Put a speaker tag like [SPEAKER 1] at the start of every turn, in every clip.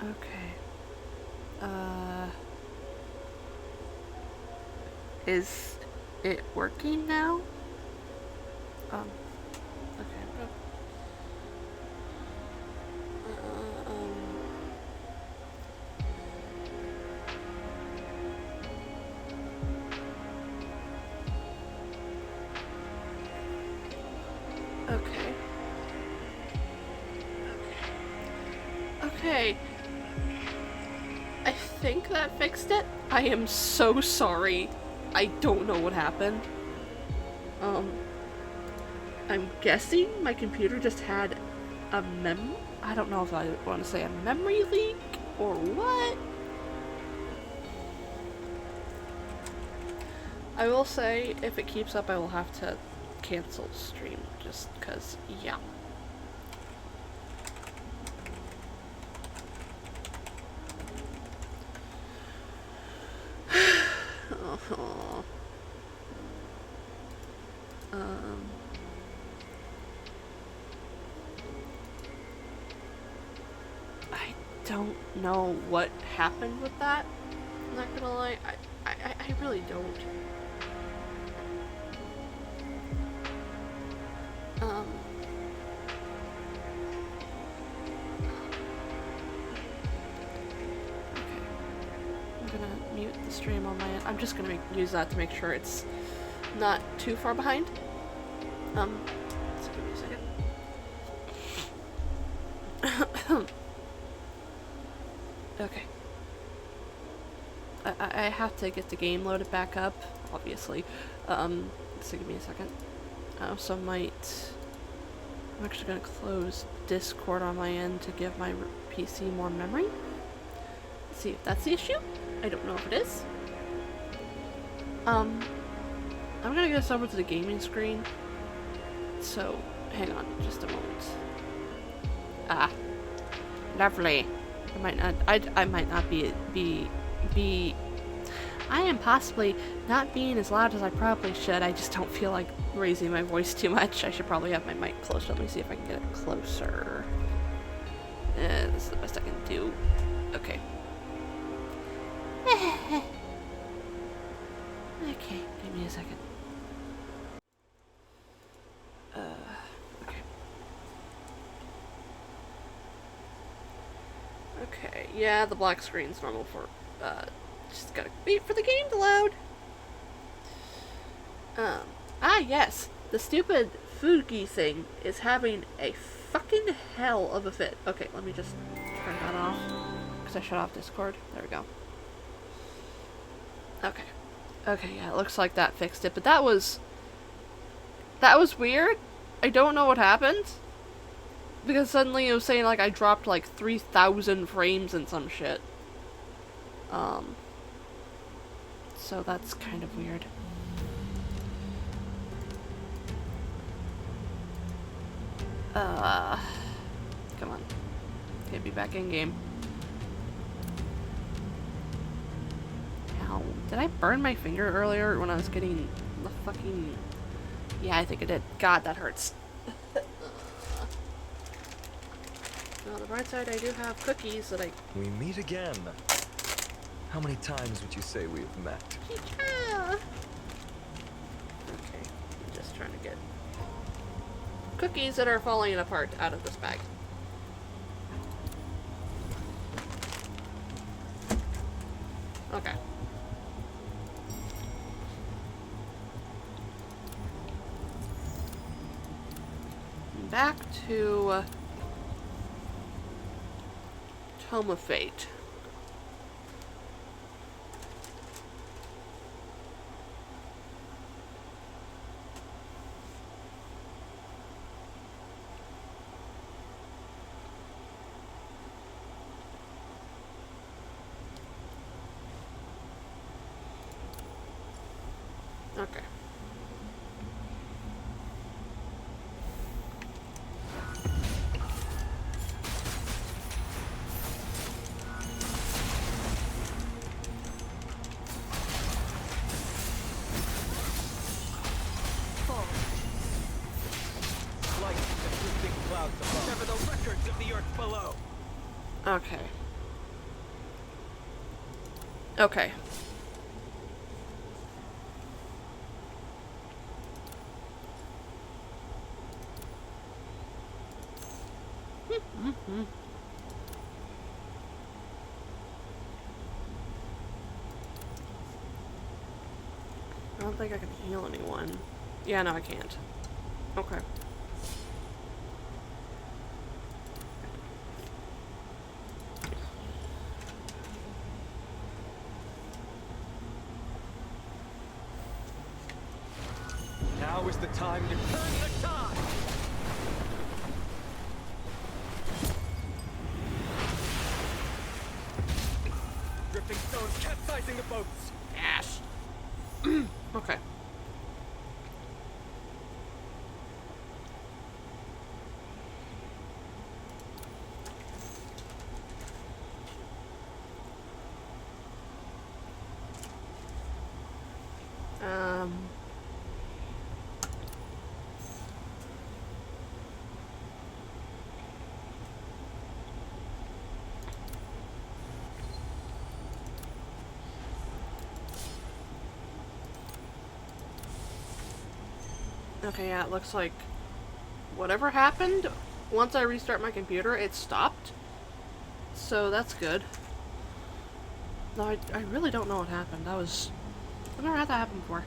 [SPEAKER 1] Okay. Is it working now? Okay. Okay. Okay. I think that fixed it. I am so sorry. I don't know what happened. I'm guessing my computer just had a I don't know if I want to say a memory leak or what. I will say, if it keeps up, I will have to cancel stream, just because, yeah. Oh. I don't know what happened with that. I'm not gonna lie, I really don't. Okay. I'm gonna mute the stream on my end. I'm just gonna use that to make sure it's not too far behind. So give me a second. Okay. I have to get the game loaded back up, obviously. So give me a second. I also might... I'm actually going to close Discord on my end to give my PC more memory. Let's see if that's the issue. I don't know if it is. I'm going to get us over to the gaming screen. So, hang on just a moment. Ah. Lovely. I might not be I am possibly not being as loud as I probably should. I just don't feel like raising my voice too much. I should probably have my mic closer. Let me see if I can get it closer. This is the best I can do. Okay. Okay, give me a second. Okay. Okay, yeah, the black screen's normal for, just gotta wait for the game to load. Yes, the stupid Fugi thing is having a fucking hell of a fit. Okay, let me just turn that off, because I shut off Discord. There we go. Okay. Okay, yeah, it looks like that fixed it, but that was weird. I don't know what happened. Because suddenly it was saying, like, I dropped, like, 3,000 frames and some shit. So that's kind of weird. Come on. Get me back in game. Ow. Did I burn my finger earlier when I was getting the fucking... Yeah, I think I did. God, that hurts. On the bright side, I do have cookies that I...
[SPEAKER 2] We meet again. How many times would you say we've met?
[SPEAKER 1] Yeah. Okay, I'm just trying to get cookies that are falling apart out of this bag. Okay. Back to Tome of Fate. Okay. Okay. Okay. I don't think I can heal anyone. Yeah, no, I can't. Okay.
[SPEAKER 2] Now is the time to turn the tide! Drifting stones capsizing the boats!
[SPEAKER 1] Ash. Okay. Okay, yeah, it looks like whatever happened, once I restart my computer, it stopped. So that's good. No, I really don't know what happened. I've never had that happen before.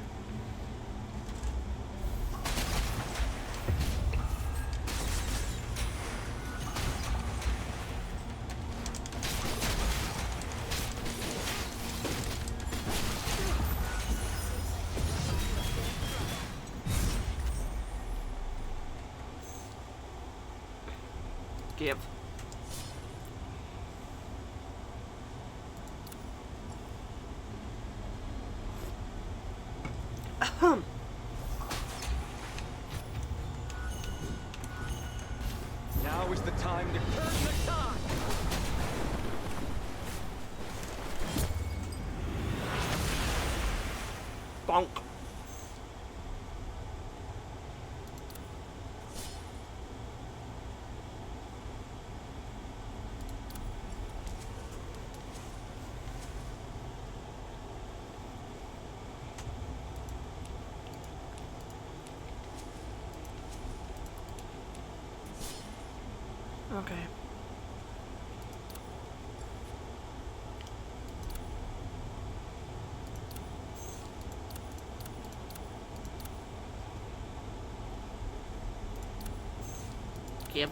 [SPEAKER 1] Give. Ahem.
[SPEAKER 2] Now is the time to turn the tide!
[SPEAKER 1] Bonk. Okay. Give.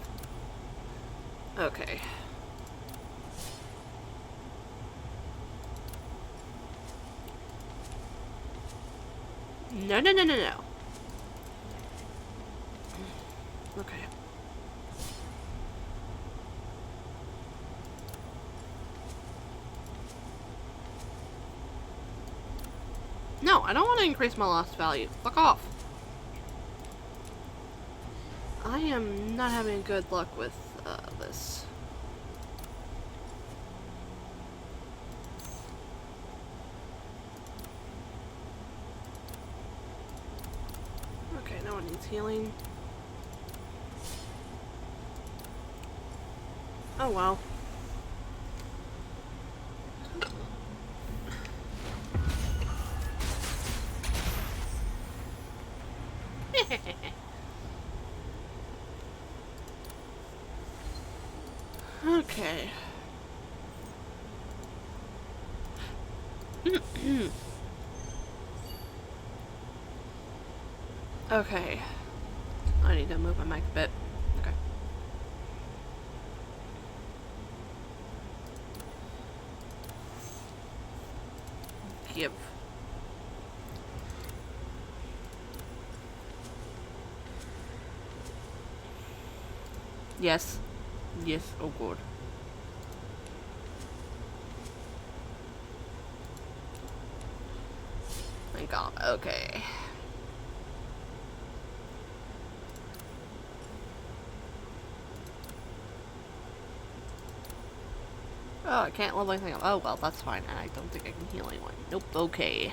[SPEAKER 1] Okay. No, no, no, no, no. Okay. No, I don't want to increase my lost value. Fuck off. I am not having good luck with this. Okay, no one needs healing. Oh well. Okay. Okay. I need to move my mic a bit. Okay. Give. Yes. Yes. Oh god. Thank God. Okay. Oh, I can't level anything up. Oh well, that's fine. I don't think I can heal anyone. Nope. Okay.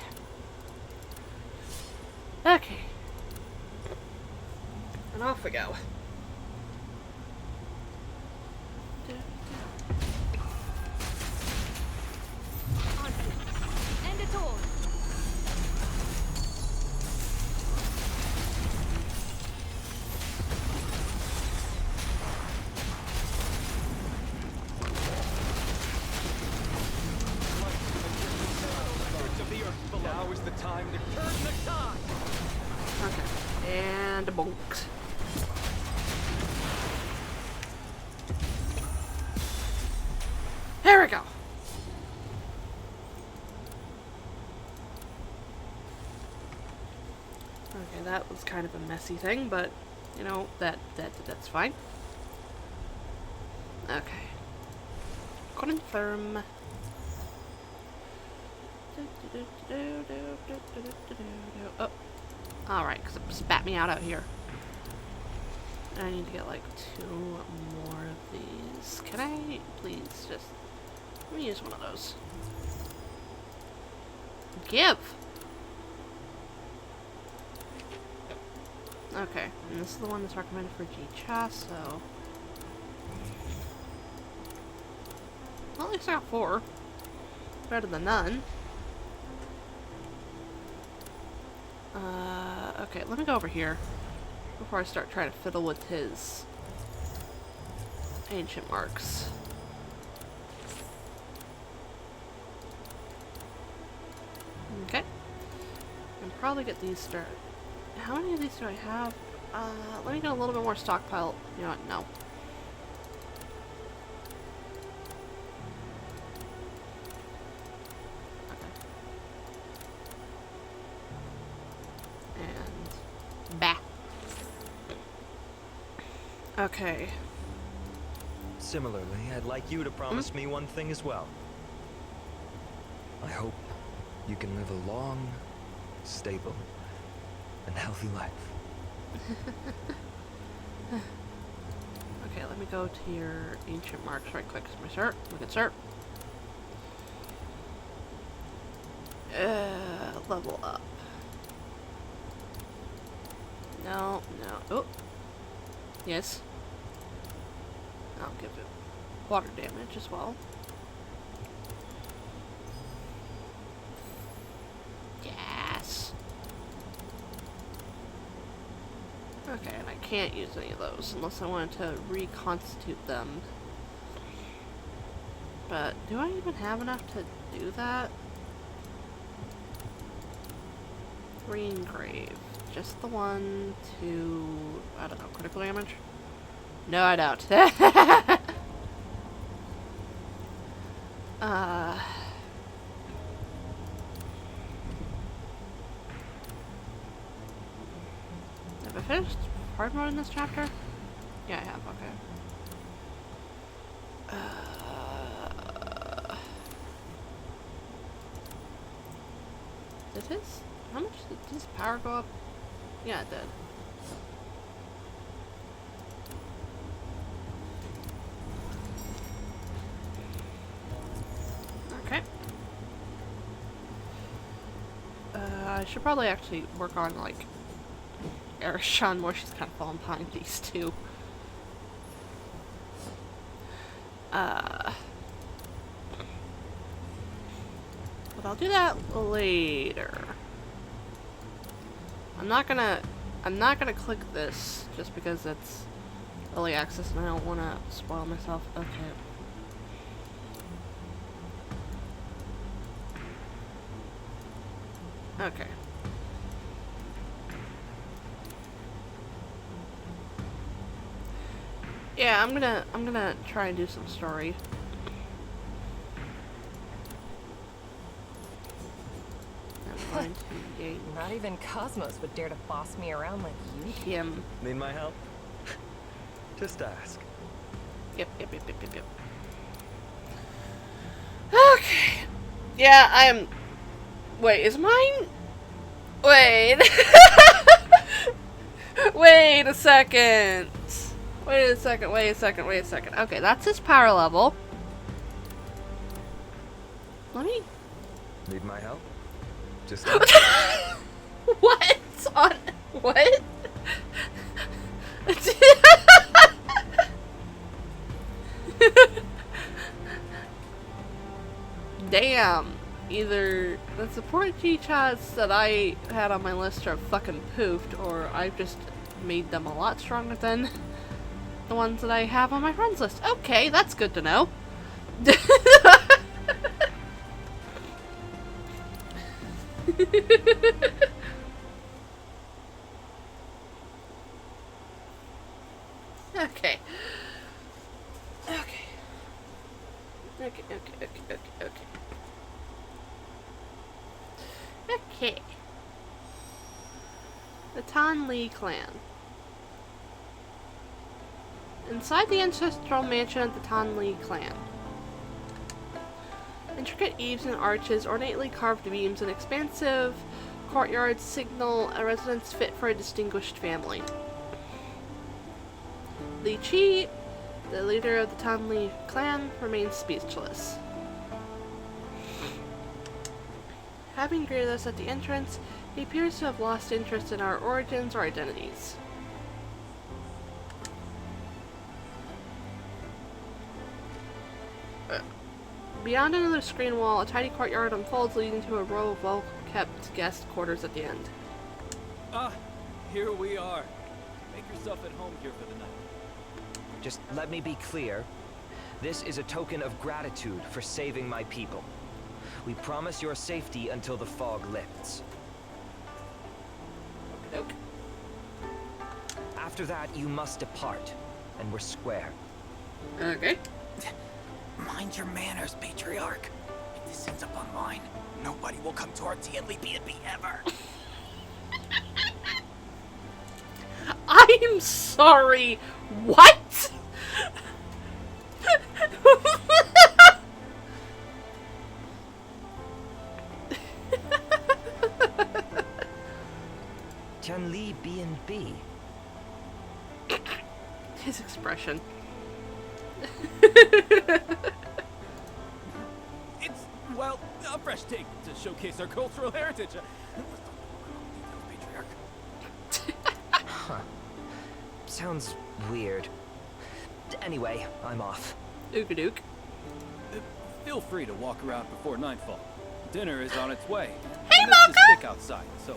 [SPEAKER 1] Okay. And off we go.
[SPEAKER 3] Time to turn the tide.
[SPEAKER 1] Okay. And bonks. There we go. Okay, that was kind of a messy thing, but you know, that's fine. Okay. Confirm. Oh. Alright, because it spat me out here. I need to get like 2 more of these. Can I please just... Let me use one of those. Give! Okay, and this is the one that's recommended for CH6, so... Well, at least I got 4. Better than none. Okay, let me go over here before I start trying to fiddle with his ancient marks. Okay. And probably get these started. How many of these do I have? Let me get a little bit more stockpile. You know what? No. Bah. Okay.
[SPEAKER 2] Similarly, I'd like you to promise me one thing as well. I hope you can live a long, stable, and healthy life.
[SPEAKER 1] Okay, let me go to your ancient marks right quick. My sir, look at sir. Level up. No, no. Oh. Yes. I'll give it water damage as well. Yes. Okay, and I can't use any of those unless I wanted to reconstitute them. But do I even have enough to do that? Re-engrave. Just the one to, I don't know, critical damage? No, I don't. Have I finished hard mode in this chapter? Yeah, I have, okay. Did his, how much did his power go up? Yeah, it did. Okay. I should probably actually work on, like, Erishan more. She's kind of falling behind these two. But I'll do that later. I'm not gonna click this just because it's early access and I don't want to spoil myself. Okay. Okay. Yeah, I'm gonna try and do some story. I'm going to yank
[SPEAKER 4] Not even Cosmos would dare to boss me around like you.
[SPEAKER 1] him.
[SPEAKER 2] Need my help? Just ask.
[SPEAKER 1] Yep. Okay. Yeah, I am. Wait, is mine? Wait. Wait a second. Wait a second. Okay, that's his power level. Let me.
[SPEAKER 2] Need my help? Just
[SPEAKER 1] What? On what? Damn. Either the support G-Chats that I had on my list are fucking poofed, or I've just made them a lot stronger than the ones that I have on my friends list. Okay, that's good to know. Okay. Okay. Okay. The Tan Lee clan. Inside the ancestral mansion of the Tan Lee clan. Intricate eaves and arches, ornately carved beams, and expansive courtyards signal a residence fit for a distinguished family. Li Chi, the leader of the Tan Lee clan, remains speechless. Having greeted us at the entrance, he appears to have lost interest in our origins or identities. Beyond another screen wall, a tiny courtyard unfolds, leading to a row of well-kept guest quarters at the end.
[SPEAKER 3] Ah, here we are. Make yourself at home here for the night.
[SPEAKER 2] Just let me be clear. This is a token of gratitude for saving my people. We promise your safety until the fog lifts.
[SPEAKER 1] Okey-doke.
[SPEAKER 2] After that, you must depart, and we're square.
[SPEAKER 1] Okay.
[SPEAKER 3] Mind your manners, Patriarch. If this ends up online, nobody will come to our Tianli B&B ever.
[SPEAKER 1] I'm sorry. What?
[SPEAKER 2] Tianli B&B.
[SPEAKER 1] His expression.
[SPEAKER 3] It's, well, a fresh take to showcase our cultural heritage. Patriarch.
[SPEAKER 2] Huh. Sounds weird. Anyway, I'm off.
[SPEAKER 1] Ookadook.
[SPEAKER 3] Feel free to walk around before nightfall. Dinner is on its way.
[SPEAKER 1] Hey,
[SPEAKER 3] And it's to
[SPEAKER 1] Maka!
[SPEAKER 3] stick outside, so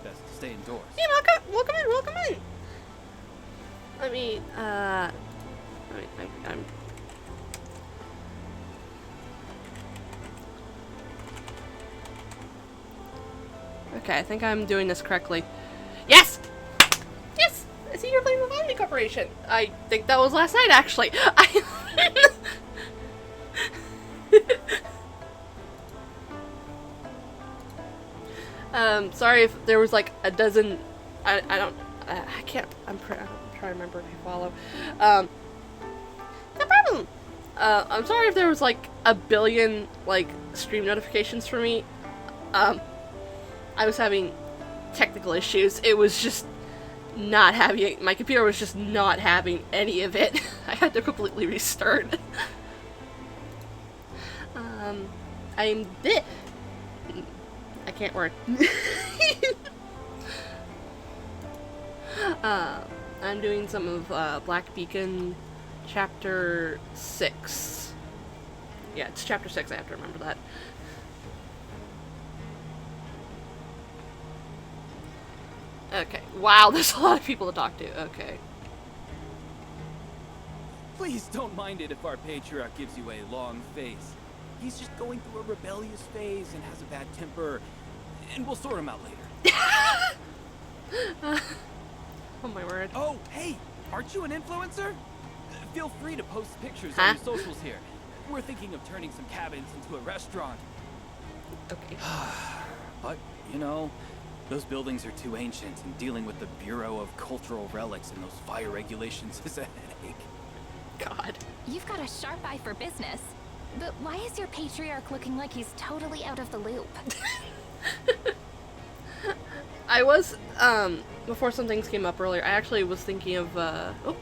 [SPEAKER 3] best to stay indoors.
[SPEAKER 1] Hey, Maka! Welcome in, welcome in! Let me, I'm... Okay, I think I'm doing this correctly. Yes! Yes! I see you're playing with Omni Corporation. I think that was last night, actually. Sorry if there was like a dozen. I can't. I'm trying to remember if you follow. No problem. I'm sorry if there was like a billion like stream notifications for me. I was having technical issues. It was just not having. My computer was just not having any of it. I had to completely restart. I can't word. I'm doing some of Black Beacon chapter 6. Yeah, it's chapter 6, I have to remember that. Okay, wow, there's a lot of people to talk to, okay.
[SPEAKER 3] Please don't mind it if our Patriarch gives you a long face. He's just going through a rebellious phase and has a bad temper, and we'll sort him out later.
[SPEAKER 1] Oh my word.
[SPEAKER 3] Oh, hey, aren't you an influencer? Feel free to post pictures
[SPEAKER 1] Huh?
[SPEAKER 3] on your socials here. We're thinking of turning some cabins into a restaurant.
[SPEAKER 1] Okay.
[SPEAKER 3] But, you know, those buildings are too ancient, and dealing with the Bureau of Cultural Relics and those fire regulations is a headache.
[SPEAKER 1] God.
[SPEAKER 5] You've got a sharp eye for business. But why is your Patriarch looking like he's totally out of the loop?
[SPEAKER 1] I was, before some things came up earlier, I actually was thinking of, oh.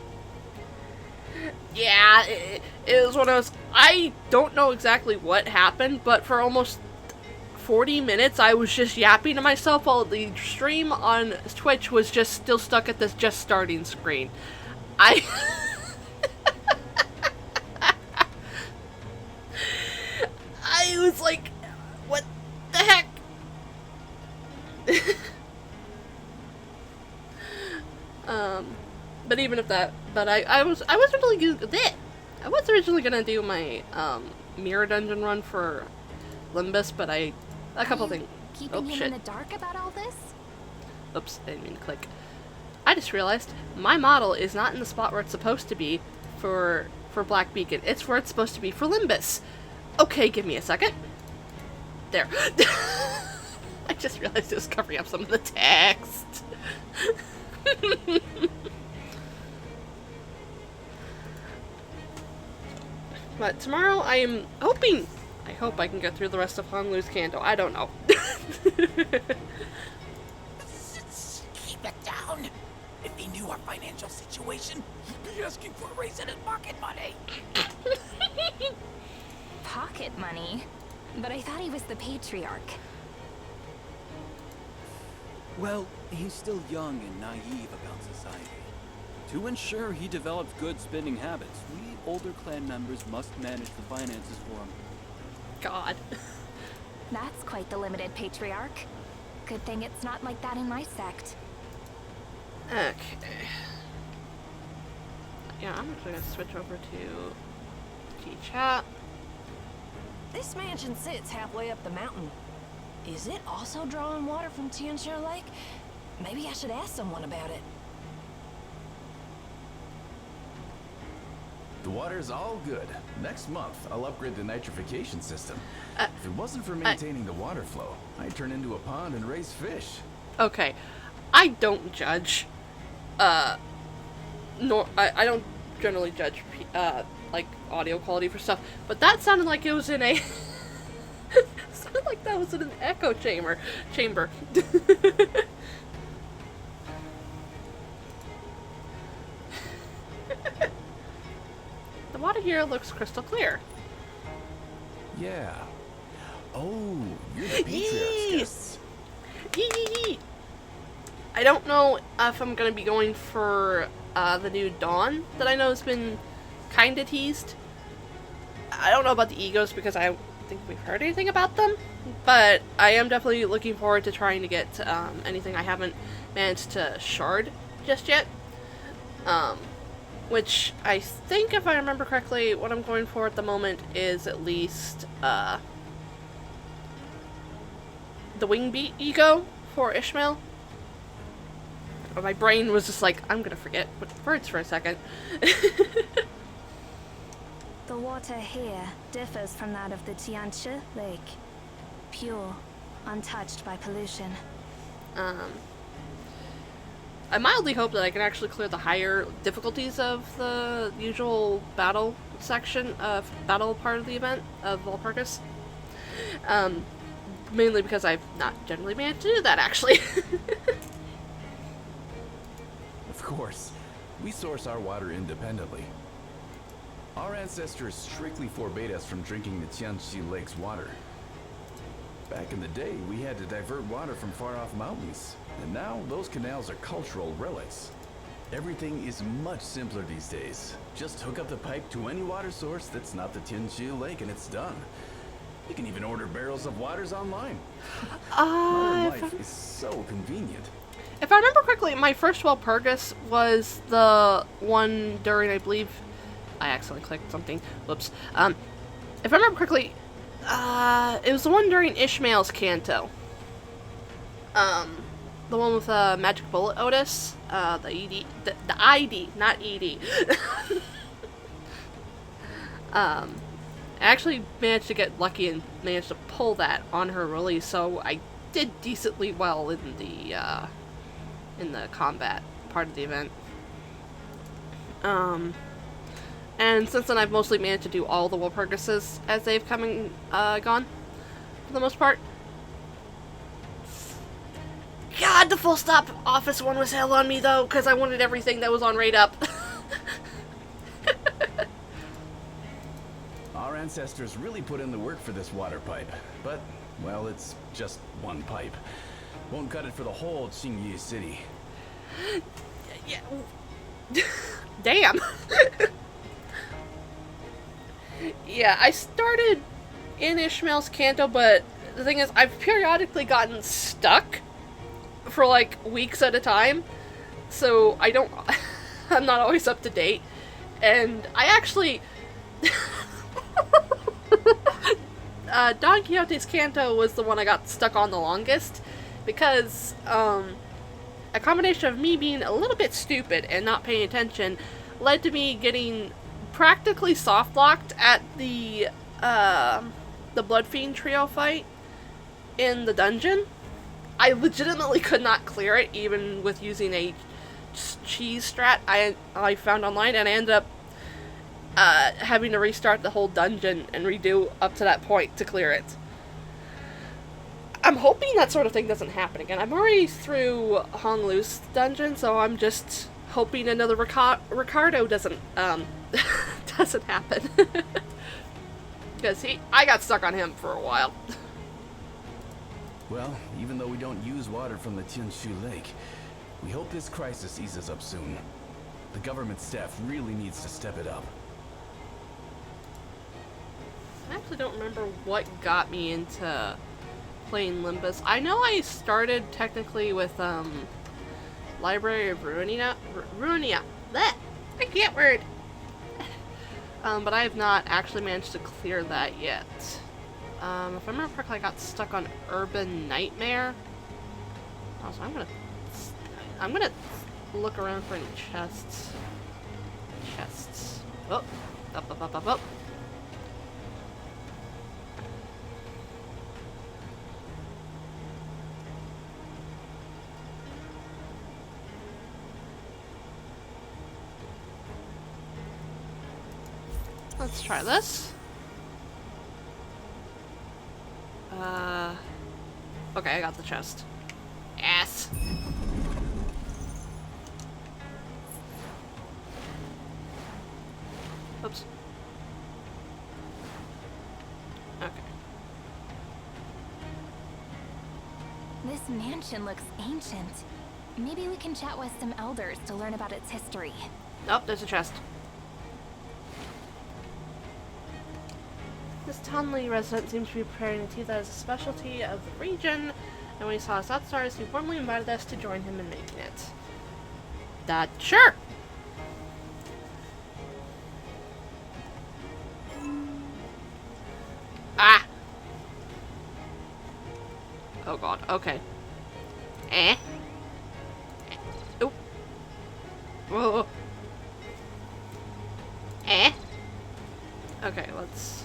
[SPEAKER 1] Yeah, it was one of those, I don't know exactly what happened, but for almost 40 minutes I was just yapping to myself while the stream on Twitch was just still stuck at this just starting screen. I was like, what the heck? But even if that, but I was originally gonna do my mirror dungeon run for Limbus, but a couple things.
[SPEAKER 5] keeping him
[SPEAKER 1] shit.
[SPEAKER 5] in the dark about all this?
[SPEAKER 1] Oops, I didn't mean to click. I just realized my model is not in the spot where it's supposed to be for Black Beacon. It's where it's supposed to be for Limbus. Okay, give me a second. There. I just realized it was covering up some of the text. But tomorrow I am hoping, I hope I can get through the rest of Honolulu's Kanto. I don't know.
[SPEAKER 3] Keep it down. If he knew our financial situation, he'd be asking for a raise in his pocket money.
[SPEAKER 5] Pocket money? But I thought he was the patriarch.
[SPEAKER 3] Well, he's still young and naive about society. To ensure he develops good spending habits, we older clan members must manage the finances for him.
[SPEAKER 1] God.
[SPEAKER 5] That's quite the limited patriarch. Good thing it's not like that in my sect.
[SPEAKER 1] Okay. Yeah, I'm actually gonna switch over to G-Chat.
[SPEAKER 4] This mansion sits halfway up the mountain. Is it also drawing water from Tianxia Lake? Maybe I should ask someone about it.
[SPEAKER 6] The water's all good. Next month, I'll upgrade the nitrification system. If it wasn't for maintaining the water flow, I'd turn into a pond and raise fish.
[SPEAKER 1] Okay. I don't judge. I don't generally judge, like, audio quality for stuff, but that sounded like it was in a... sounded like that was in an echo chamber. The water here looks crystal clear.
[SPEAKER 6] Yeah. Oh, you're the patriarch's guests.
[SPEAKER 1] Yee. I don't know if I'm gonna be going for the new Dawn that I know has been kinda teased. I don't know about the egos because I don't think we've heard anything about them, but I am definitely looking forward to trying to get anything I haven't managed to shard just yet. Which I think, if I remember correctly, what I'm going for at the moment is at least the Wingbeat ego for Ishmael. But my brain was just like, I'm gonna forget words for a second.
[SPEAKER 5] The water here differs from that of the Tianxia Lake. Pure, untouched by pollution.
[SPEAKER 1] I mildly hope that I can actually clear the higher difficulties of the usual battle section of battle part of the event of Valparcus. Mainly because I've not generally managed to do that, actually.
[SPEAKER 6] Of course, we source our water independently. Our ancestors strictly forbade us from drinking the Tianxi Lake's water. Back in the day, we had to divert water from far-off mountains, and now those canals are cultural relics. Everything is much simpler these days. Just hook up the pipe to any water source that's not the Tianxi Lake and it's done. You can even order barrels of waters online. Modern life is so convenient.
[SPEAKER 1] If I remember correctly, my first Walpurgis was the one during, I believe... I accidentally clicked something. Whoops. If I remember correctly, it was the one during Ishmael's Kanto. The one with Magic Bullet Otis. The ED. The ID, not ED. I actually managed to get lucky and managed to pull that on her release, so I did decently well in the combat part of the event. And since then I've mostly managed to do all the Walpurgises as they've come and gone, for the most part. God, the full stop office one was hell on me though, because I wanted everything that was on Raid Up.
[SPEAKER 6] Our ancestors really put in the work for this water pipe, but, well, it's just one pipe. Won't cut it for the whole Qingyi city.
[SPEAKER 1] Yeah. Damn. Yeah, I started in Ishmael's Kanto, but the thing is, I've periodically gotten stuck for like weeks at a time, so I'm not always up to date, and I actually Don Quixote's Canto was the one I got stuck on the longest, because, a combination of me being a little bit stupid and not paying attention led to me getting practically soft-locked at the Blood Fiend trio fight in the dungeon. I legitimately could not clear it, even with using a cheese strat I found online, and I ended up having to restart the whole dungeon and redo up to that point to clear it. I'm hoping that sort of thing doesn't happen again. I'm already through Hong Lu's dungeon, so I'm just hoping another Ricardo doesn't doesn't happen. Because I got stuck on him for a while.
[SPEAKER 6] Well, even though we don't use water from the Tianshu Lake, we hope this crisis eases up soon. The government staff really needs to step it up.
[SPEAKER 1] I actually don't remember what got me into playing Limbus. I know I started technically with Library of Ruinia. Blech! I can't word. But I have not actually managed to clear that yet. If I remember correctly, I got stuck on Urban Nightmare. Also, I'm gonna look around for any chests. Oh, up. Let's try this. Okay, I got the chest. Yes! Oops. Okay.
[SPEAKER 7] This mansion looks ancient. Maybe we can chat with some elders to learn about its history.
[SPEAKER 1] Nope, there's a chest. This Tonley resident seems to be preparing a tea that is a specialty of the region, and when he saw us outsiders, he warmly invited us to join him in making it. Sure! Ah! Oh god, okay. Oop. Whoa. Okay, let's...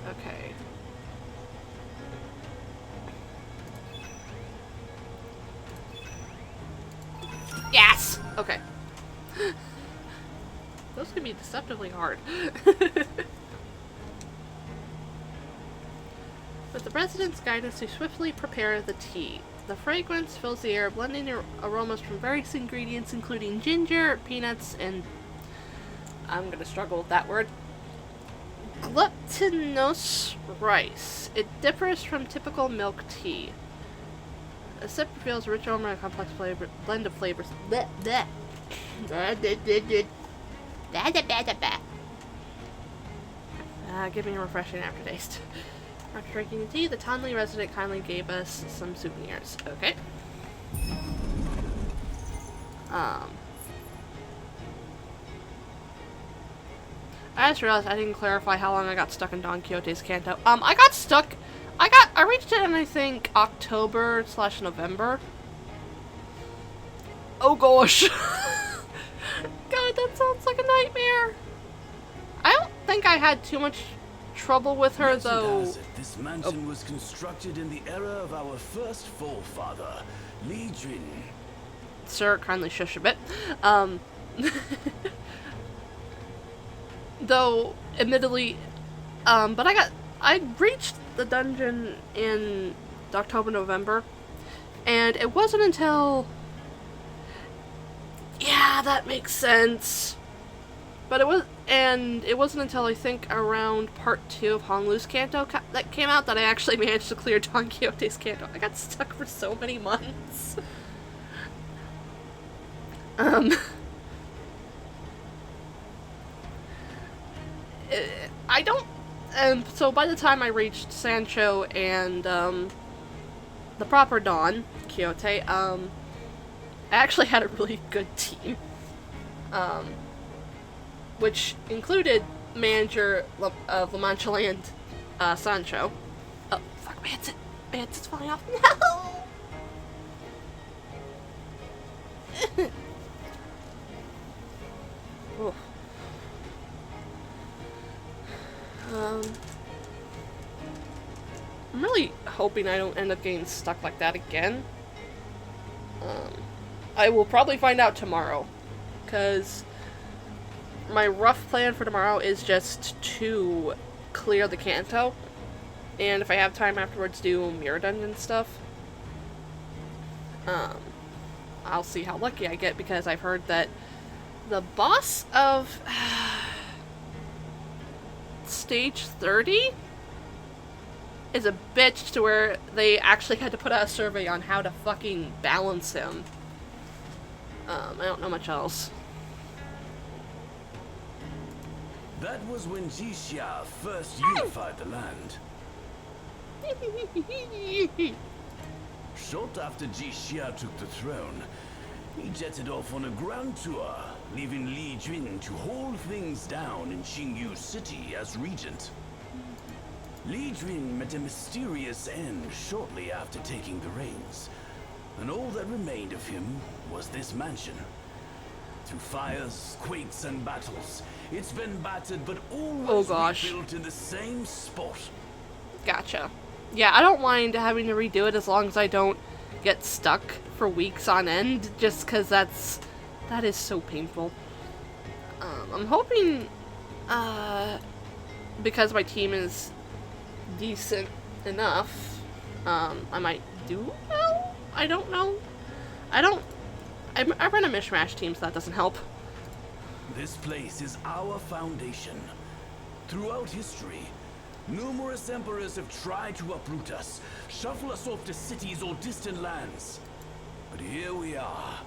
[SPEAKER 1] Okay. Yes! Okay. Those can be deceptively hard. With the residents' guidance, we swiftly prepare the tea. The fragrance fills the air, blending aromas from various ingredients, including ginger, peanuts, and... I'm gonna struggle with that word. Glutinous rice. It differs from typical milk tea. A sip reveals a rich aroma and a complex blend of flavors. Blech, blech. Give me a refreshing aftertaste. After drinking the tea, the Tonley resident kindly gave us some souvenirs. Okay. I just realized I didn't clarify how long I got stuck in Don Quixote's Canto. I reached it in, I think, October/November. Oh gosh. God, that sounds like a nightmare. I don't think I had too much trouble with her, though.
[SPEAKER 8] This mansion was constructed in the era of our first forefather, Li Jin.
[SPEAKER 1] Sir, kindly shush a bit. Though, admittedly, but I reached the dungeon in October, November, and it wasn't until... Yeah, that makes sense. But it wasn't until I think around part 2 of Hong Lu's Canto that came out that I actually managed to clear Don Quixote's Canto. I got stuck for so many months. I don't... so by the time I reached Sancho and, the proper Don Quixote, I actually had a really good team. Which included manager of La Mancha Land, Sancho. Oh, fuck, it's falling off. No! Oof. I'm really hoping I don't end up getting stuck like that again. I will probably find out tomorrow, because my rough plan for tomorrow is just to clear the Kanto, and if I have time afterwards do mirror dungeon stuff. I'll see how lucky I get, because I've heard that the boss of stage 30 is a bitch, to where they actually had to put out a survey on how to fucking balance him. I don't know much else.
[SPEAKER 8] That was when Jixia first unified the land. Short after Jixia took the throne, he jetted off on a grand tour, leaving Li Jun to hold things down in Qingyu City as regent. Li Jun met a mysterious end shortly after taking the reins, and all that remained of him was this mansion. Through fires, quakes, and battles, it's been battered but always rebuilt in the same spot.
[SPEAKER 1] Gotcha. Yeah, I don't mind having to redo it as long as I don't get stuck for weeks on end, just because that is so painful. I'm hoping, because my team is decent enough, I might do well? I don't know. I run a mishmash team, so that doesn't help.
[SPEAKER 8] This place is our foundation. Throughout history, numerous emperors have tried to uproot us, shuffle us off to cities or distant lands. But here we are,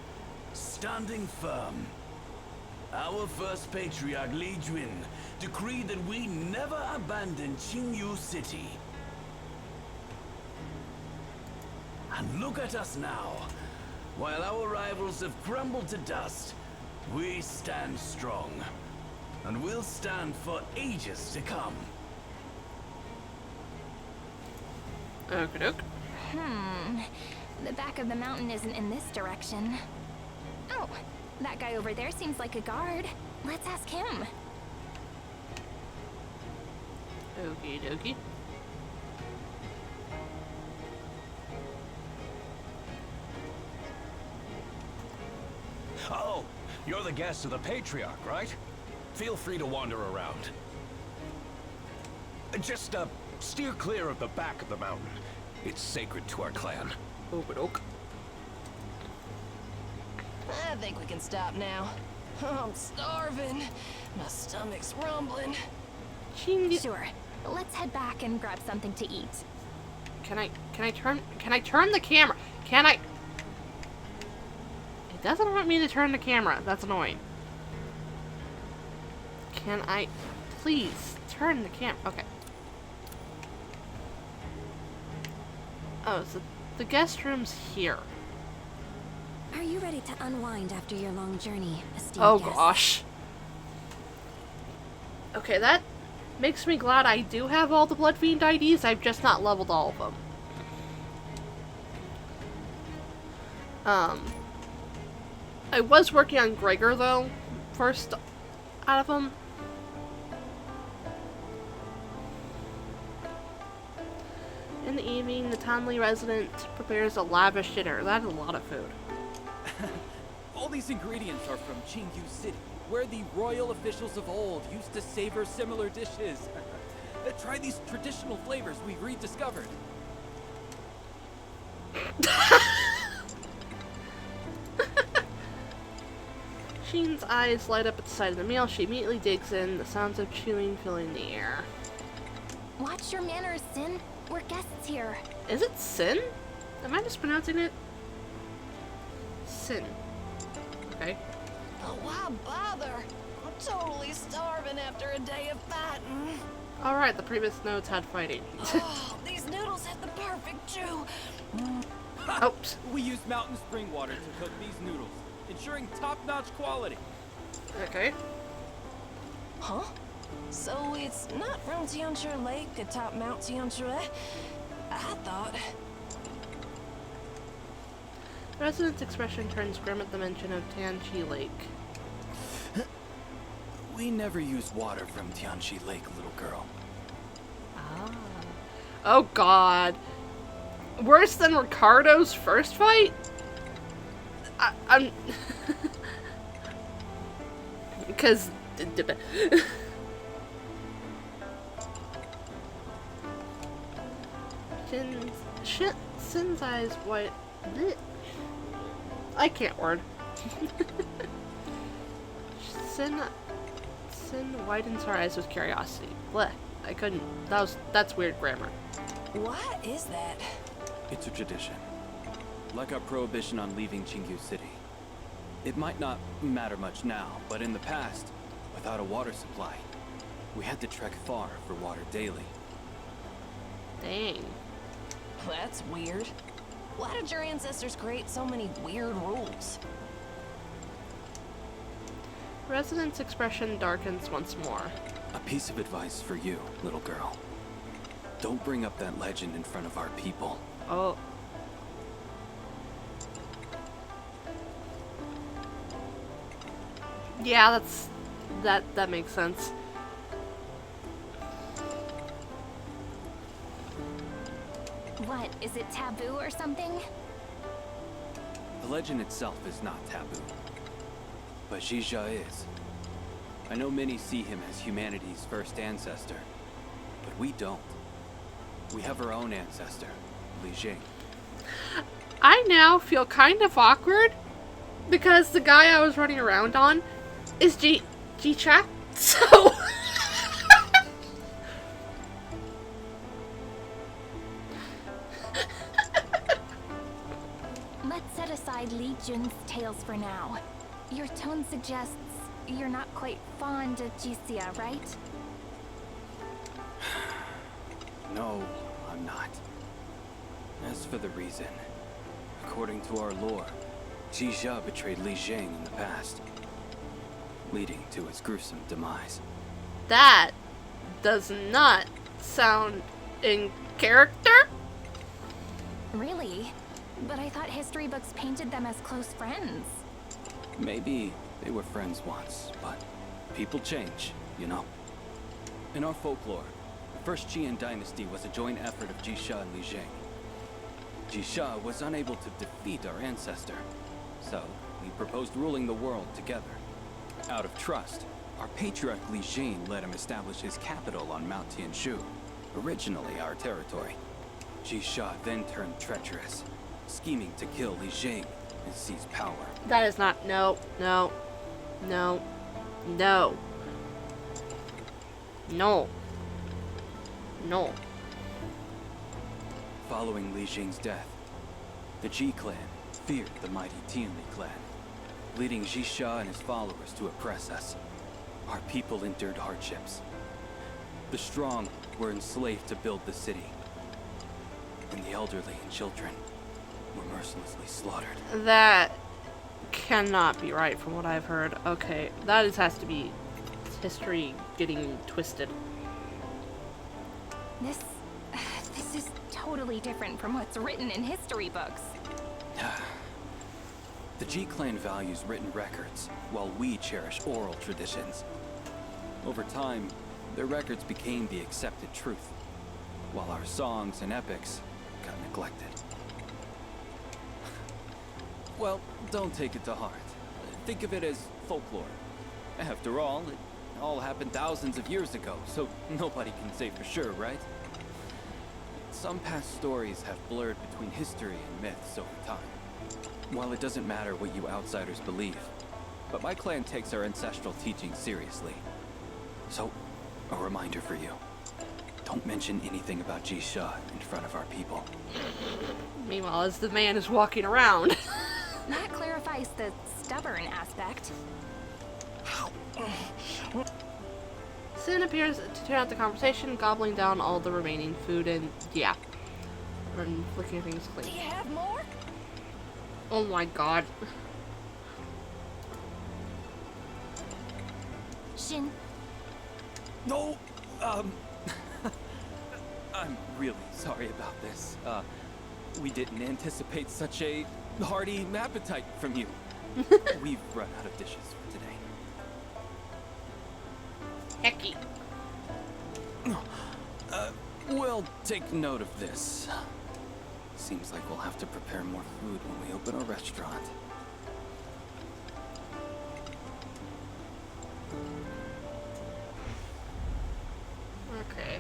[SPEAKER 8] standing firm. Our first patriarch, Li Jun, decreed that we never abandon Qingyu City. And look at us now. While our rivals have crumbled to dust, we stand strong. And we'll stand for ages to come.
[SPEAKER 1] Okey-doke.
[SPEAKER 7] The back of the mountain isn't in this direction. Oh, that guy over there seems like a guard. Let's ask him.
[SPEAKER 1] Okie dokie.
[SPEAKER 9] Oh, you're the guest of the Patriarch, right? Feel free to wander around. Just, steer clear of the back of the mountain. It's sacred to our clan.
[SPEAKER 1] Okey-doke.
[SPEAKER 4] I think we can stop now. I'm starving. My stomach's rumbling.
[SPEAKER 7] Sure. Let's head back and grab something to eat.
[SPEAKER 1] Can I turn the camera? Can I? It doesn't want me to turn the camera. That's annoying. Can I please turn the camera? Okay. Oh, so the guest room's here.
[SPEAKER 5] Are you ready to unwind after your long journey, esteemed
[SPEAKER 1] Oh
[SPEAKER 5] guest?
[SPEAKER 1] gosh. Okay, that makes me glad I do have all the Blood Fiend IDs. I've just not leveled all of them. I was working on Gregor though, first out of them. In the evening, the Tonley resident prepares a lavish dinner. That is a lot of food.
[SPEAKER 3] All these ingredients are from Qingyu City, where the royal officials of old used to savor similar dishes. Try these traditional flavors we've rediscovered.
[SPEAKER 1] Sheen's eyes light up at the sight of the meal. She immediately digs in, the sounds of chewing filling the air.
[SPEAKER 7] Watch your manners, Sin. We're guests here.
[SPEAKER 1] Is it Sin? Am I mispronouncing it? Sin. Okay.
[SPEAKER 4] Oh, why bother? I'm totally starving after a day of fighting.
[SPEAKER 1] Alright, the previous notes had fighting.
[SPEAKER 4] Oh, these noodles have the perfect chew.
[SPEAKER 1] Oops.
[SPEAKER 3] We use mountain spring water to cook these noodles, ensuring top-notch quality.
[SPEAKER 1] Okay.
[SPEAKER 4] Huh? So it's not from Tianchi Lake atop Mount Tianchi. I thought.
[SPEAKER 1] Resident's expression turns grim at the mention of Tianchi Lake.
[SPEAKER 3] We never use water from Tianchi Lake, little girl.
[SPEAKER 1] Ah. Oh god. Worse than Ricardo's first fight? I'm... Because... Sin's eyes white... Blech. I can't word. Sin widens her eyes with curiosity. Blech. I couldn't... That's weird grammar.
[SPEAKER 4] What is that?
[SPEAKER 3] It's a tradition. Like our prohibition on leaving Qingyu City. It might not matter much now, but in the past, without a water supply, we had to trek far for water daily.
[SPEAKER 1] Dang.
[SPEAKER 4] That's weird. Why did your ancestors create so many weird rules?
[SPEAKER 1] Resident's expression darkens once more.
[SPEAKER 3] A piece of advice for you, little girl. Don't bring up that legend in front of our people.
[SPEAKER 1] Oh. Yeah, that makes sense.
[SPEAKER 7] What, is it taboo or something?
[SPEAKER 3] The legend itself is not taboo. But CH6 is. I know many see him as humanity's first ancestor, but we don't. We have our own ancestor, Li Jing.
[SPEAKER 1] I now feel kind of awkward because the guy I was running around on is CH6. So
[SPEAKER 7] Let's set aside Li Jun's tales for now. Your tone suggests you're not quite fond of Jixia, right?
[SPEAKER 3] No, I'm not. As for the reason, according to our lore, CH6 betrayed Li Jing in the past, leading to his gruesome demise.
[SPEAKER 1] that does not sound in character.
[SPEAKER 7] Really? But I thought history books painted them as close friends.
[SPEAKER 3] Maybe they were friends once, but people change, you know? In our folklore, the First Qian dynasty was a joint effort of Jixia and Li Jing. Jixia was unable to defeat our ancestor, so we proposed ruling the world together. Out of trust, our patriarch Li Jing let him establish his capital on Mount Tianshu, originally our territory. Jixia then turned treacherous, scheming to kill Li Jing and seize power.
[SPEAKER 1] That is not. No. No. No. No. No. No.
[SPEAKER 3] Following Li Jing's death, the Ji clan feared the mighty Tianli clan, leading Jixia and his followers to oppress us. Our people endured hardships. The strong were enslaved to build the city, and the elderly and children were mercilessly slaughtered.
[SPEAKER 1] That cannot be right from what I've heard. Okay, that has to be history getting twisted.
[SPEAKER 7] This is totally different from what's written in history books.
[SPEAKER 3] The Ji clan values written records, while we cherish oral traditions. Over time, their records became the accepted truth, while our songs and epics got neglected. Well, don't take it to heart. Think of it as folklore. After all, it all happened thousands of years ago, so nobody can say for sure, right? Some past stories have blurred between history and myths over time. While it doesn't matter what you outsiders believe, but my clan takes our ancestral teachings seriously. So, a reminder for you. Don't mention anything about Jixia in front of our people.
[SPEAKER 1] Meanwhile, as the man is walking around.
[SPEAKER 7] That clarifies the stubborn aspect.
[SPEAKER 1] Sin appears to turn out the conversation, gobbling down all the remaining food and, yeah. And flicking things
[SPEAKER 4] Do
[SPEAKER 1] clean.
[SPEAKER 4] you have more?
[SPEAKER 1] Oh my god.
[SPEAKER 7] Shin,
[SPEAKER 3] No, I'm really sorry about this. We didn't anticipate such a hearty appetite from you. We've run out of dishes for today.
[SPEAKER 1] Hecky.
[SPEAKER 3] We'll take note of this. Seems like we'll have to prepare more food when we open a restaurant.
[SPEAKER 1] Okay.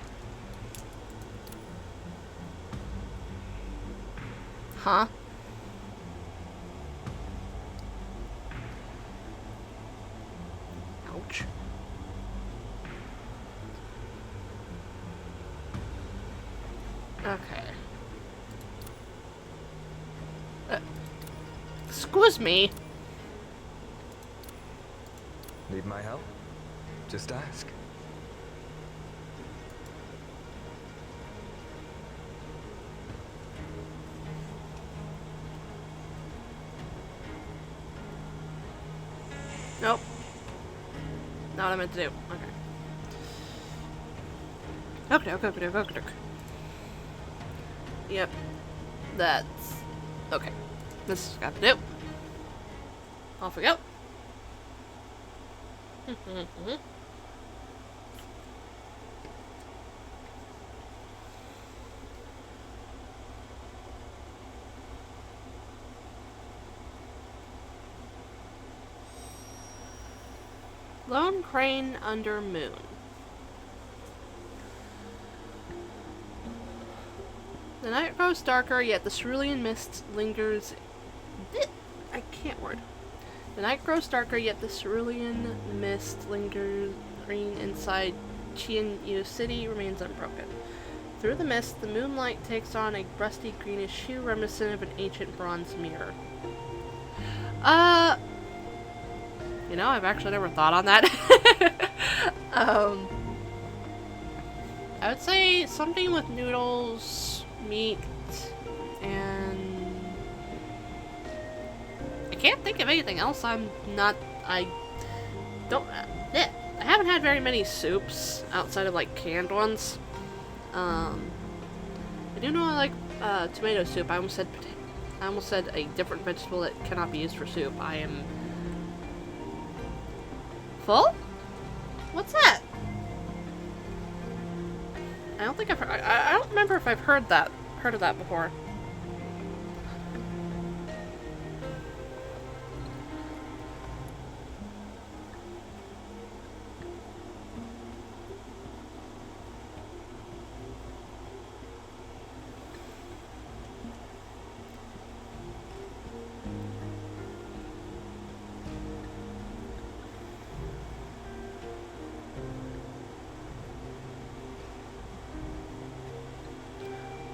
[SPEAKER 1] Huh? Ouch. Okay. Excuse me.
[SPEAKER 2] Need my help? Just ask.
[SPEAKER 1] Nope. Not what I meant to do. Okay. Okay. Yep. That's... Okay. This has got to do. Off we go. Lone crane under moon. The night grows darker, yet the cerulean mist lingers. I can't word. The night grows darker, yet the cerulean mist lingering inside Qianyu City remains unbroken. Through the mist, the moonlight takes on a rusty greenish hue reminiscent of an ancient bronze mirror. You know, I've actually never thought on that. I would say something with noodles, meat, and I can't think of anything else. I haven't had very many soups outside of like canned ones. I do know I like tomato soup. I almost said a different vegetable that cannot be used for soup. I am full? What's that? I don't think I don't remember if I've heard of that before.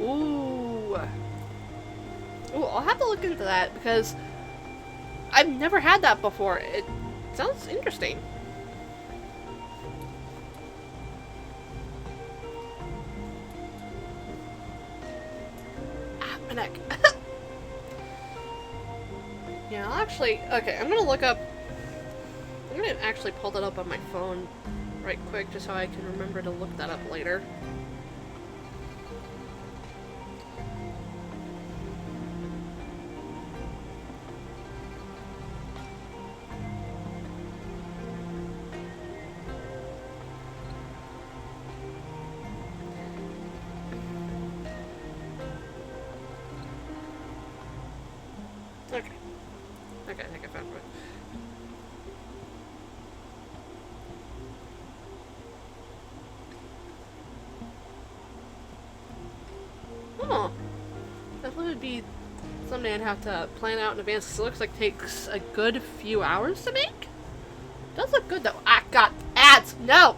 [SPEAKER 1] Ooh. Ooh, I'll have to look into that because I've never had that before. It sounds interesting. Ah, my neck. Yeah, I'll actually... Okay, I'm gonna actually pull that up on my phone right quick just so I can remember to look that up later. Okay. Okay, I think I found it. Oh. Definitely would be something I'd have to plan out in advance because it looks like it takes a good few hours to make. Does look good though. Ah, God. Ads! No!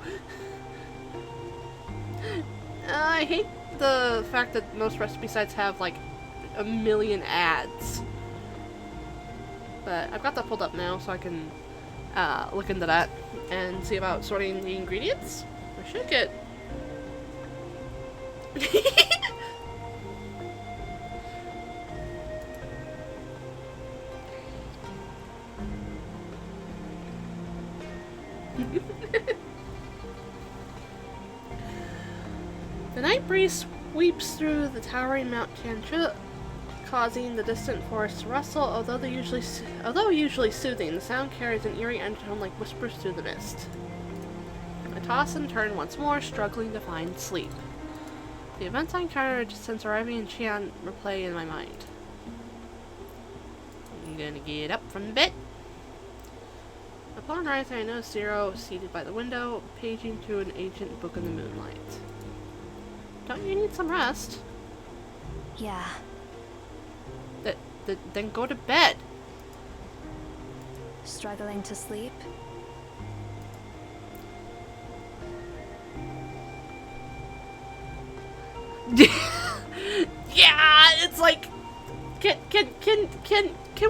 [SPEAKER 1] I hate the fact that most recipe sites have like a million ads. But I've got that pulled up now, so I can look into that and see about sorting the ingredients. I should get... The night breeze sweeps through the towering Mount Tianchi, causing the distant forest to rustle. Although usually soothing, the sound carries an eerie undertone like whispers through the mist. I toss and turn once more, struggling to find sleep. The events I encountered since arriving in Xi'an replay in my mind. I'm gonna get up from the bed. Upon rising, I noticed Zero seated by the window, paging through an ancient book in the moonlight. Don't you need some rest?
[SPEAKER 5] Yeah.
[SPEAKER 1] Then go to bed.
[SPEAKER 5] Struggling to sleep?
[SPEAKER 1] Yeah, it's like, can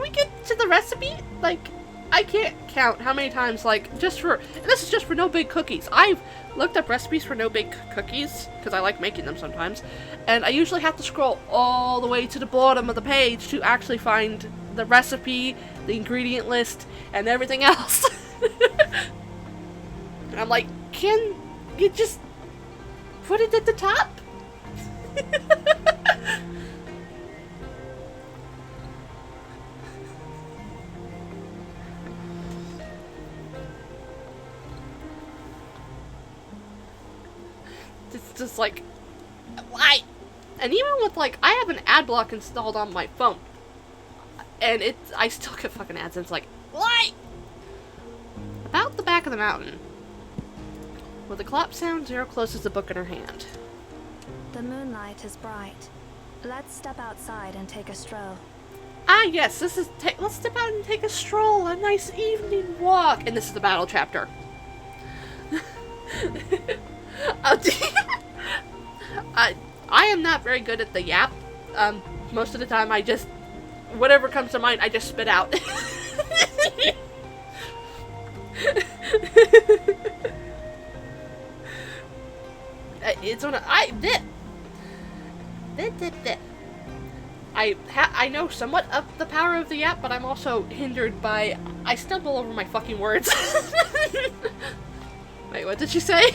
[SPEAKER 1] we get to the recipe? Like, I can't count how many times, like, this is just for no big cookies. I've looked up recipes for no big cookies, because I like making them sometimes, and I usually have to scroll all the way to the bottom of the page to actually find the recipe, the ingredient list, and everything else. And I'm like, can you just put it at the top? It's just like, why? And even with, like, I have an ad block installed on my phone, and I still get fucking ads, and it's like, why? About the back of the mountain. With a clap sound, Zero closes the book in her hand.
[SPEAKER 5] The moonlight is bright. Let's step outside and take a stroll.
[SPEAKER 1] Ah, yes, let's step out and take a stroll, a nice evening walk. And this is the battle chapter. I am not very good at the yap. Most of the time I just, whatever comes to mind, I just spit out. It's on I know somewhat of the power of the yap, but I'm also hindered by, I stumble over my fucking words. Wait, what did she say?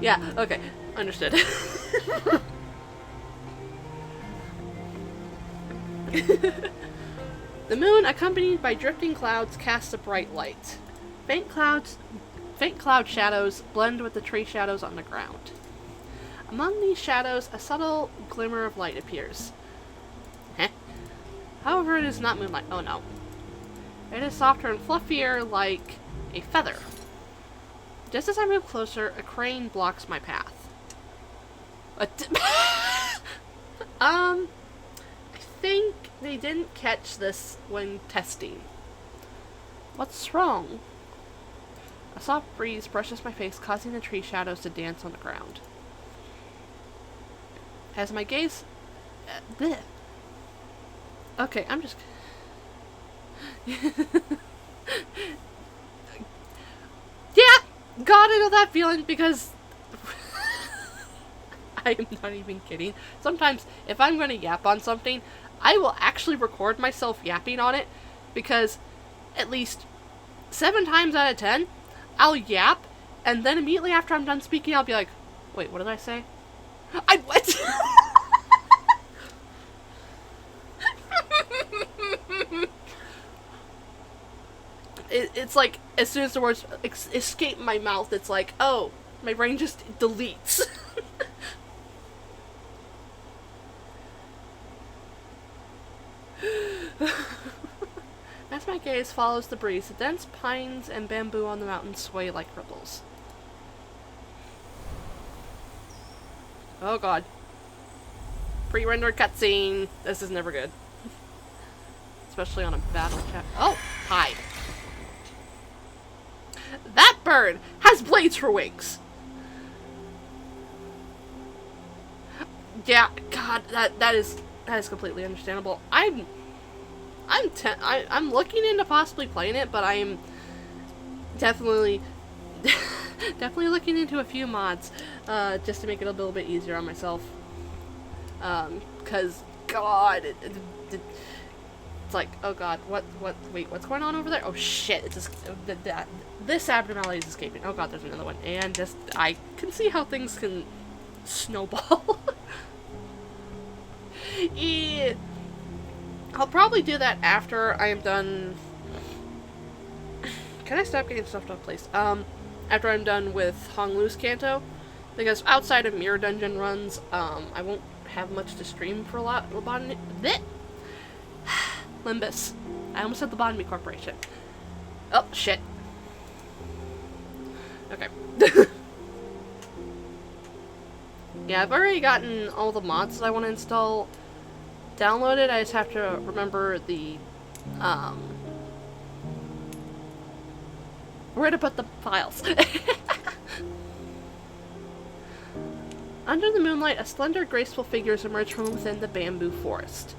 [SPEAKER 1] Yeah, okay, understood. The moon, accompanied by drifting clouds, casts a bright light. Faint cloud shadows blend with the tree shadows on the ground. Among these shadows, a subtle glimmer of light appears. However, it is not moonlight. Oh no. It is softer and fluffier, like a feather. Just as I move closer, a crane blocks my path. I think they didn't catch this when testing. What's wrong? A soft breeze brushes my face, causing the tree shadows to dance on the ground. As my gaze... bleh. Okay, I'm just... Yeah! God, I know that feeling, because... I am not even kidding. Sometimes, if I'm going to yap on something, I will actually record myself yapping on it, because at least 7 times out of 10, I'll yap, and then immediately after I'm done speaking, I'll be like, wait, what did I say? What? It's like, as soon as the words escape my mouth, it's like, oh, my brain just deletes. As my gaze follows the breeze, the dense pines and bamboo on the mountain sway like ripples. Oh god. Pre-rendered cutscene. This is never good. Especially on a battle chat. Oh, hi. That bird has blades for wings. Yeah, god, that is completely understandable. I'm looking into possibly playing it, but I'm definitely looking into a few mods, just to make it a little bit easier on myself. Cause god, it's like, oh god, wait, what's going on over there? Oh shit, it's just, this abnormality is escaping. Oh god, there's another one. And just, I can see how things can snowball. Yeah. I'll probably do that after I am done. Can I stop getting stuff up, please? After I'm done with Honglu's Kanto, because outside of mirror dungeon runs, I won't have much to stream for a lot. Limbus. I almost said Lobotomy Corporation. Oh, shit. Okay. Yeah, I've already gotten all the mods that I want to install downloaded. I just have to remember the, where to put the files. Under the moonlight, a slender, graceful figures emerge from within the bamboo forest.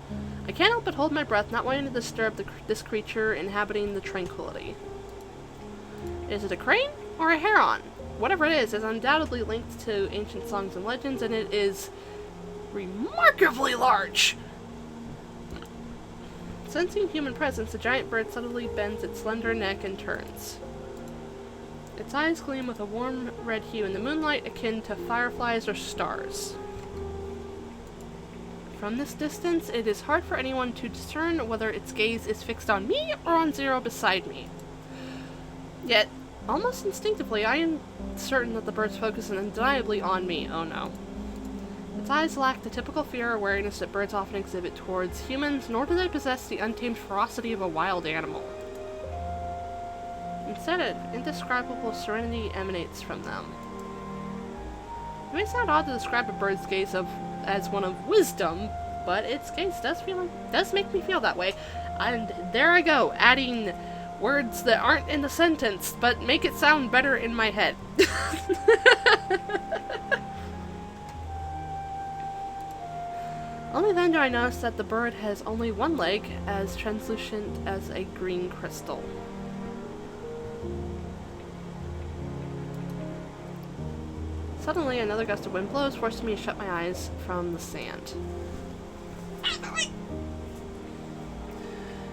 [SPEAKER 1] I can't help but hold my breath, not wanting to disturb this creature inhabiting the tranquility. Is it a crane or a heron? Whatever it is undoubtedly linked to ancient songs and legends, and it is remarkably large. Sensing human presence, the giant bird suddenly bends its slender neck and turns. Its eyes gleam with a warm red hue in the moonlight, akin to fireflies or stars. From this distance, it is hard for anyone to discern whether its gaze is fixed on me or on Zero beside me. Yet, almost instinctively, I am certain that the bird's focus is undeniably on me. Oh no. Its eyes lack the typical fear or wariness that birds often exhibit towards humans, nor do they possess the untamed ferocity of a wild animal. Instead, an indescribable serenity emanates from them. It may sound odd to describe a bird's gaze as one of wisdom, but its gaze does make me feel that way. And there I go, adding words that aren't in the sentence, but make it sound better in my head. Only then do I notice that the bird has only one leg, as translucent as a green crystal. Suddenly, another gust of wind blows, forcing me to shut my eyes from the sand.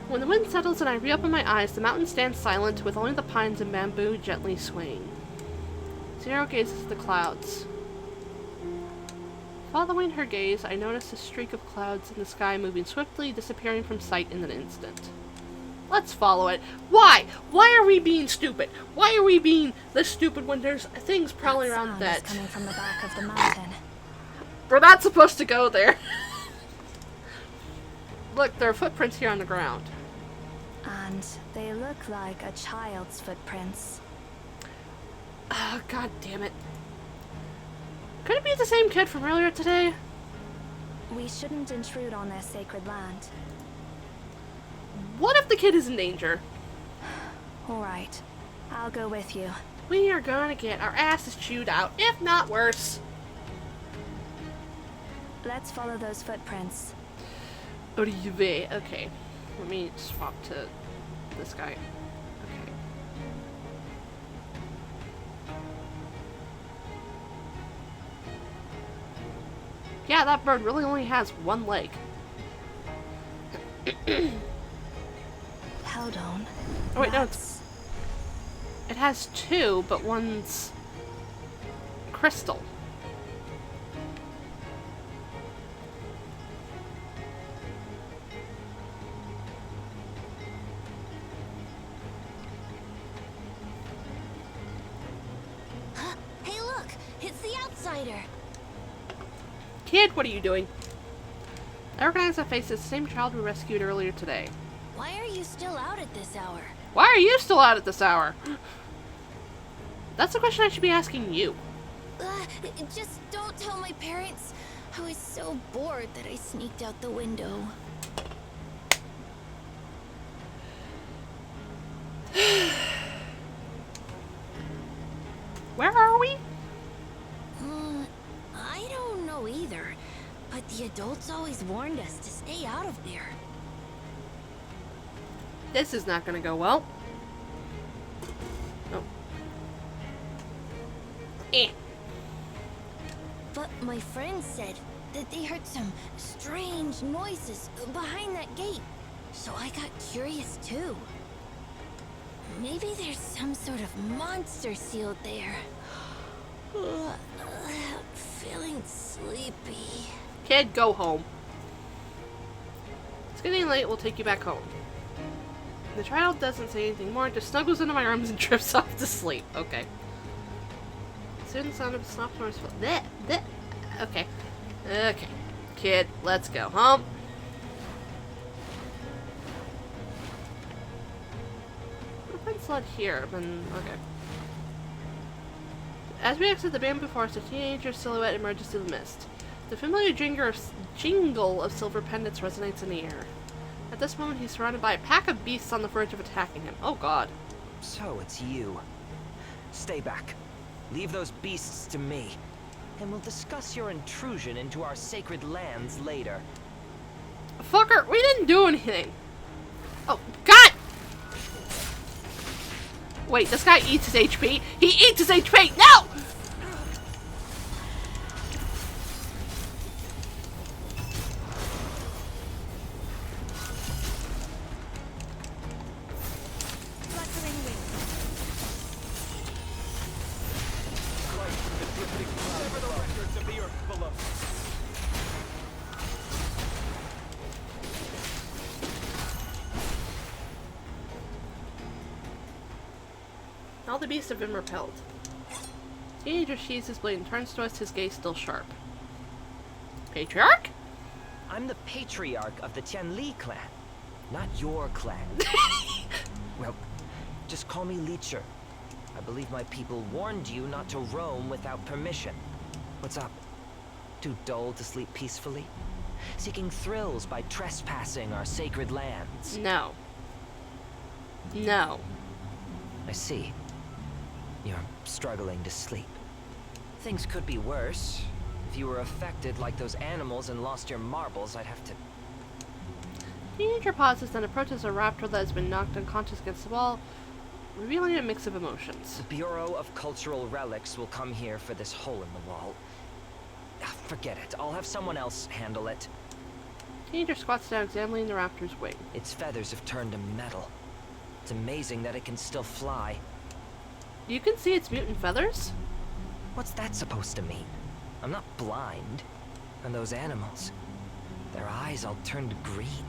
[SPEAKER 1] When the wind settles and I reopen my eyes, the mountain stands silent, with only the pines and bamboo gently swaying. Zero gazes at the clouds. Following her gaze, I notice a streak of clouds in the sky moving swiftly, disappearing from sight in an instant. Let's follow it. Why? Why are we being stupid? Why are we being this stupid when there's things prowling around that?
[SPEAKER 5] Coming from the back of the mountain.
[SPEAKER 1] We're not supposed to go there. Look, there are footprints here on the ground.
[SPEAKER 5] And they look like a child's footprints.
[SPEAKER 1] Oh, god damn it. Could it be the same kid from earlier today?
[SPEAKER 5] We shouldn't intrude on their sacred land.
[SPEAKER 1] What if the kid is in danger?
[SPEAKER 5] Alright, I'll go with you.
[SPEAKER 1] We are gonna get our asses chewed out, if not worse.
[SPEAKER 5] Let's follow those footprints.
[SPEAKER 1] Okay, let me swap to this guy. Okay. Yeah, that bird really only has one leg.
[SPEAKER 5] Hold on.
[SPEAKER 1] Oh wait, no, it has two, but one's crystal.
[SPEAKER 7] Hey, look! It's the outsider!
[SPEAKER 1] Kid, what are you doing? I recognize that face as the same child we rescued earlier today.
[SPEAKER 7] Why are you still out at this hour?
[SPEAKER 1] Why are you still out at this hour? That's a question I should be asking you.
[SPEAKER 7] Just don't tell my parents. I was so bored that I sneaked out the window.
[SPEAKER 1] Where are we?
[SPEAKER 7] I don't know either, but the adults always warned us to stay out of there.
[SPEAKER 1] This is not gonna go well. Oh.
[SPEAKER 7] But my friends said that they heard some strange noises behind that gate, so I got curious too. Maybe there's some sort of monster sealed there. Feeling sleepy.
[SPEAKER 1] Kid, go home. It's getting late, we'll take you back home. The child doesn't say anything more, just snuggles into my arms and drifts off to sleep. Okay. Soon the sound of a soft noise. Okay. Okay. Kid, let's go home. It's not here, but okay. As we exit the bamboo forest, a teenager silhouette emerges through the mist. The familiar jingle of silver pendants resonates in the air. At this moment, he's surrounded by a pack of beasts on the verge of attacking him. Oh god.
[SPEAKER 2] So it's you. Stay back. Leave those beasts to me. And we'll discuss your intrusion into our sacred lands later.
[SPEAKER 1] Fucker, we didn't do anything. Oh, god! Wait, this guy eats his HP? He eats his HP! No! All the beasts have been repelled. Teenager sheathes his blade and turns to us, his gaze still sharp. Patriarch?
[SPEAKER 2] I'm the patriarch of the Tianli clan, not your clan. Well, just call me Leecher. I believe my people warned you not to roam without permission. What's up? Too dull to sleep peacefully? Seeking thrills by trespassing our sacred lands?
[SPEAKER 1] No. No.
[SPEAKER 2] I see. You're struggling to sleep. Things could be worse. If you were affected like those animals and lost your marbles, I'd have to...
[SPEAKER 1] Teenager pauses, then approaches a raptor that has been knocked unconscious against the wall, revealing a mix of emotions.
[SPEAKER 2] The Bureau of Cultural Relics will come here for this hole in the wall. Forget it. I'll have someone else handle it.
[SPEAKER 1] Teenager squats down, examining the raptor's wing.
[SPEAKER 2] Its feathers have turned to metal. It's amazing that it can still fly.
[SPEAKER 1] You can see its mutant feathers?
[SPEAKER 2] What's that supposed to mean? I'm not blind. And those animals, their eyes all turned green.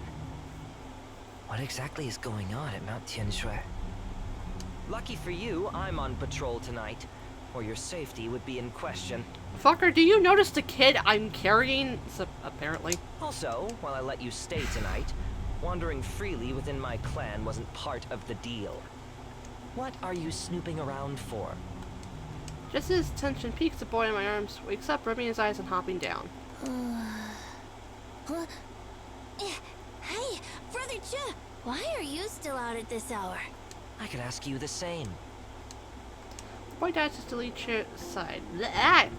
[SPEAKER 2] What exactly is going on at Mount Tianshui? Lucky for you, I'm on patrol tonight, or your safety would be in question.
[SPEAKER 1] Fucker, do you notice the kid I'm carrying? Apparently.
[SPEAKER 2] Also, while I let you stay tonight, wandering freely within my clan wasn't part of the deal. What are you snooping around for?
[SPEAKER 1] Just as tension peaks, the boy in my arms wakes up, rubbing his eyes and hopping down.
[SPEAKER 7] Hey, Brother Che, why are you still out at this hour?
[SPEAKER 2] I could ask you the same.
[SPEAKER 1] The boy dashes to Leech's side. I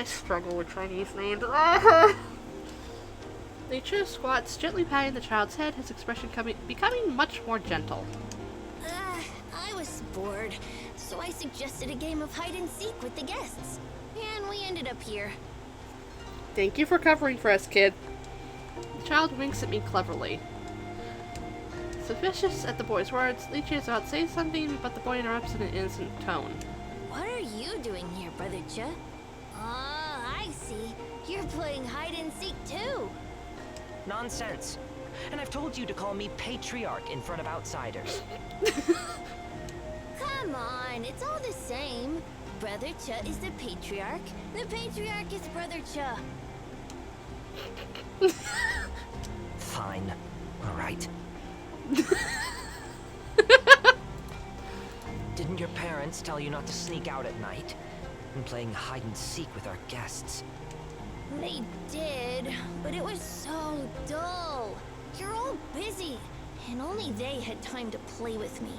[SPEAKER 1] struggle with Chinese names. Leech squats, gently patting the child's head, his expression becoming much more gentle.
[SPEAKER 7] I was bored, so I suggested a game of hide and seek with the guests. And we ended up here.
[SPEAKER 1] Thank you for covering for us, kid. The child winks at me cleverly. Suspicious at the boy's words, Leech is about to say something, but the boy interrupts in an innocent tone.
[SPEAKER 7] What are you doing here, Brother Che? I see. You're playing hide and seek too.
[SPEAKER 2] Nonsense. And I've told you to call me Patriarch in front of outsiders.
[SPEAKER 7] Come on, it's all the same. Brother Che is the Patriarch. The Patriarch is Brother Che.
[SPEAKER 2] Fine. All right. Didn't your parents tell you not to sneak out at night? And playing hide and seek with our guests?
[SPEAKER 7] They did, but it was so dull. You're all busy, and only they had time to play with me.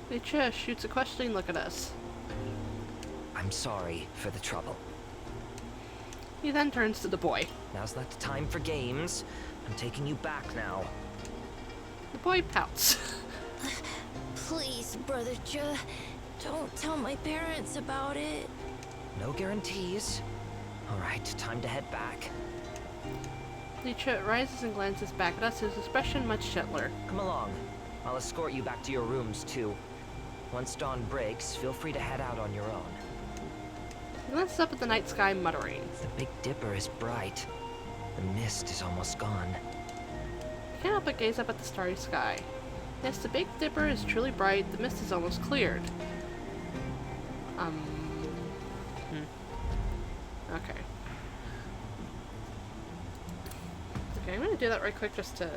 [SPEAKER 1] Leech shoots a questioning look at us.
[SPEAKER 2] I'm sorry for the trouble.
[SPEAKER 1] He then turns to the boy.
[SPEAKER 2] Now's not the time for games. I'm taking you back now.
[SPEAKER 1] The boy pouts.
[SPEAKER 7] Please, Brother Che, don't tell my parents about it.
[SPEAKER 2] No guarantees. All right, time to head back.
[SPEAKER 1] Leech rises and glances back at us, his expression much gentler.
[SPEAKER 2] Come along. I'll escort you back to your rooms, too. Once dawn breaks, feel free to head out on your own.
[SPEAKER 1] He glances up at the night sky, muttering.
[SPEAKER 2] The Big Dipper is bright. The mist is almost gone.
[SPEAKER 1] I can't help but gaze up at the starry sky. Yes, the Big Dipper is truly bright. The mist is almost cleared. Okay. Okay, I'm gonna do that right quick just to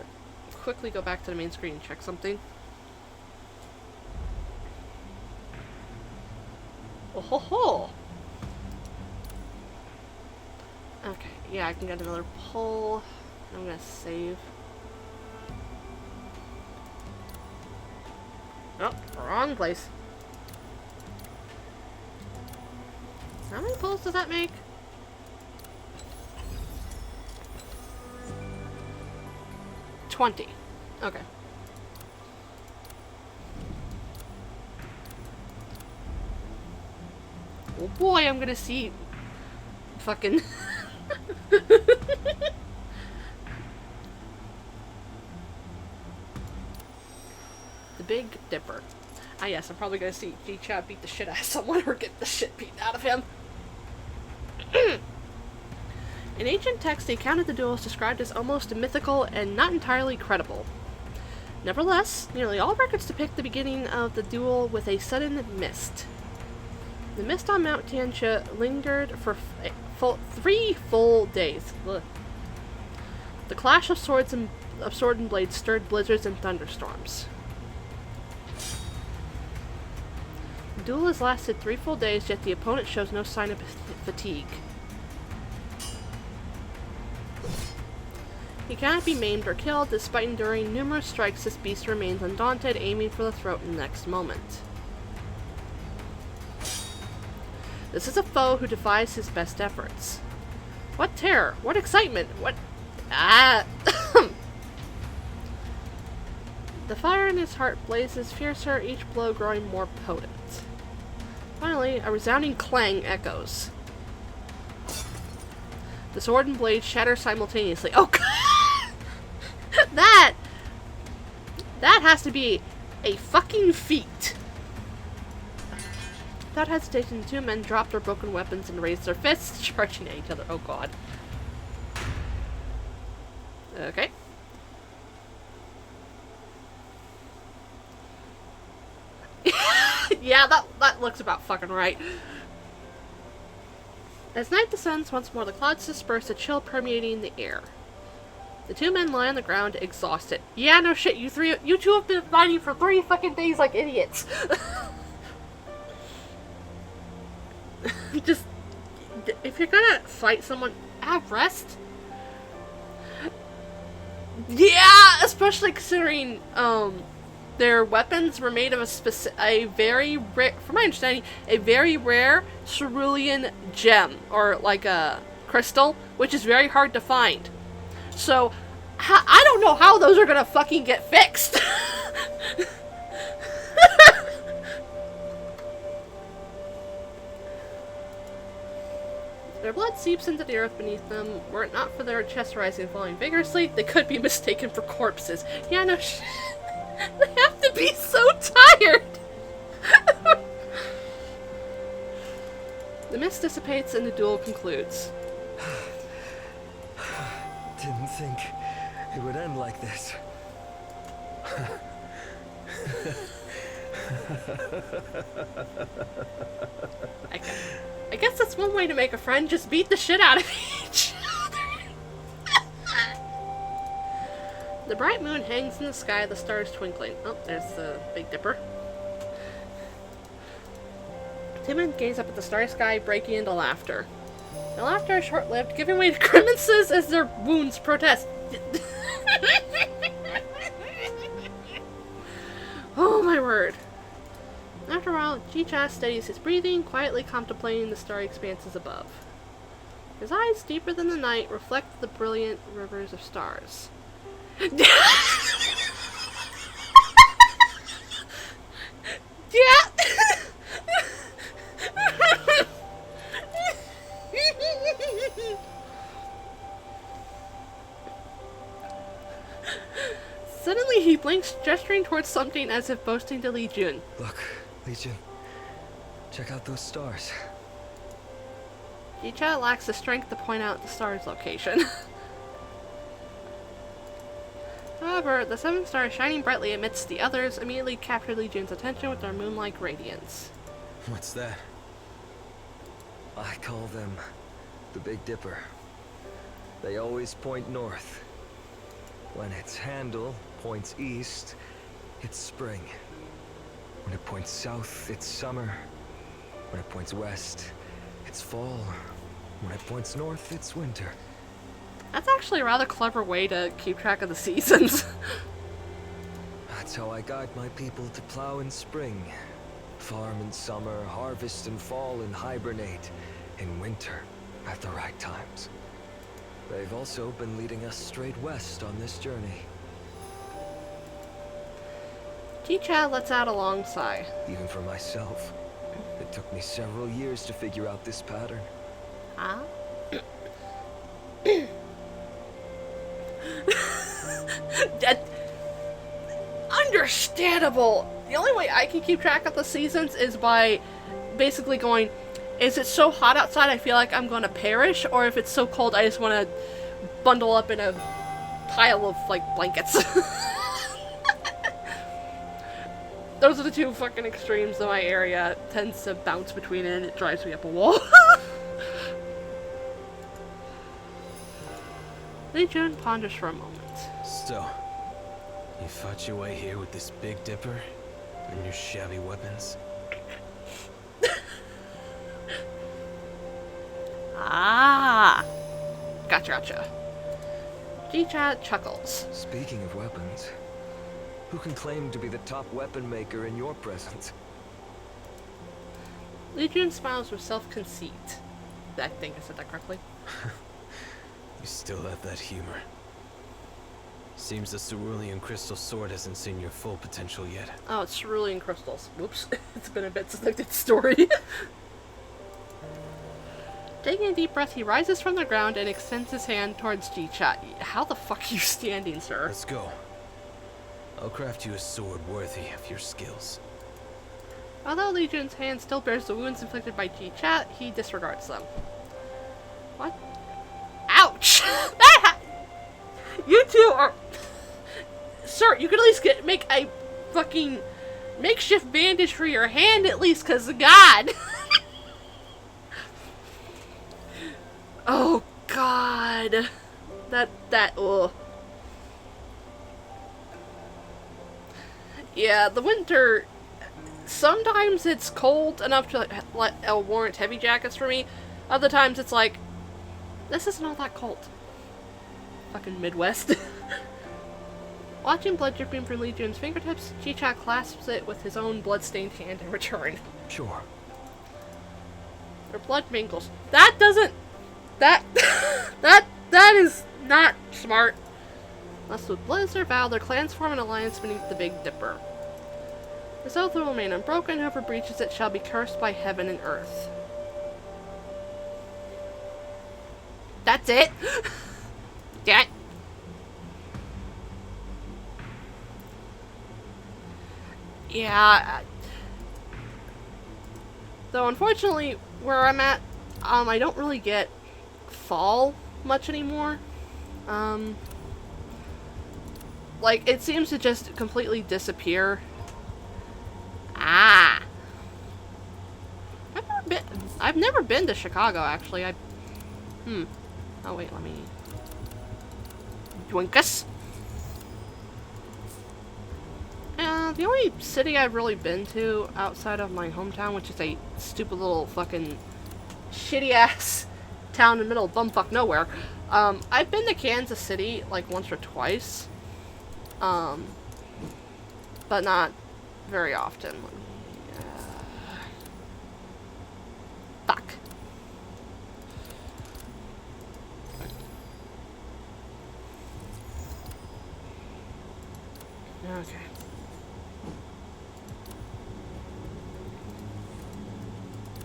[SPEAKER 1] quickly go back to the main screen and check something. Oh ho ho! Okay, yeah, I can get another pull. I'm gonna save. Oh, wrong place. How many pulls does that make? $20. Okay. Oh boy, I'm gonna see fucking the Big Dipper. Ah yes, I'm probably gonna see G-Chad beat the shit out of someone or get the shit beaten out of him. In ancient texts, the account of the duel is described as almost mythical and not entirely credible. Nevertheless, nearly all records depict the beginning of the duel with a sudden mist. The mist on Mount Tianxia lingered for 3 full days. Ugh. The clash of sword and blades stirred blizzards and thunderstorms. The duel has lasted 3 full days, yet the opponent shows no sign of fatigue. He cannot be maimed or killed. Despite enduring numerous strikes, this beast remains undaunted, aiming for the throat in the next moment. This is a foe who defies his best efforts. What terror! What excitement! What... Ah! The fire in his heart blazes fiercer, each blow growing more potent. Finally, a resounding clang echoes. The sword and blade shatter simultaneously. Oh god! That has to be a fucking feat. Without hesitation, the two men dropped their broken weapons and raised their fists, charging at each other. Oh god. Okay. Yeah, that looks about fucking right. As night descends once more, the clouds disperse, a chill permeating the air. The two men lie on the ground, exhausted. Yeah, no shit, you two have been fighting for 3 fucking days like idiots. Just, if you're gonna fight someone, have rest. Yeah, especially considering, their weapons were made of a very rare, from my understanding, a very rare cerulean gem, or like a crystal, which is very hard to find. So, I don't know how those are gonna fucking get fixed. Their blood seeps into the earth beneath them. Were it not for their chests rising and falling vigorously, they could be mistaken for corpses. Yeah, no shit. They have to be so tired! The mist dissipates and the duel concludes.
[SPEAKER 2] Didn't think it would end like this.
[SPEAKER 1] I guess that's one way to make a friend, just beat the shit out of each other. The bright moon hangs in the sky, the stars twinkling. Oh, there's the Big Dipper. Two men gaze up at the starry sky, breaking into laughter. The laughter is short-lived, giving way to grimaces as their wounds protest. Oh my word. After a while, G-Chas steadies his breathing, quietly contemplating the starry expanses above. His eyes, deeper than the night, reflect the brilliant rivers of stars. Yeah! Suddenly he blinks, gesturing towards something as if boasting to Li Jun.
[SPEAKER 2] Look, Legion. Check out those stars.
[SPEAKER 1] Jicha lacks the strength to point out the star's location. However, the seventh star shining brightly amidst the others immediately captured Li Jun's attention with their moon-like radiance.
[SPEAKER 2] What's that? I call them the Big Dipper. They always point north. When its handle points east, it's spring. When it points south, it's summer. When it points west, it's fall. When it points north, it's winter.
[SPEAKER 1] That's actually a rather clever way to keep track of the seasons.
[SPEAKER 2] That's how I guide my people to plow in spring, farm in summer, harvest in fall, and hibernate in winter at the right times. They've also been leading us straight west on this journey.
[SPEAKER 1] Jicha lets out a long sigh.
[SPEAKER 2] Even for myself, it took me several years to figure out this pattern.
[SPEAKER 1] Huh? That... Understandable! The only way I can keep track of the seasons is by basically going, is it so hot outside I feel like I'm gonna perish, or if it's so cold I just want to bundle up in a pile of, like, blankets. Those are the two fucking extremes that my area tends to bounce between, and it drives me up a wall. Li Jun ponders for a moment.
[SPEAKER 3] So, you fought your way here with this Big Dipper and your shabby weapons?
[SPEAKER 1] Ah! Gotcha. Jicha chuckles.
[SPEAKER 2] Speaking of weapons, who can claim to be the top weapon maker in your presence?
[SPEAKER 1] Li Jun smiles with self-conceit. I think I said that correctly.
[SPEAKER 3] You still have that humor. Seems the cerulean crystal sword hasn't seen your full potential yet.
[SPEAKER 1] Oh, it's cerulean crystals. Whoops. It's been a bit since I did the story. Taking a deep breath, he rises from the ground and extends his hand towards Jicha. How the fuck are you standing, sir?
[SPEAKER 3] Let's go. I'll craft you a sword worthy of your skills.
[SPEAKER 1] Although Li Jun's hand still bears the wounds inflicted by Jicha, he disregards them. What? Ouch! You two are... Sir, you could at least make a fucking makeshift bandage for your hand at least, cause of God! Oh, God. Ugh. Yeah, the winter... Sometimes it's cold enough to warrant heavy jackets for me. Other times it's like, this isn't all that cold. Fucking Midwest. Watching blood dripping from Li Jun's fingertips, Jicha clasps it with his own blood-stained hand in return.
[SPEAKER 2] Sure.
[SPEAKER 1] Their blood mingles. That doesn't... That is not smart. Thus, with blood as their vow, their clans form an alliance beneath the Big Dipper. This oath will remain unbroken, whoever breaches it shall be cursed by heaven and earth. That's it? Yeah. Yeah. Though, unfortunately, where I'm at, I don't really get fall much anymore. Like, it seems to just completely disappear. Ah! I've never been to Chicago, actually. Oh, wait, let me... Yoinkus! The only city I've really been to outside of my hometown, which is a stupid little fucking shitty-ass town in the middle of bumfuck nowhere, I've been to Kansas City, like, once or twice. But not very often. Fuck. Okay.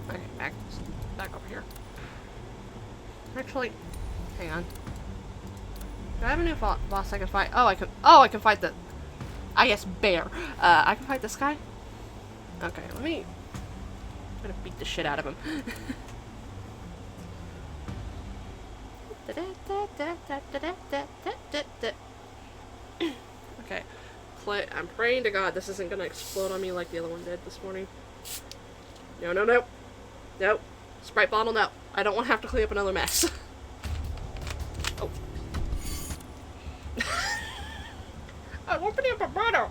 [SPEAKER 1] Okay, back over here. Actually, hang on. Do I have a new boss I can fight? Oh, I can fight the... I guess bear. I can fight this guy? Okay, I'm gonna beat the shit out of him. Okay. I'm praying to God this isn't gonna explode on me like the other one did this morning. No, no, no. Nope. Sprite bottle, no. I don't want to have to clean up another mess. Oh. I'm opening up a bottle!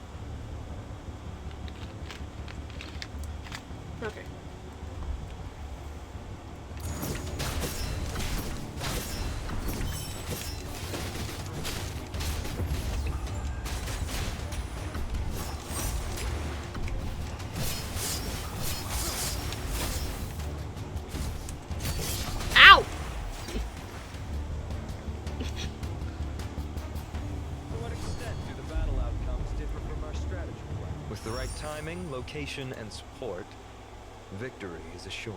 [SPEAKER 1] Okay. Ow!
[SPEAKER 2] To what extent do the battle outcomes differ from our strategy plan? With the right timing, location, and support, victory is assured.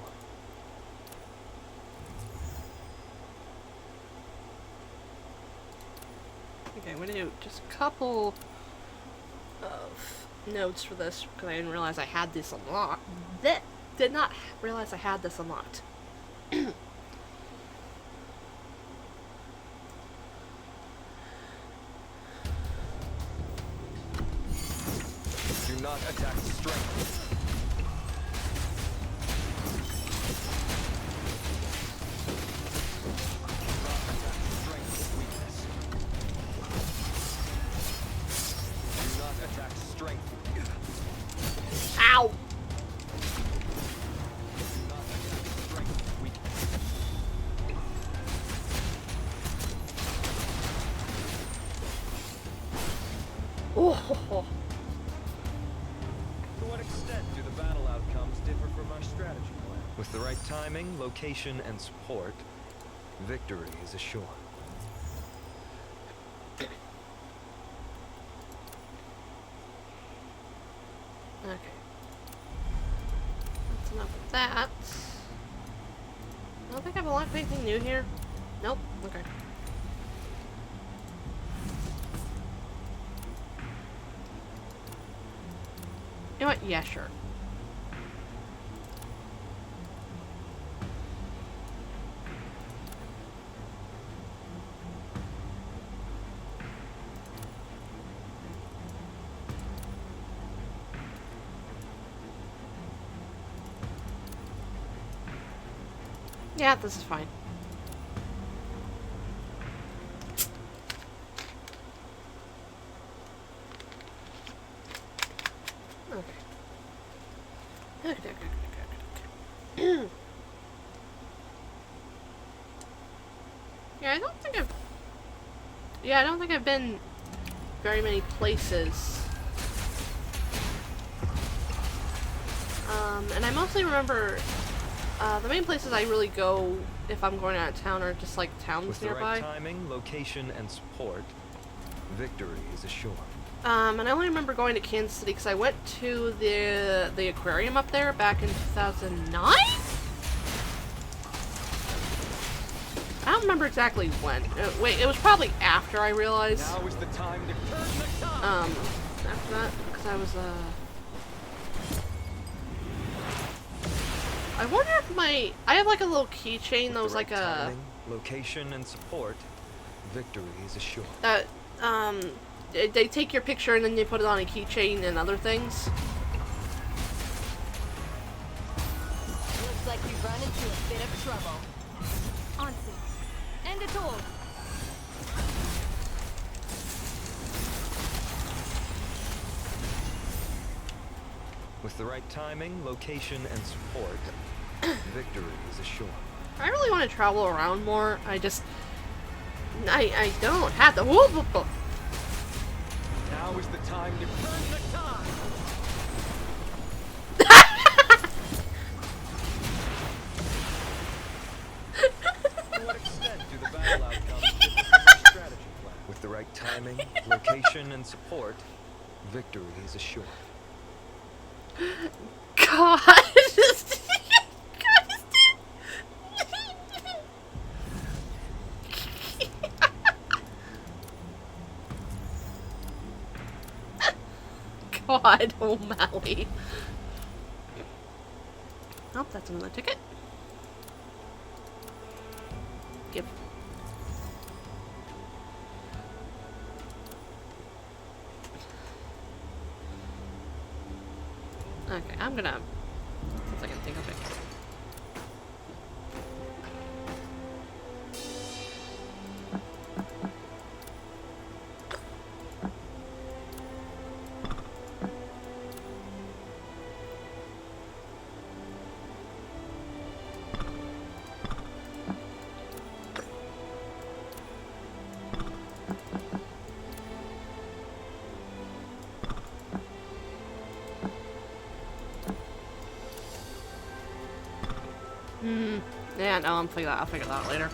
[SPEAKER 1] Okay, I'm gonna do just a couple of notes for this because I didn't realize I had this unlocked. Did not realize I had this unlocked.
[SPEAKER 2] Do not attack strength.
[SPEAKER 1] Ow! Oh.
[SPEAKER 2] To what extent do the battle outcomes differ from our strategy plan? With the right timing, location, and support, victory is assured.
[SPEAKER 1] Okay. That's enough of that. I don't think I've unlocked anything new here. Nope. Okay. You know what? Yeah, sure. Yeah, this is fine. Okay. Yeah, I don't think I've been very many places. And I mostly remember the main places I really go if I'm going out of town are just like towns
[SPEAKER 2] With
[SPEAKER 1] nearby.
[SPEAKER 2] the right timing, location, and support, victory is assured.
[SPEAKER 1] And I only remember going to Kansas City because I went to the aquarium up there back in 2009? I don't remember exactly when. Wait, it was probably after I realized.
[SPEAKER 2] Now is the time to turn the tide.
[SPEAKER 1] After that, because I was, I wonder if I have like a little keychain that was like a...
[SPEAKER 2] Timing, location, and support, victory is assured.
[SPEAKER 1] They take your picture and then they put it on a keychain and other things.
[SPEAKER 4] Looks like you've run into a bit of trouble.
[SPEAKER 5] Answer. End it all.
[SPEAKER 2] With the right timing, location, and support, victory is assured.
[SPEAKER 1] I really want to travel around more. I don't have to. Whoop, whoop, whoop.
[SPEAKER 2] Now is the time to turn the tide. To what extent do the battle outcomes differ from our strategy plan? With the right timing, location, and support, victory is assured.
[SPEAKER 1] God. God, O'Malley. Oh, that's another ticket. Give. Okay, I'm gonna... Since I can think of it. Yeah, no, I'll figure that out later.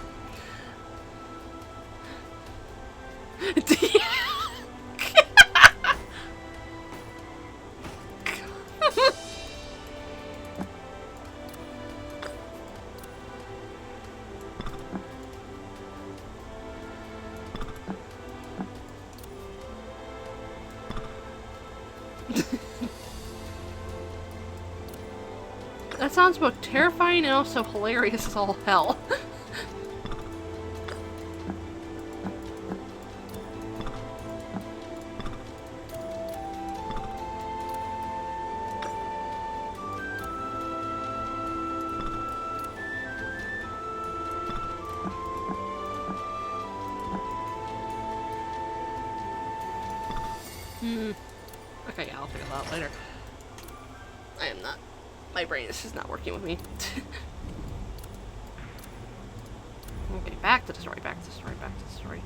[SPEAKER 1] That sounds both terrifying and also hilarious as all hell. Okay, yeah, I'll figure that out later. I am not. My brain is just not working with me. Okay, back to the story, back to the story, back to the story.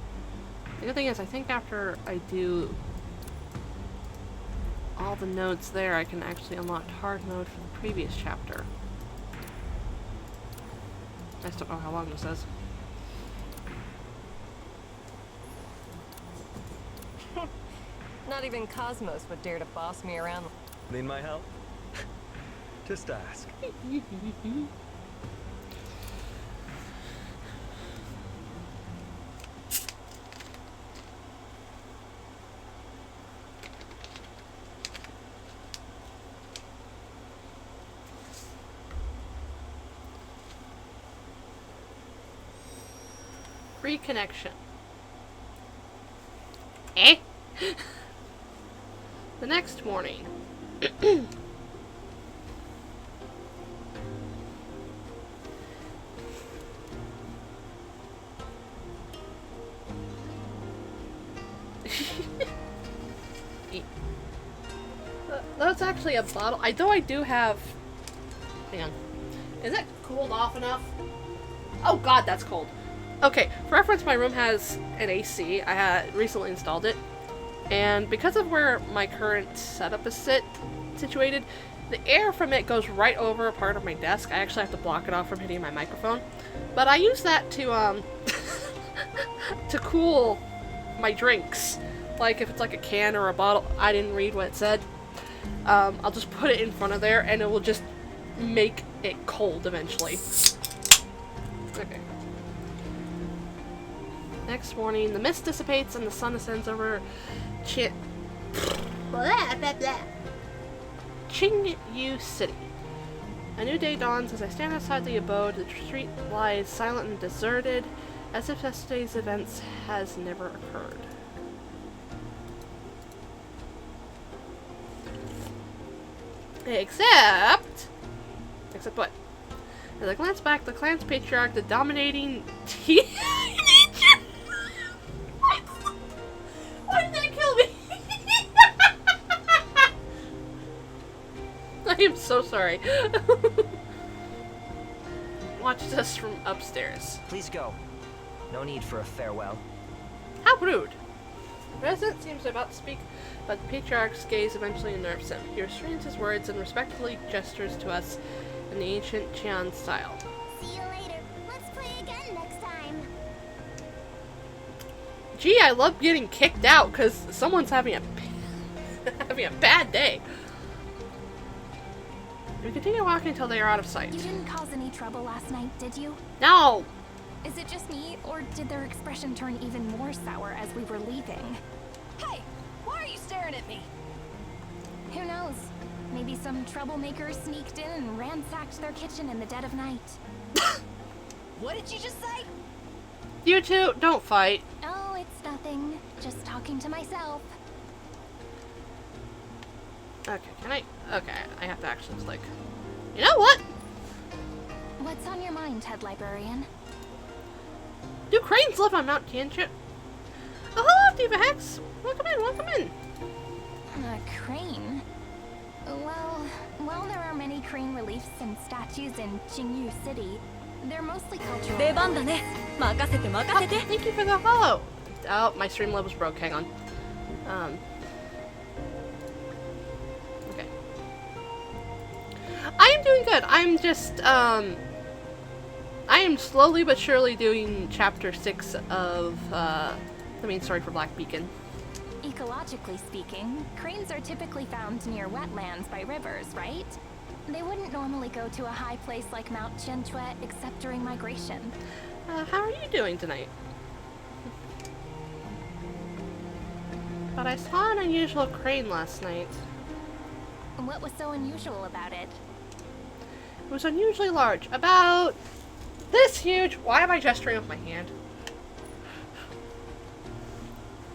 [SPEAKER 1] The good thing is, I think after I do all the nodes there, I can actually unlock hard mode for the previous chapter. I still don't know how long this is.
[SPEAKER 4] Not even Cosmos would dare to boss me around.
[SPEAKER 2] Need my help? Just ask.
[SPEAKER 1] Reconnection. Eh? The next morning. That's actually a bottle. I do have... Hang on. Is it cooled off enough? Oh god, that's cold. Okay, for reference, my room has an AC. I had recently installed it. And because of where my current setup is situated, the air from it goes right over a part of my desk. I actually have to block it off from hitting my microphone. But I use that to, to cool my drinks. Like, if it's like a can or a bottle, I didn't read what it said. I'll just put it in front of there, and it will just make it cold eventually. Okay. Next morning, the mist dissipates and the sun ascends over Qingyu City. A new day dawns as I stand outside the abode. The street lies silent and deserted, as if yesterday's events has never occurred. Except what? As I glance back, the clan's patriarch, the dominating teenager. Why did that kill me? I am so sorry. Watched us from upstairs.
[SPEAKER 10] Please go. No need for a farewell.
[SPEAKER 1] How rude. The resident seems about to speak, but the patriarch's gaze eventually unnerves him. He restrains his words and respectfully gestures to us in the ancient Qian style.
[SPEAKER 7] See you later. Let's play again next time.
[SPEAKER 1] Gee, I love getting kicked out because someone's having a bad day. We continue walking until they are out of sight.
[SPEAKER 5] You didn't cause any trouble last night, did you?
[SPEAKER 1] No!
[SPEAKER 5] Is it just me, or did their expression turn even more sour as we were leaving?
[SPEAKER 4] Hey, why are you staring at me?
[SPEAKER 5] Who knows? Maybe some troublemaker sneaked in and ransacked their kitchen in the dead of night.
[SPEAKER 4] What did you just say?
[SPEAKER 1] You two, don't fight.
[SPEAKER 5] Oh, it's nothing. Just talking to myself.
[SPEAKER 1] Okay, can I? Okay, I have to actually click. You know what?
[SPEAKER 5] What's on your mind, head librarian?
[SPEAKER 1] Do cranes live on Mount Tianjin? Oh, hello, Diva Hex! Welcome in, welcome in!
[SPEAKER 5] A crane? Well, there are many crane reliefs and statues in Qingyu City. They're mostly cultural.
[SPEAKER 1] Oh, thank you for the follow! Oh, my Streamlabs broke, hang on. Okay. I am doing good. I'm just, I am slowly but surely doing chapter 6 of, the main story for Black Beacon.
[SPEAKER 5] Ecologically speaking, cranes are typically found near wetlands by rivers, right? They wouldn't normally go to a high place like Mount Tianjue except during migration.
[SPEAKER 1] How are you doing tonight? But I saw an unusual crane last night.
[SPEAKER 5] What was so unusual about it?
[SPEAKER 1] It was unusually large. About this huge. Why am I gesturing with my hand?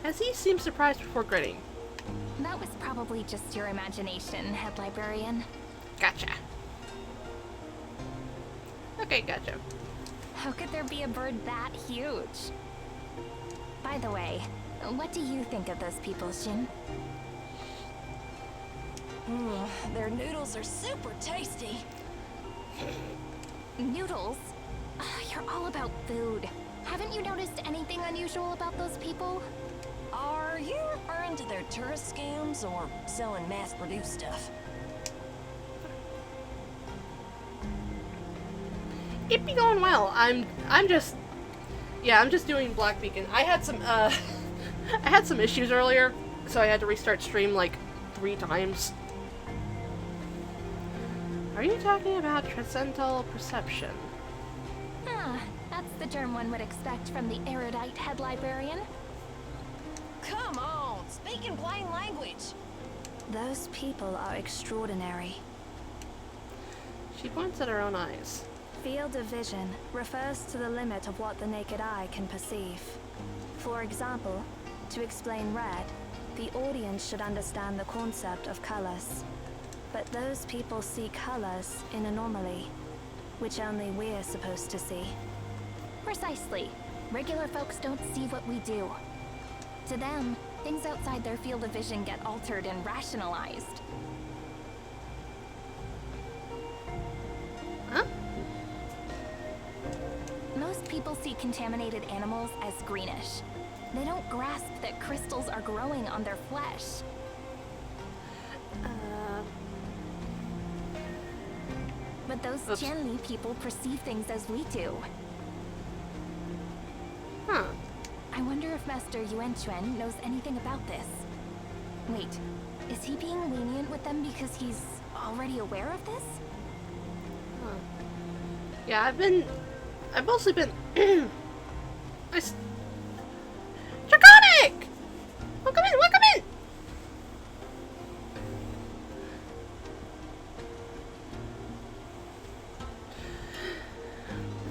[SPEAKER 1] As he seemed surprised before grinning.
[SPEAKER 5] That was probably just your imagination, head librarian.
[SPEAKER 1] Gotcha. Okay, gotcha.
[SPEAKER 5] How could there be a bird that huge? By the way, what do you think of those people, Xin?
[SPEAKER 4] Their noodles are super tasty.
[SPEAKER 5] Noodles? You're all about food. Haven't you noticed anything unusual about those people?
[SPEAKER 4] Are you referring to their tourist scams or selling mass-produced stuff?
[SPEAKER 1] It be going well. I'm just doing Black Beacon. I had some I had some issues earlier, so I had to restart stream like 3 times. Are you talking about transcendental perception?
[SPEAKER 5] That's the term one would expect from the erudite head librarian.
[SPEAKER 4] Come on, speak in plain language.
[SPEAKER 5] Those people are extraordinary.
[SPEAKER 1] She points at her own eyes.
[SPEAKER 5] Field of vision refers to the limit of what the naked eye can perceive. For example, to explain red, the audience should understand the concept of colors. But those people see colors in anomaly, which only we're supposed to see. Precisely. Regular folks don't see what we do. To them, things outside their field of vision get altered and rationalized.
[SPEAKER 1] Huh?
[SPEAKER 5] Most people see contaminated animals as greenish. They don't grasp that crystals are growing on their flesh. But those Jianli people perceive things as we do.
[SPEAKER 1] Huh.
[SPEAKER 5] I wonder if Master Yuanquan knows anything about this. Wait, is he being lenient with them because he's already aware of this?
[SPEAKER 1] Huh. Yeah, I've mostly been Draconic! Welcome in, welcome in!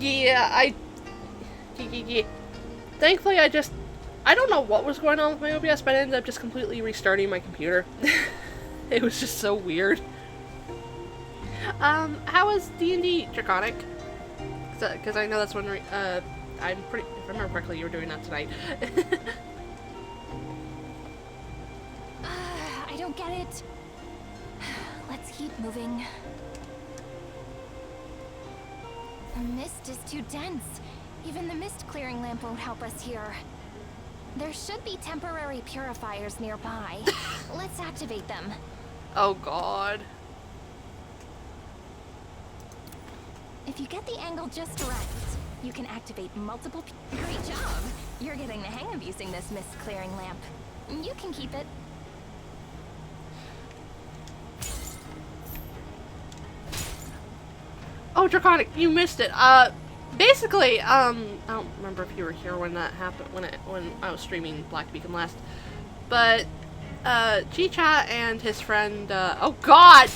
[SPEAKER 1] Yeah, thankfully I don't know what was going on with my OBS, but I ended up just completely restarting my computer. It was just so weird. How was D&D, Draconic? Because I know that's one, if I remember correctly, you were doing that tonight.
[SPEAKER 5] I don't get it. Let's keep moving. The mist is too dense. Even the mist clearing lamp won't help us here. There should be temporary purifiers nearby. Let's activate them.
[SPEAKER 1] Oh god.
[SPEAKER 5] If you get the angle just right, you can activate multiple. Great job! You're getting the hang of using this mist clearing lamp. You can keep it.
[SPEAKER 1] Oh, Draconic, you missed it. Basically, I don't remember if you were here when that happened, when I was streaming Black Beacon last, but, Chicha and his friend, oh god!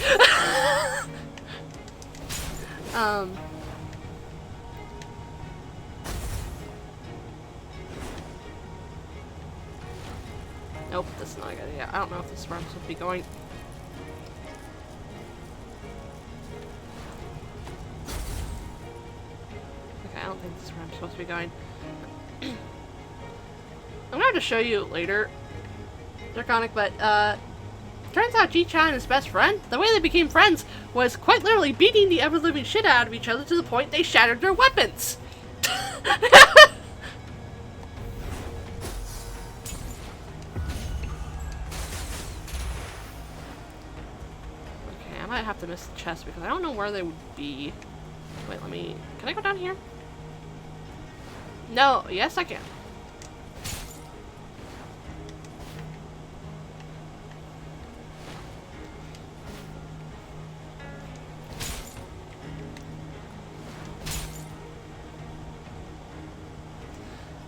[SPEAKER 1] Nope, that's not a good idea. I don't know if this is where I'm supposed to be going. think this is where I'm supposed to be going. I'm gonna have to show you later, Draconic, but turns out Ji-chan and his best friend, the way they became friends was quite literally beating the ever-living shit out of each other to the point they shattered their weapons. I might have to miss the chest because I don't know where they would be. Wait, can I go down here? No, yes I can.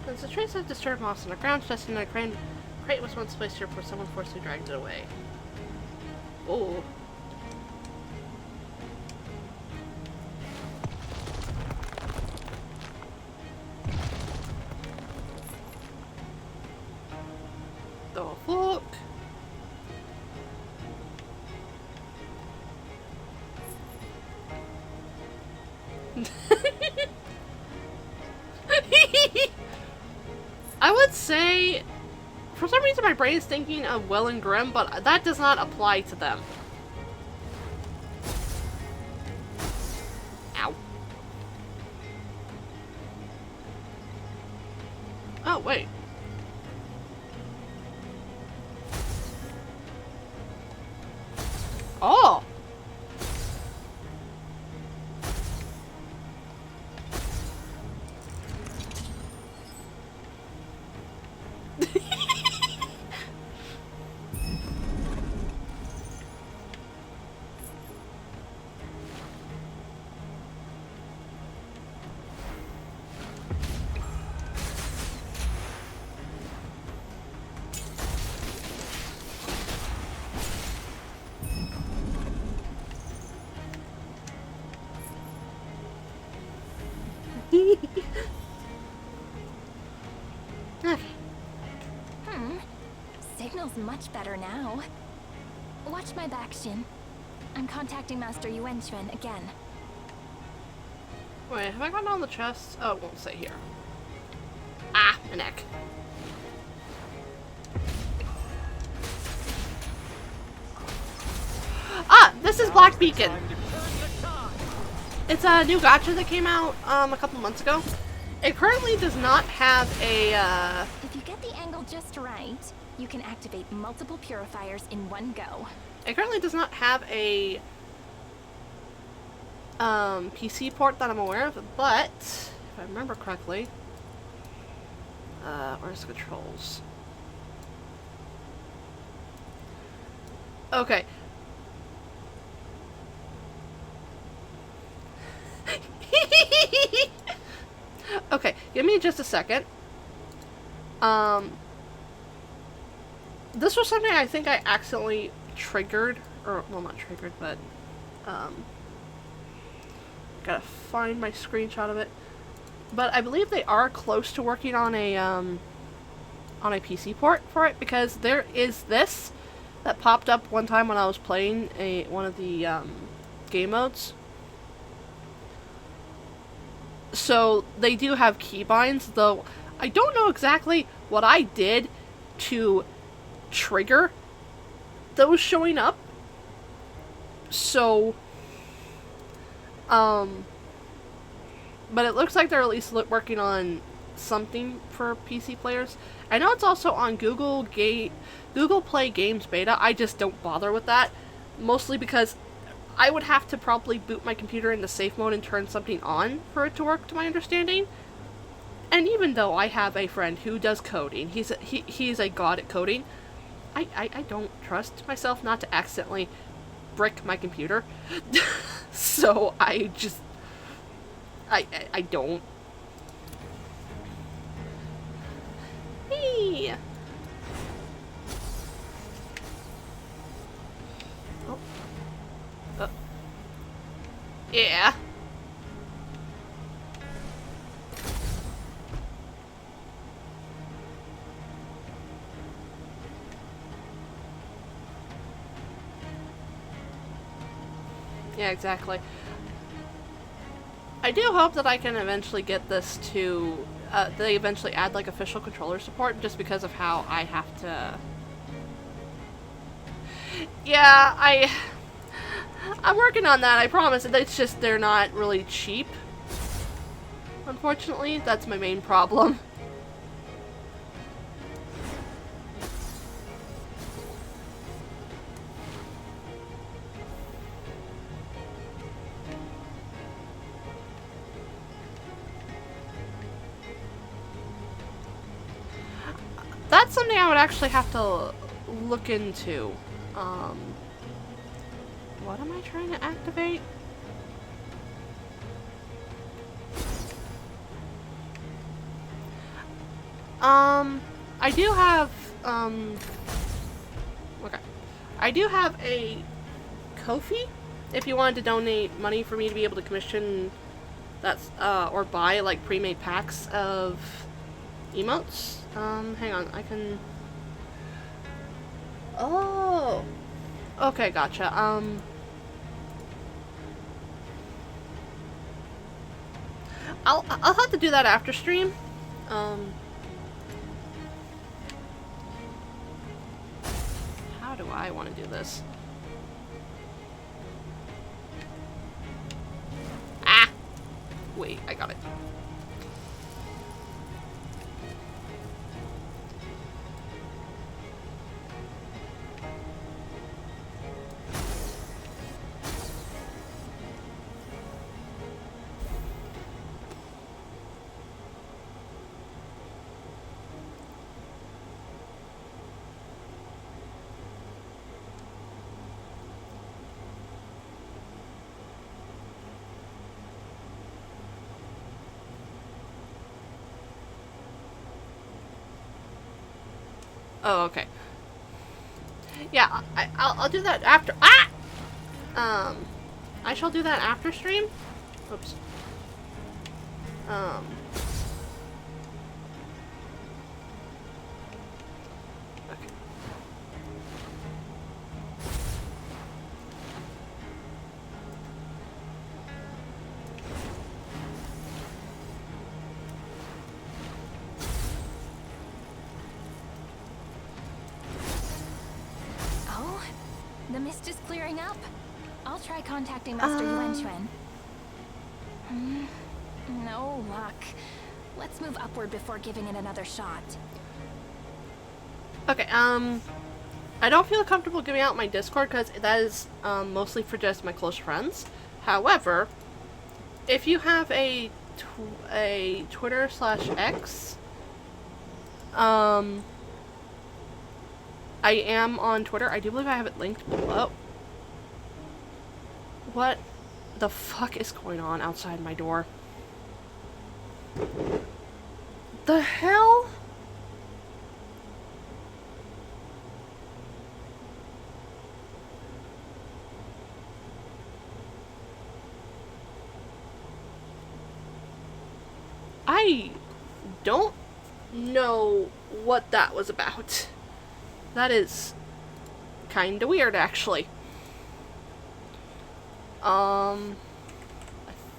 [SPEAKER 1] Since the trace of disturbed moss on the ground, chest in a crate was once placed here before someone forcibly dragged it away. Oh. The fuck? I would say, for some reason my brain is thinking of Will and Grimm, but that does not apply to them. Ow. Oh, wait. Oh! Okay.
[SPEAKER 5] Signal's much better now. Watch my back, Shin. I'm contacting Master Yuan Chuan again.
[SPEAKER 1] Wait, have I gotten on the chest? Oh, it won't say here. Ah, my neck. Ah, this is Black Beacon. It's a new gacha that came out a couple months ago. It currently does not have a
[SPEAKER 5] If you get the angle just right, you can activate multiple purifiers in one go.
[SPEAKER 1] It currently does not have a PC port that I'm aware of, but if I remember correctly, where's the controls? Okay. Okay, give me just a second. This was something I think I accidentally triggered, or, well, not triggered, but, gotta find my screenshot of it. But I believe they are close to working on a PC port for it, because there is this that popped up one time when I was playing one of the, game modes. So, they do have keybinds, though I don't know exactly what I did to trigger those showing up. So, but it looks like they're at least working on something for PC players. I know it's also on Google Play Games Beta. I just don't bother with that, mostly because I would have to probably boot my computer into safe mode and turn something on for it to work, to my understanding. And even though I have a friend who does coding, he's a god at coding, I don't trust myself not to accidentally brick my computer. So I just, I don't. Hey! Oh. Yeah. Yeah, exactly. I do hope that I can eventually get this to, they eventually add like official controller support, just because of how I have to. Yeah, I'm working on that, I promise. It's just they're not really cheap. Unfortunately, that's my main problem. That's something I would actually have to look into. What am I trying to activate? I do have, okay. I do have a Ko-fi, if you wanted to donate money for me to be able to commission that's, or buy, like, pre-made packs of emotes. Hang on, I can... Oh! Okay, gotcha, I'll have to do that after stream. How do I want to do this? Ah! Wait, I got it. Oh, okay. Yeah, I'll do that after. Ah! I shall do that after stream. Oops. Okay.
[SPEAKER 5] The mist is clearing up. I'll try contacting Master Yuan. No luck. Let's move upward before giving it another shot.
[SPEAKER 1] Okay, I don't feel comfortable giving out my Discord because that is mostly for just my close friends. However, if you have a Twitter/X, I am on Twitter. I do believe I have it linked below. What the fuck is going on outside my door? The hell? I don't know what that was about. That is kinda weird, actually. I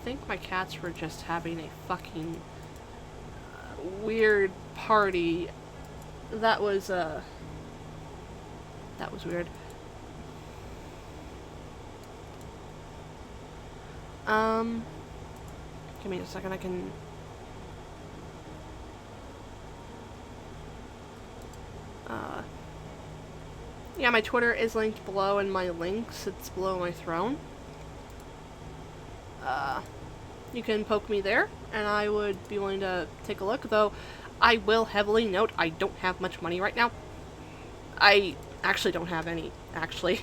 [SPEAKER 1] think my cats were just having a fucking weird party. That was weird. Give me a second, I can... yeah, my Twitter is linked below, and my links, it's below my throne. You can poke me there, and I would be willing to take a look, though I will heavily note I don't have much money right now. I actually don't have any, actually.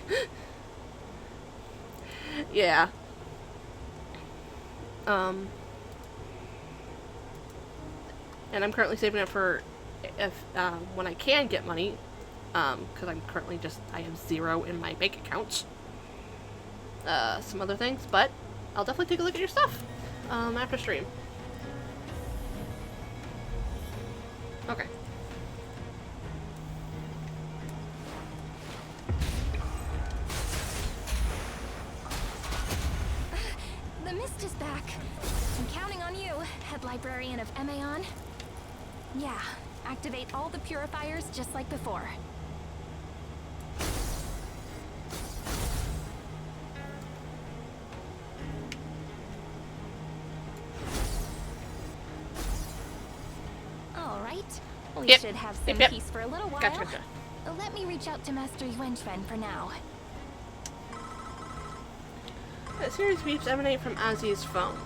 [SPEAKER 1] Yeah. And I'm currently saving up for if when I can get money, because I'm currently I have 0 in my bank account. Some other things, but I'll definitely take a look at your stuff after stream. Okay.
[SPEAKER 5] The mist is back. librarian of Emaon? Yeah, activate all the purifiers just like before. All right, we
[SPEAKER 1] Yep.
[SPEAKER 5] should have some
[SPEAKER 1] Yep.
[SPEAKER 5] peace for a little while.
[SPEAKER 1] Gotcha.
[SPEAKER 5] Let me reach out to Master Yuanquan for now.
[SPEAKER 1] A series of beeps emanate from Azzy's phone.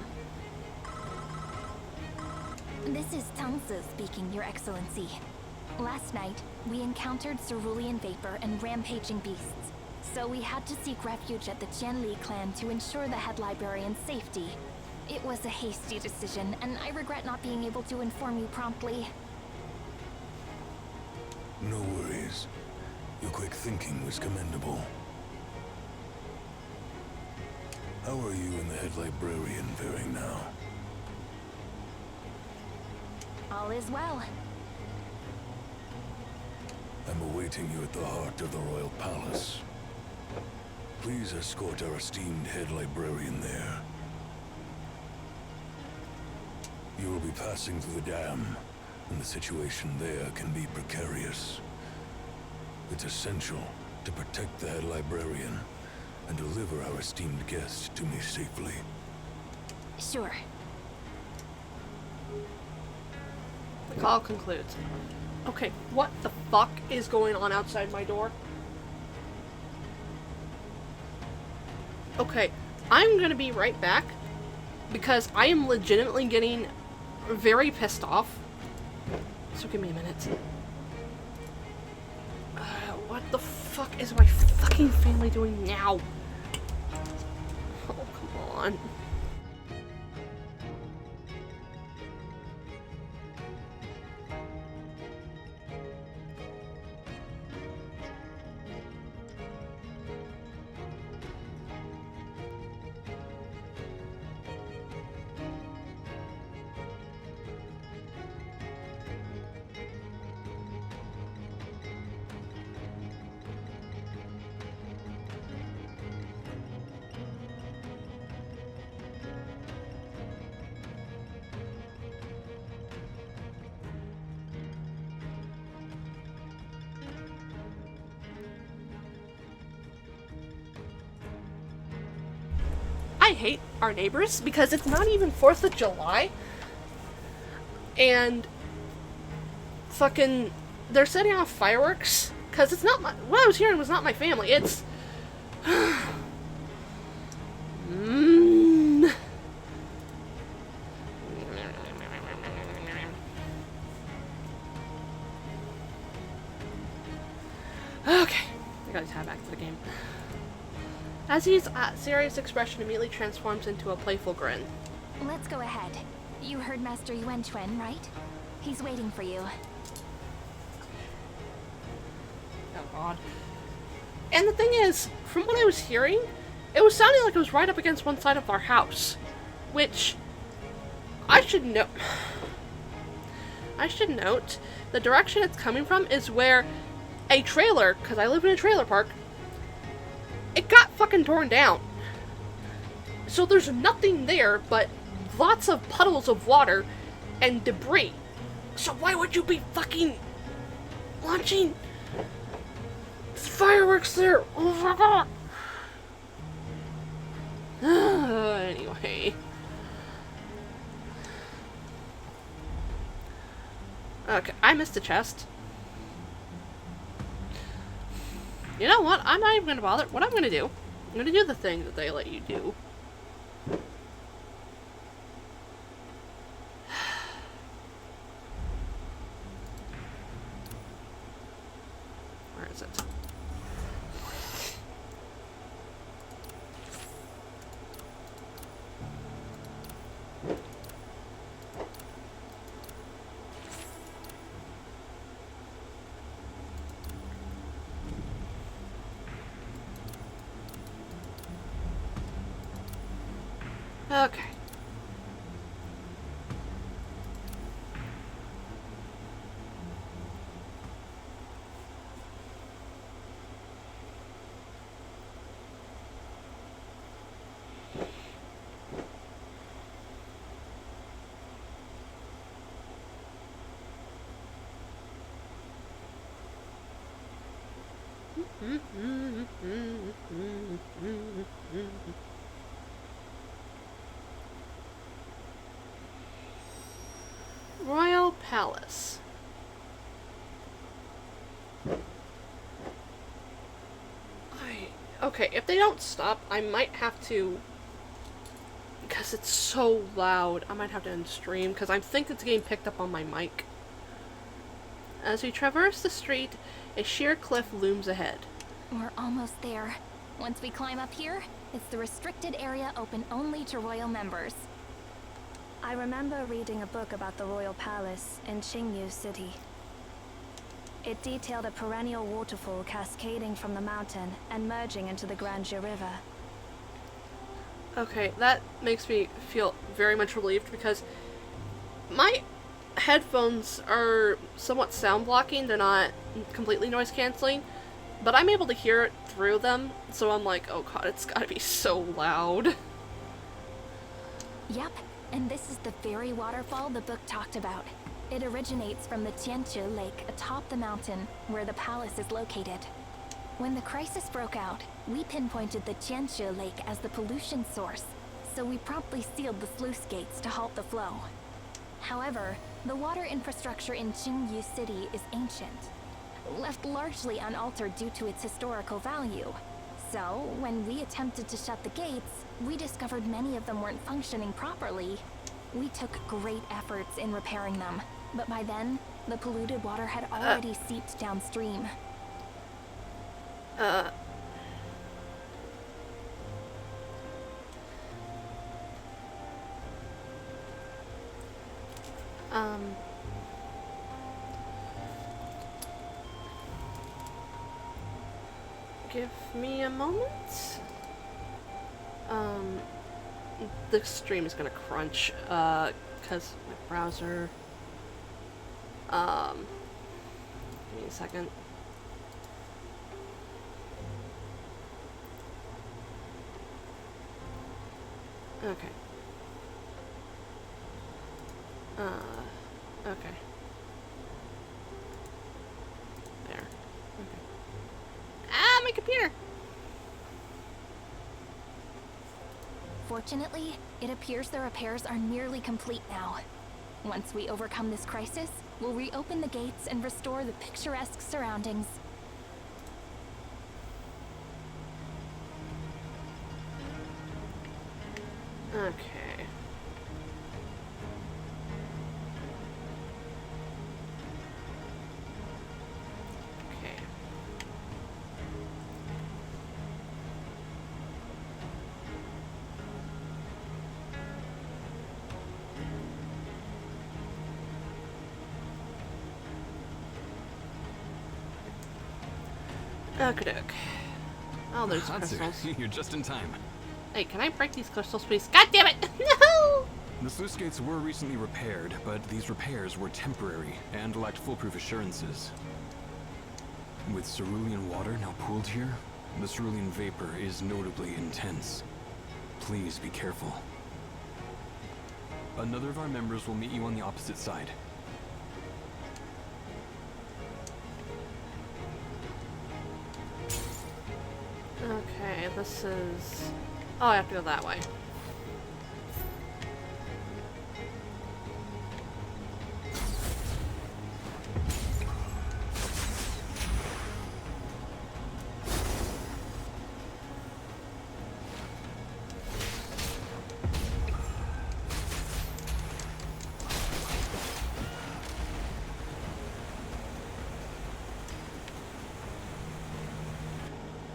[SPEAKER 5] This is Tangzi speaking, Your Excellency. Last night, we encountered cerulean vapor and rampaging beasts, so we had to seek refuge at the Jianli clan to ensure the head librarian's safety. It was a hasty decision, and I regret not being able to inform you promptly.
[SPEAKER 8] No worries. Your quick thinking was commendable. How are you and the head librarian faring now?
[SPEAKER 5] All is well.
[SPEAKER 8] I'm awaiting you at the heart of the Royal Palace. Please escort our esteemed head librarian there. You will be passing through the dam, and the situation there can be precarious. It's essential to protect the head librarian and deliver our esteemed guest to me safely.
[SPEAKER 5] Sure.
[SPEAKER 1] The call concludes. Okay, what the fuck is going on outside my door? Okay, I'm gonna be right back because I am legitimately getting very pissed off. So give me a minute. What the fuck is my fucking family doing now? Oh, come on. I hate our neighbors because it's not even 4th of July. And fucking they're setting off fireworks because it's not my, what I was hearing was not my family. It's okay, I gotta tab back to the game. Azzy's serious expression immediately transforms into a playful grin.
[SPEAKER 5] Let's go ahead. You heard Master Yuanquan, right? He's waiting for you.
[SPEAKER 1] Oh god. And the thing is, from what I was hearing, it was sounding like it was right up against one side of our house. Which, I should note, the direction it's coming from is where a trailer, because I live in a trailer park, it got fucking torn down. So there's nothing there but lots of puddles of water and debris. So why would you be fucking launching fireworks there? Oh my god. Anyway. Okay, I missed a chest. You know what? I'm not even gonna bother. What I'm gonna do, I'm gonna do the thing that they let you do. Where is it? Okay. Royal Palace. Okay, if they don't stop, I might have to, because it's so loud, I might have to end stream, because I think it's getting picked up on my mic. As we traverse the street, a sheer cliff looms ahead.
[SPEAKER 5] We're almost there. Once we climb up here, it's the restricted area open only to royal members. I remember reading a book about the royal palace in Qingyu City. It detailed a perennial waterfall cascading from the mountain and merging into the Grandeur River.
[SPEAKER 1] Okay, that makes me feel very much relieved, because my headphones are somewhat sound blocking. They're not completely noise canceling, but I'm able to hear it through them, so I'm like, oh god, it's gotta be so loud.
[SPEAKER 5] Yep, and this is the very waterfall the book talked about. It originates from the CH6 lake atop the mountain where the palace is located. When the crisis broke out, we pinpointed the CH6 lake as the pollution source, so we promptly sealed the sluice gates to halt the flow. However, the water infrastructure in Qingyu City is ancient, left largely unaltered due to its historical value. So, when we attempted to shut the gates, we discovered many of them weren't functioning properly. We took great efforts in repairing them, but by then, the polluted water had already seeped downstream.
[SPEAKER 1] Give me a moment. The stream is gonna crunch, because my browser, give me a second. Okay. Okay. There. Okay. Ah, my computer!
[SPEAKER 5] Fortunately, it appears the repairs are nearly complete now. Once we overcome this crisis, we'll reopen the gates and restore the picturesque surroundings.
[SPEAKER 1] Okay. Okay. Okey-doke. Oh, there's
[SPEAKER 3] Hatsu,
[SPEAKER 1] crystals.
[SPEAKER 3] you're just in time.
[SPEAKER 1] Hey, can I break these crystals, please? God damn it! No!
[SPEAKER 3] The sluice gates were recently repaired, but these repairs were temporary and lacked foolproof assurances. With cerulean water now pooled here, the cerulean vapor is notably intense. Please be careful. Another of our members will meet you on the opposite side.
[SPEAKER 1] Okay, this is... Oh, I have to go that way.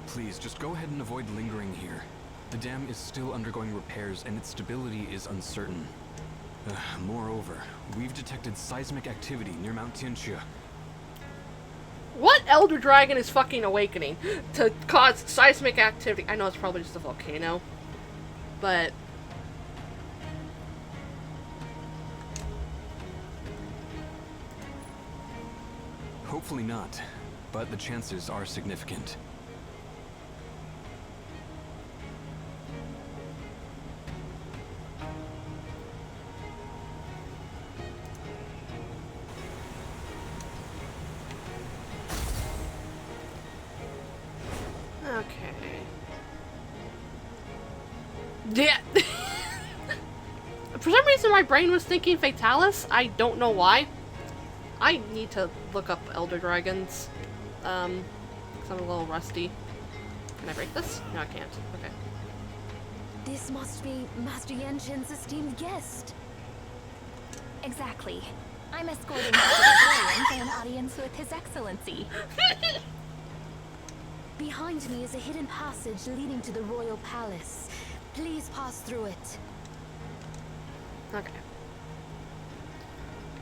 [SPEAKER 3] Please, just go ahead and avoid lingering here. The dam is still undergoing repairs and its stability is uncertain. Moreover, we've detected seismic activity near Mount Tianxia.
[SPEAKER 1] What Elder Dragon is fucking awakening to cause seismic activity? I know it's probably just a volcano, but...
[SPEAKER 3] Hopefully not, but the chances are significant.
[SPEAKER 1] Yeah. For some reason, my brain was thinking Fatalis. I don't know why. I need to look up Elder Dragons. 'Cause I'm a little rusty. Can I break this? No, I can't. Okay.
[SPEAKER 5] This must be Master Yenshin's esteemed guest. Exactly. I'm escorting Master Valerian for an audience with His Excellency. Behind me is a hidden passage leading to the royal palace. Please pass through it.
[SPEAKER 1] Okay.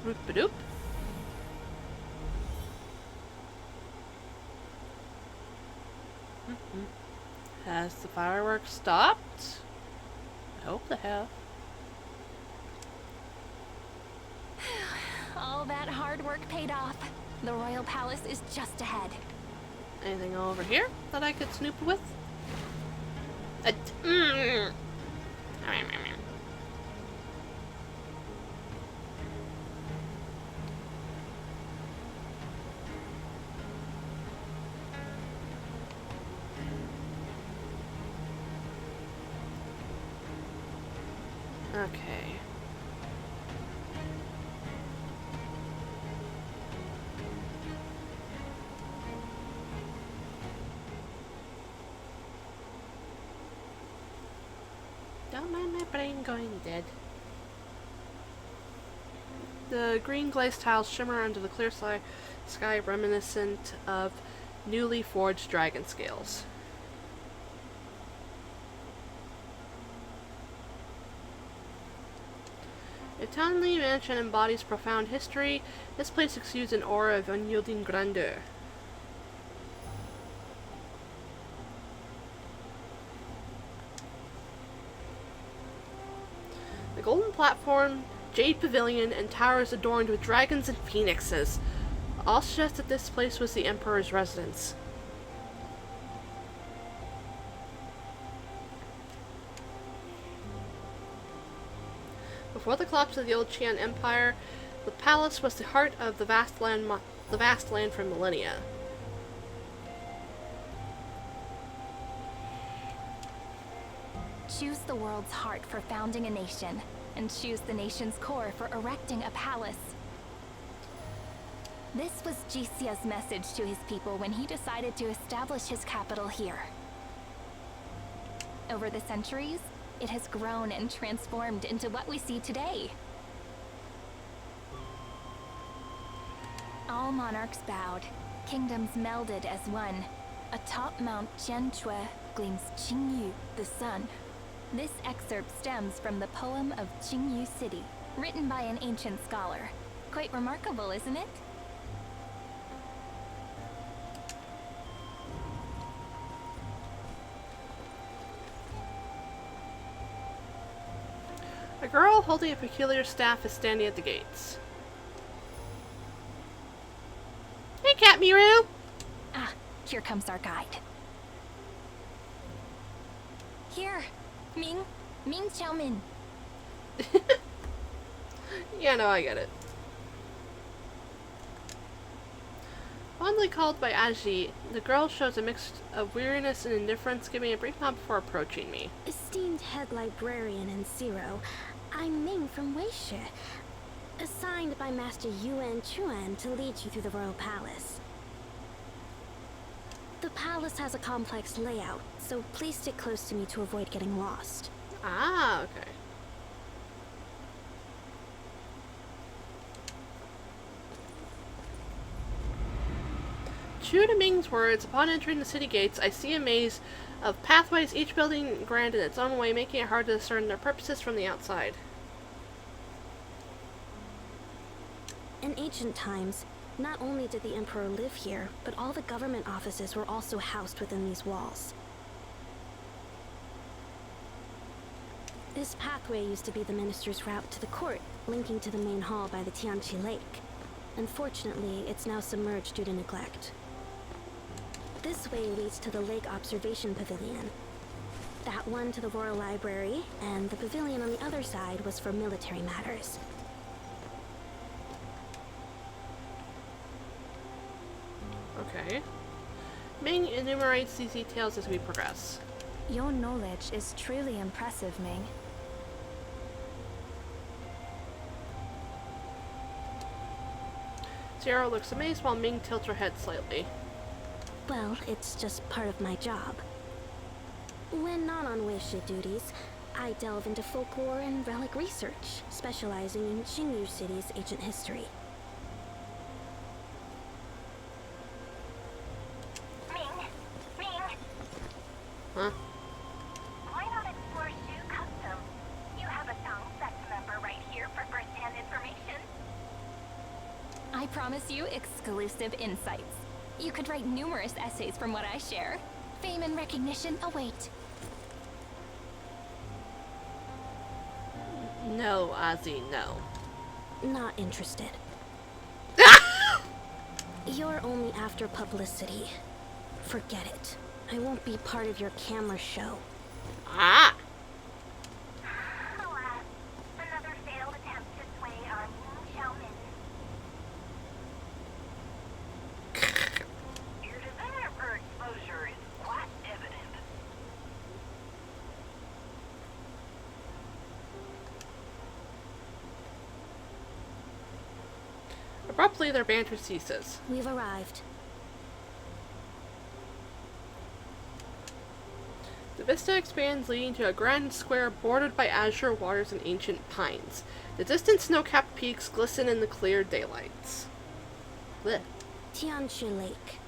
[SPEAKER 1] Boop-a-doop. Has the fireworks stopped? I hope they have.
[SPEAKER 5] All that hard work paid off. The royal palace is just ahead.
[SPEAKER 1] Anything over here that I could snoop with? Okay. Don't mind my brain going dead. The green glazed tiles shimmer under the clear sky reminiscent of newly forged dragon scales. A Townley mansion embodies profound history. This place exudes an aura of unyielding grandeur. The golden platform, jade pavilion, and towers adorned with dragons and phoenixes all suggest that this place was the Emperor's residence. Before the collapse of the old Qian Empire, the palace was the heart of the vast land for millennia.
[SPEAKER 5] Choose the world's heart for founding a nation, and choose the nation's core for erecting a palace. This was Jisia's message to his people when he decided to establish his capital here. Over the centuries, it has grown and transformed into what we see today. All monarchs bowed, kingdoms melded as one. Atop Mount Jianchue gleams Qingyu, the sun. This excerpt stems from the poem of Qingyu City, written by an ancient scholar. Quite remarkable, isn't it?
[SPEAKER 1] A girl holding a peculiar staff is standing at the gates. Hey, Cat Miru!
[SPEAKER 5] Ah, here comes our guide. Here, Ming Xiaomin.
[SPEAKER 1] Yeah, no, I get it. Fondly called by Aji, the girl shows a mix of weariness and indifference, giving a brief nod before approaching me.
[SPEAKER 11] Esteemed head librarian in Zero, I'm Ming from Weishe, assigned by Master Yuan Chuan to lead you through the royal palace. The palace has a complex layout, so please stick close to me to avoid getting lost.
[SPEAKER 1] Ah, okay. True to Ming's words, upon entering the city gates, I see a maze of pathways, each building grand in its own way, making it hard to discern their purposes from the outside.
[SPEAKER 11] In ancient times, not only did the Emperor live here, but all the government offices were also housed within these walls. This pathway used to be the minister's route to the court, linking to the main hall by the Tianqi Lake. Unfortunately, it's now submerged due to neglect. This way leads to the Lake Observation Pavilion. That one to the Royal Library, and the pavilion on the other side was for military matters.
[SPEAKER 1] Okay. Ming enumerates these details as we progress.
[SPEAKER 5] Your knowledge is truly impressive, Ming.
[SPEAKER 1] Zero looks amazed while Ming tilts her head slightly.
[SPEAKER 11] Well, it's just part of my job. When not on Weisha duties, I delve into folklore and relic research, specializing in Xingyu City's ancient history.
[SPEAKER 7] Ming!
[SPEAKER 1] Huh?
[SPEAKER 7] Why not explore Shu Custom? You have a Sex member right here for first-hand information.
[SPEAKER 12] I promise you exclusive insights. You could write numerous essays from what I share. Fame and recognition await.
[SPEAKER 1] No, Ozzy, no.
[SPEAKER 11] Not interested. You're only after publicity. Forget it. I won't be part of your camera show.
[SPEAKER 1] Ah!
[SPEAKER 7] Alas, another failed attempt to sway our Ming Xiaomin. Your desire for exposure is quite evident.
[SPEAKER 1] Abruptly, their banter ceases.
[SPEAKER 11] We've arrived.
[SPEAKER 1] The vista expands, leading to a grand square bordered by azure waters and ancient pines. The distant snow-capped peaks glisten in the clear daylights. Blech.
[SPEAKER 11] Tianchi Lake.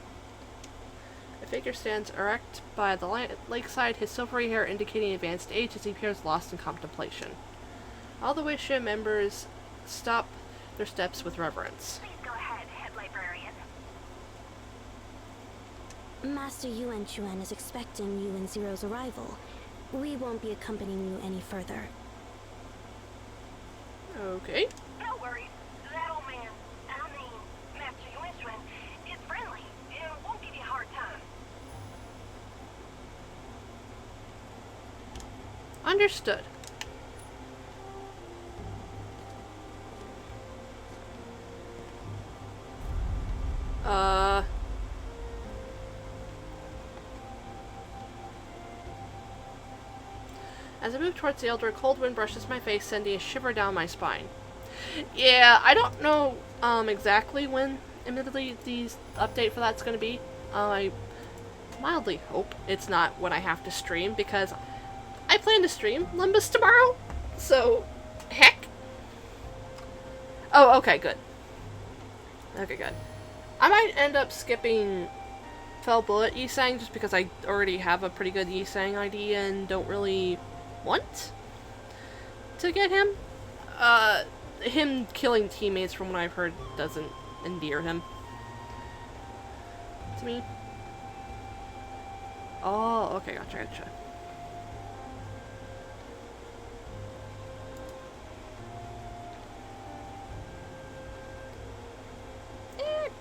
[SPEAKER 1] A figure stands erect by the lakeside, his silvery hair indicating advanced age as he appears lost in contemplation. All the Weisha members stop their steps with reverence.
[SPEAKER 7] Please go ahead, head librarian.
[SPEAKER 11] Master Yuan Chuan is expecting you and Zero's arrival. We won't be accompanying you any further.
[SPEAKER 1] Okay.
[SPEAKER 7] No worries. That old man, Master Yuan Chuan, is friendly and won't give you a hard time.
[SPEAKER 1] Understood. As I move towards the elder, a cold wind brushes my face, sending a shiver down my spine. Yeah, I don't know exactly when, admittedly, the update for that's going to be. I mildly hope it's not when I have to stream, because I plan to stream Limbus tomorrow. So, heck. Oh, okay, good. Okay, good. I might end up skipping Fell Bullet Yisang just because I already have a pretty good Yisang ID and don't really want to get him. Him killing teammates, from what I've heard, doesn't endear him to me. Oh, okay, gotcha.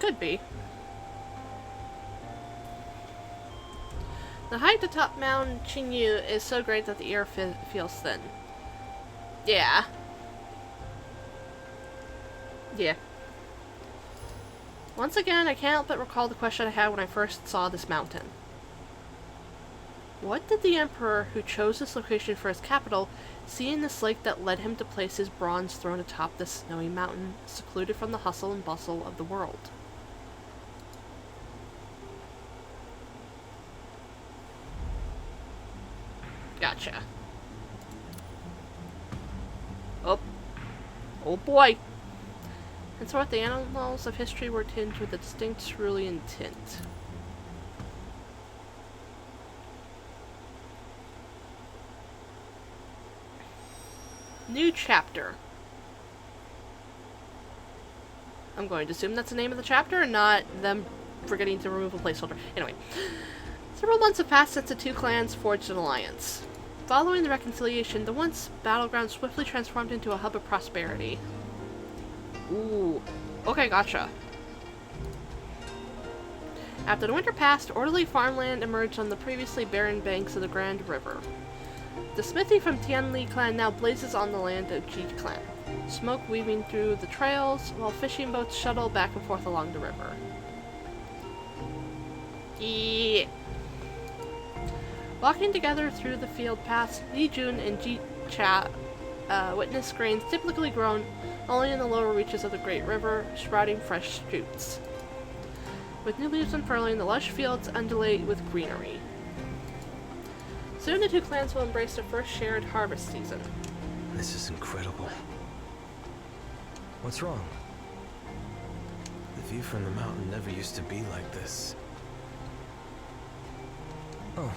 [SPEAKER 1] Could be. The height atop Mount Qingyu is so great that the air feels thin. Yeah. Once again, I can't help but recall the question I had when I first saw this mountain. What did the Emperor, who chose this location for his capital, see in this lake that led him to place his bronze throne atop this snowy mountain, secluded from the hustle and bustle of the world? Gotcha. Oh boy! And so what, the annals of history were tinged with a distinct cerulean tint. New chapter. I'm going to assume that's the name of the chapter and not them forgetting to remove a placeholder. Anyway. Several months have passed since the two clans forged an alliance. Following the reconciliation, the once battleground swiftly transformed into a hub of prosperity. Ooh. Okay, gotcha. After the winter passed, orderly farmland emerged on the previously barren banks of the Grand River. The smithy from Tianli clan now blazes on the land of Ji clan, smoke weaving through the trails, while fishing boats shuttle back and forth along the river. Yeah. Walking together through the field paths, Li Jun and Ji Cha witness grains typically grown only in the lower reaches of the Great River, sprouting fresh shoots. With new leaves unfurling, the lush fields undulate with greenery. Soon the two clans will embrace their first shared harvest season.
[SPEAKER 2] This is incredible. What's wrong?
[SPEAKER 13] The view from the mountain never used to be like this.
[SPEAKER 2] Oh,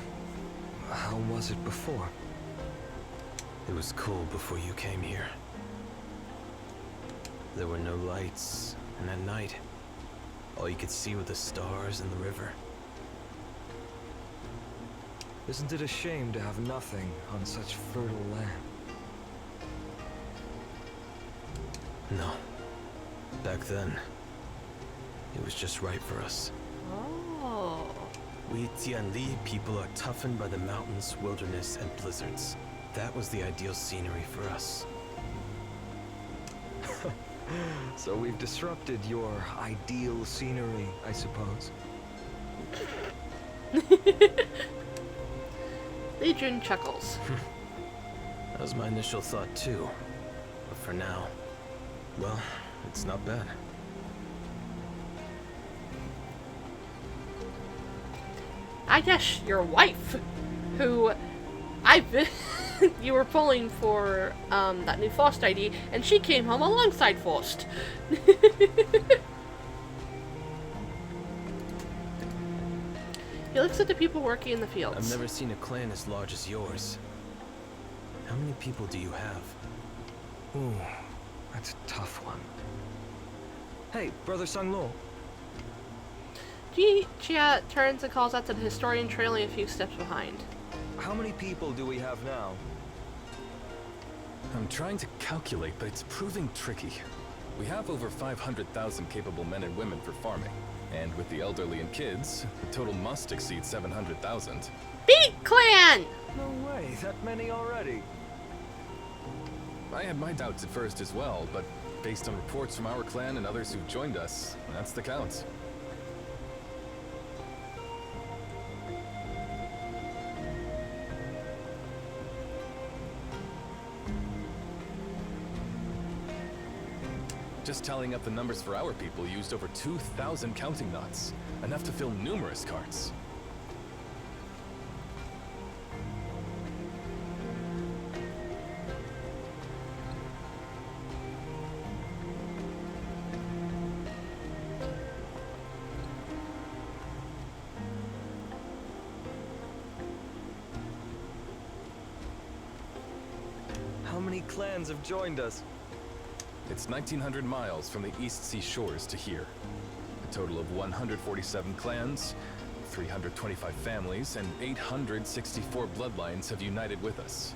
[SPEAKER 2] how was it before?
[SPEAKER 13] It was cool before you came here. There were no lights, and at night, all you could see were the stars and the river.
[SPEAKER 2] Isn't it a shame to have nothing on such fertile land?
[SPEAKER 13] No. Back then, it was just right for us.
[SPEAKER 1] Oh.
[SPEAKER 13] We Tianli people are toughened by the mountains, wilderness, and blizzards. That was the ideal scenery for us.
[SPEAKER 2] So we've disrupted your ideal scenery, I suppose.
[SPEAKER 1] Li Jun chuckles.
[SPEAKER 13] That was my initial thought too. But for now, well, it's not bad.
[SPEAKER 1] I guess your wife, who you were pulling for that new Faust ID, and she came home alongside Faust. He looks at the people working in the fields.
[SPEAKER 13] I've never seen a clan as large as yours. How many people do you have?
[SPEAKER 2] Ooh, that's a tough one. Hey, Brother Sanglo.
[SPEAKER 1] Ji Chia turns and calls out to the historian trailing a few steps behind.
[SPEAKER 2] How many people do we have now?
[SPEAKER 3] I'm trying to calculate, but it's proving tricky. We have over 500,000 capable men and women for farming. And with the elderly and kids, the total must exceed 700,000.
[SPEAKER 1] Beat Clan!
[SPEAKER 2] No way, that many already.
[SPEAKER 3] I had my doubts at first as well, but based on reports from our clan and others who've joined us, that's the count. Just tallying up the numbers for our people used over 2,000 counting knots, enough to fill numerous carts.
[SPEAKER 2] How many clans have joined us?
[SPEAKER 3] It's 1,900 miles from the East Sea shores to here. A total of 147 clans, 325 families, and 864 bloodlines have united with us.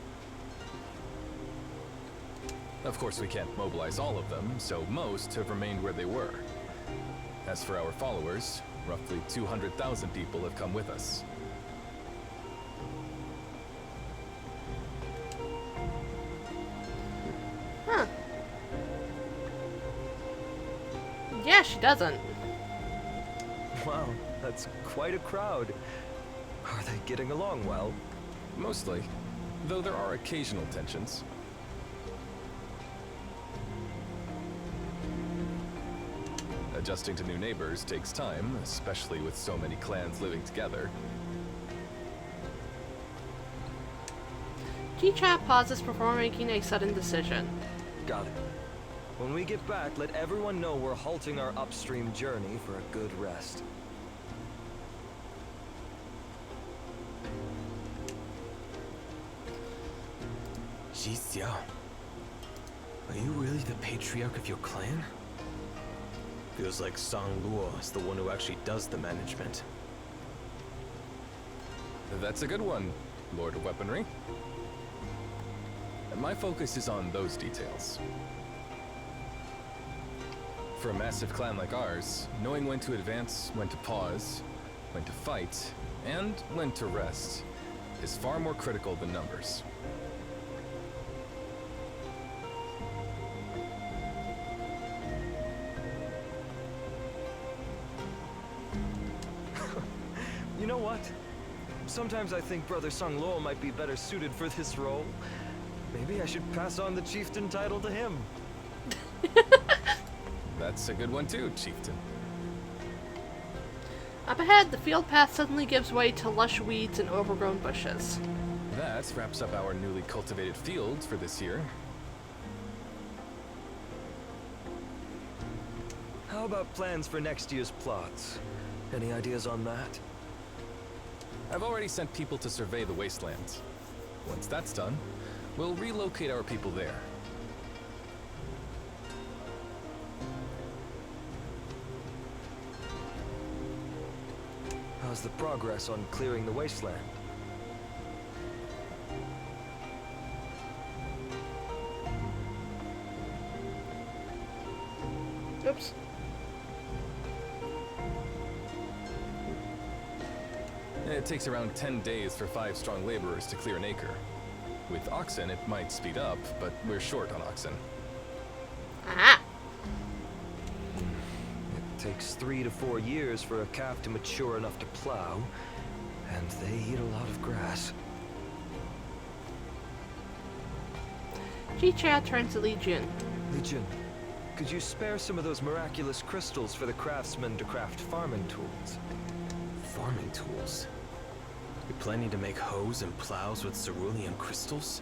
[SPEAKER 3] Of course, we can't mobilize all of them, so most have remained where they were. As for our followers, roughly 200,000 people have come with us.
[SPEAKER 1] Huh. Yeah, she doesn't.
[SPEAKER 2] Wow, that's quite a crowd. Are they getting along well?
[SPEAKER 3] Mostly, though there are occasional tensions. Adjusting to new neighbors takes time, especially with so many clans living together.
[SPEAKER 1] T-Chat pauses before making a sudden decision.
[SPEAKER 2] Got it. When we get back, let everyone know we're halting our upstream journey for a good rest.
[SPEAKER 13] Ji Xiao, are you really the patriarch of your clan? Feels like Sang Luo is the one who actually does the management.
[SPEAKER 3] That's a good one, Lord of Weaponry. My focus is on those details. For a massive clan like ours, knowing when to advance, when to pause, when to fight, and when to rest is far more critical than numbers.
[SPEAKER 2] You know what? Sometimes I think Brother Sung Lo might be better suited for this role. Maybe I should pass on the chieftain title to him.
[SPEAKER 6] That's a good one too, Chieftain.
[SPEAKER 1] Up ahead, the field path suddenly gives way to lush weeds and overgrown bushes.
[SPEAKER 6] That wraps up our newly cultivated fields for this year.
[SPEAKER 2] How about plans for next year's plots? Any ideas on that?
[SPEAKER 6] I've already sent people to survey the wastelands. Once that's done, we'll relocate our people there.
[SPEAKER 2] How's the progress on clearing the wasteland?
[SPEAKER 1] Oops.
[SPEAKER 6] It takes around 10 days for 5 strong laborers to clear an acre. With oxen, it might speed up, but we're short on oxen.
[SPEAKER 1] Ah!
[SPEAKER 2] It takes 3 to 4 years for a calf to mature enough to plow, and they eat a lot of grass.
[SPEAKER 1] Ji-Cha turns to Li Jun.
[SPEAKER 2] Li Jun, could you spare some of those miraculous crystals for the craftsmen to craft farming tools?
[SPEAKER 13] Farming tools? You're planning to make hoes and plows with cerulean crystals?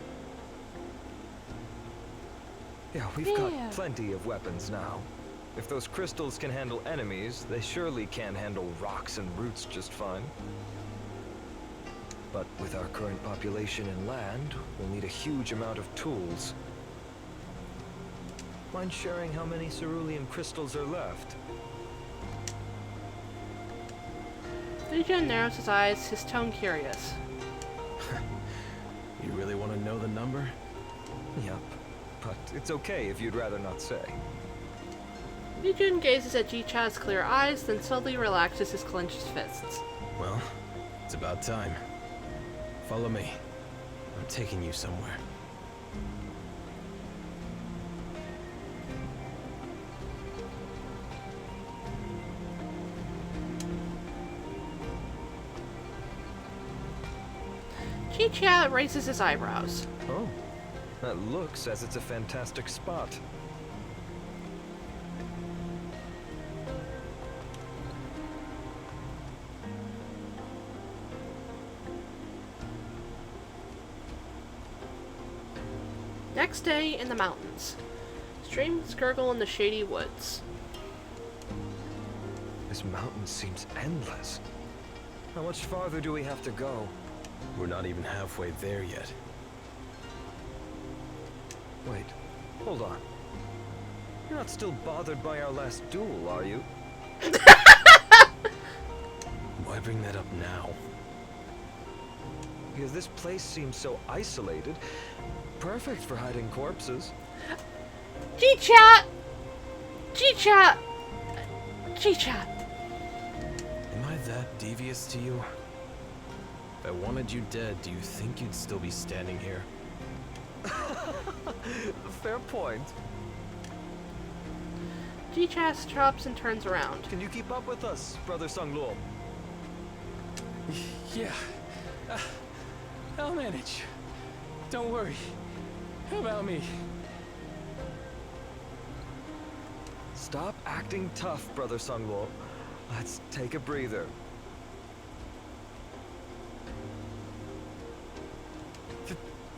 [SPEAKER 2] Yeah, we've got plenty of weapons now. If those crystals can handle enemies, they surely can handle rocks and roots just fine. But with our current population and land, we'll need a huge amount of tools. Mind sharing how many cerulean crystals are left?
[SPEAKER 1] Li Jun narrows his eyes, his tone curious.
[SPEAKER 13] You really want to know the number?
[SPEAKER 2] Yep, but it's okay if you'd rather not say.
[SPEAKER 1] Li Jun gazes at Ji-Cha's clear eyes, then slowly relaxes his clenched fists.
[SPEAKER 13] Well, it's about time. Follow me. I'm taking you somewhere.
[SPEAKER 1] Ji-Cha raises his eyebrows.
[SPEAKER 2] Oh, that looks as it's a fantastic spot.
[SPEAKER 1] Next day in the mountains. Streams gurgle in the shady woods.
[SPEAKER 2] This mountain seems endless. How much farther do we have to go?
[SPEAKER 13] We're not even halfway there yet.
[SPEAKER 2] Wait, hold on. You're not still bothered by our last duel, are you?
[SPEAKER 13] Why bring that up now?
[SPEAKER 2] Because this place seems so isolated. Perfect for hiding corpses.
[SPEAKER 1] Ji-Cha! Ji-Cha! Ji-Cha!
[SPEAKER 13] Am I that devious to you? If I wanted you dead, do you think you'd still be standing here?
[SPEAKER 2] Fair point.
[SPEAKER 1] Ji-Cha stops and turns around.
[SPEAKER 2] Can you keep up with us, Brother Sung Lo?
[SPEAKER 3] Yeah. I'll manage. Don't worry. How about me?
[SPEAKER 2] Stop acting tough, Brother Sung Lo. Let's take a breather.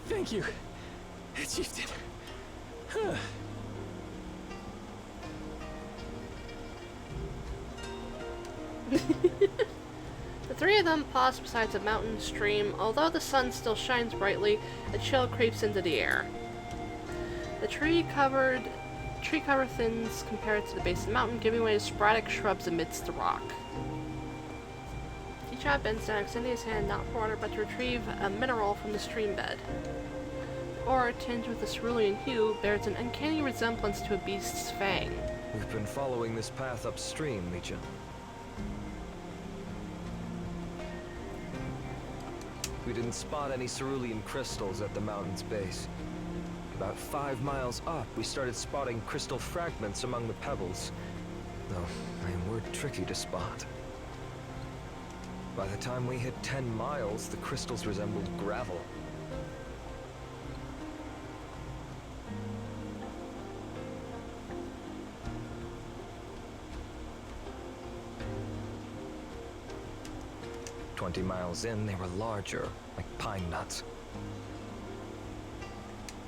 [SPEAKER 3] Thank you, Chieftain. Huh.
[SPEAKER 1] The three of them pause beside a mountain stream. Although the sun still shines brightly, a chill creeps into the air. The tree cover thins compared to the base of the mountain, giving way to sporadic shrubs amidst the rock. Ji-Cha bends down, extending his hand not for water but to retrieve a mineral from the stream bed. The ore, tinged with a cerulean hue, bears an uncanny resemblance to a beast's fang.
[SPEAKER 2] We've been following this path upstream, Li Jun. We didn't spot any cerulean crystals at the mountain's base. About 5 miles up, we started spotting crystal fragments among the pebbles, though they were tricky to spot. By the time we hit 10 miles, the crystals resembled gravel. "20 miles in, they were larger, like pine nuts.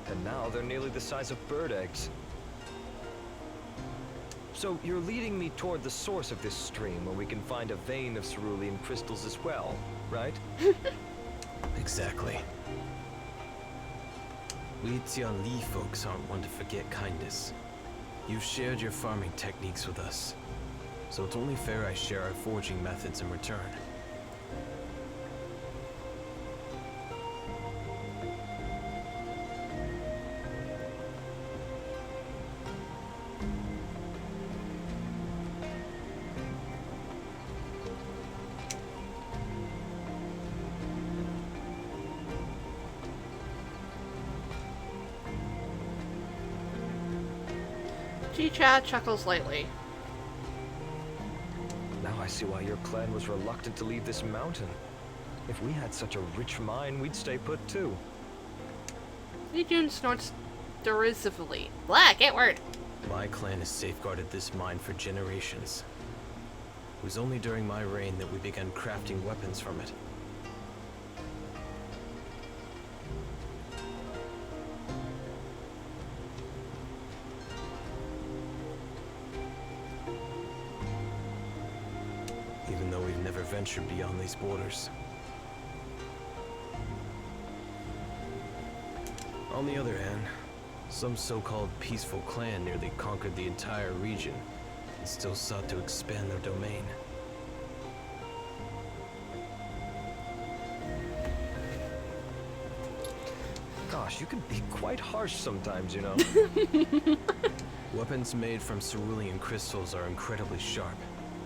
[SPEAKER 2] And now they're nearly the size of bird eggs. So you're leading me toward the source of this stream where we can find a vein of cerulean crystals as well, right?"
[SPEAKER 13] Exactly. We Tian Li folks aren't one to forget kindness. You've shared your farming techniques with us, so it's only fair I share our foraging methods in return.
[SPEAKER 1] G-Chat chuckles lightly.
[SPEAKER 2] Now I see why your clan was reluctant to leave this mountain. If we had such a rich mine, we'd stay put too.
[SPEAKER 1] Li Jun snorts derisively. Blah, get word!
[SPEAKER 13] My clan has safeguarded this mine for generations. It was only during my reign that we began crafting weapons from it. Even though we've never ventured beyond these borders. On the other hand, some so-called peaceful clan nearly conquered the entire region and still sought to expand their domain.
[SPEAKER 2] Gosh, you can be quite harsh sometimes, you know.
[SPEAKER 13] Weapons made from cerulean crystals are incredibly sharp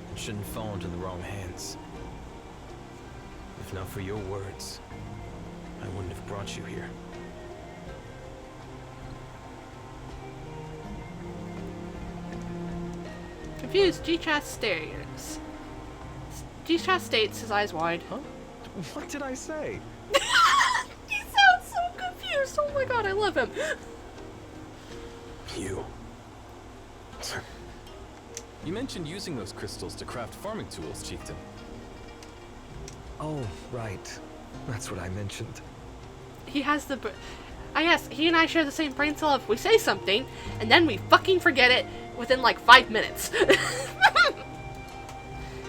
[SPEAKER 13] and shouldn't fall into the wrong hands. If not for your words, I wouldn't have brought you here.
[SPEAKER 1] Confused, G-Chat stares. G-Chat states, his eyes wide.
[SPEAKER 2] Huh? What did I say?
[SPEAKER 1] He sounds so confused. Oh my god, I love him.
[SPEAKER 13] You. You mentioned using those crystals to craft farming tools, Chieftain.
[SPEAKER 2] Oh, right. That's what I mentioned.
[SPEAKER 1] He has the... yes, he and I share the same brain cell. If we say something, and then we fucking forget it within like 5 minutes.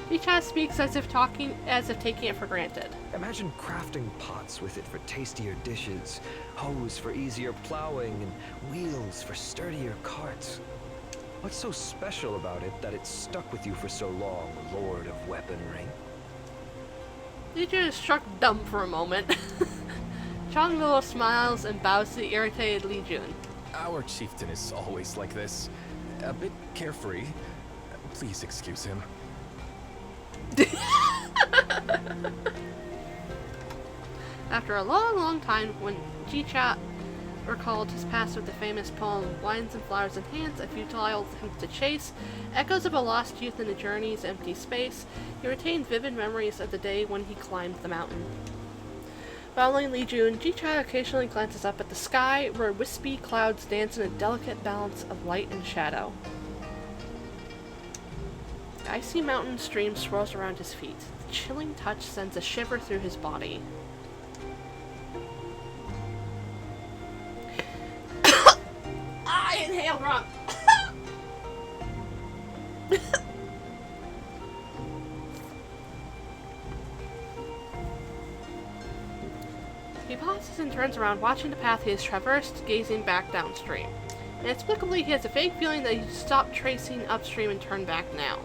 [SPEAKER 1] G-Chat speaks as if taking it for granted.
[SPEAKER 2] Imagine crafting pots with it for tastier dishes, hoes for easier plowing, and wheels for sturdier carts. What's so special about it that it's stuck with you for so long, Lord of Weaponry?
[SPEAKER 1] Li-Jun is struck dumb for a moment. Changlo smiles and bows to the irritated Li-Jun.
[SPEAKER 9] Our chieftain is always like this. A bit carefree. Please excuse him.
[SPEAKER 1] After a long, long time, when G-Chat recalled his past with the famous poem Wines and Flowers in Hands, a futile attempt to chase, echoes of a lost youth in a journey's empty space, he retained vivid memories of the day when he climbed the mountain. Following Li-Jun, G-Chat occasionally glances up at the sky, where wispy clouds dance in a delicate balance of light and shadow. The icy mountain stream swirls around his feet. The chilling touch sends a shiver through his body. I inhaled wrong! He pauses and turns around, watching the path he has traversed, gazing back downstream. Inexplicably, he has a vague feeling that he should stop tracing upstream and turn back now.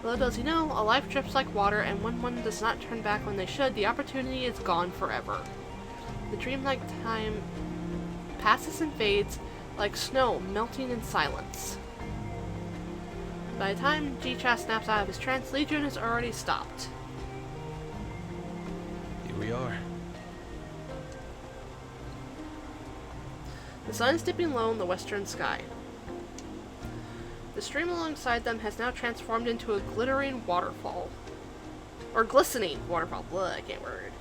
[SPEAKER 1] Little does he know, a life drips like water, and when one does not turn back when they should, the opportunity is gone forever. The dreamlike time passes and fades, like snow melting in silence. By the time G-Chat snaps out of his trance, Li-Jun has already stopped.
[SPEAKER 13] Here we are.
[SPEAKER 1] The sun is dipping low in the western sky. The stream alongside them has now transformed into a glittering waterfall. Or glistening waterfall. Blah, I can't word.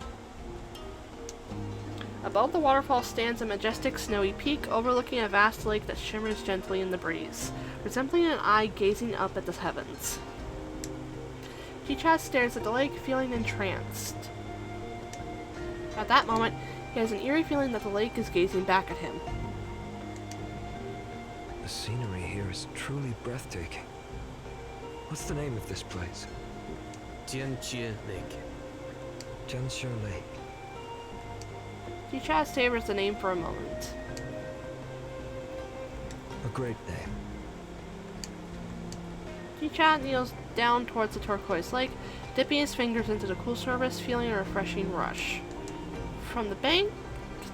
[SPEAKER 1] Above the waterfall stands a majestic snowy peak overlooking a vast lake that shimmers gently in the breeze, resembling an eye gazing up at the heavens. CH6 stares at the lake, feeling entranced. At that moment, he has an eerie feeling that the lake is gazing back at him.
[SPEAKER 2] The scenery here is truly breathtaking. What's the name of this place?
[SPEAKER 13] Tianjie Lake.
[SPEAKER 2] Jianxia Lake.
[SPEAKER 1] CH6 savors the name for a moment.
[SPEAKER 2] A great name.
[SPEAKER 1] CH6 kneels down towards the turquoise lake, dipping his fingers into the cool surface, feeling a refreshing rush. From the bank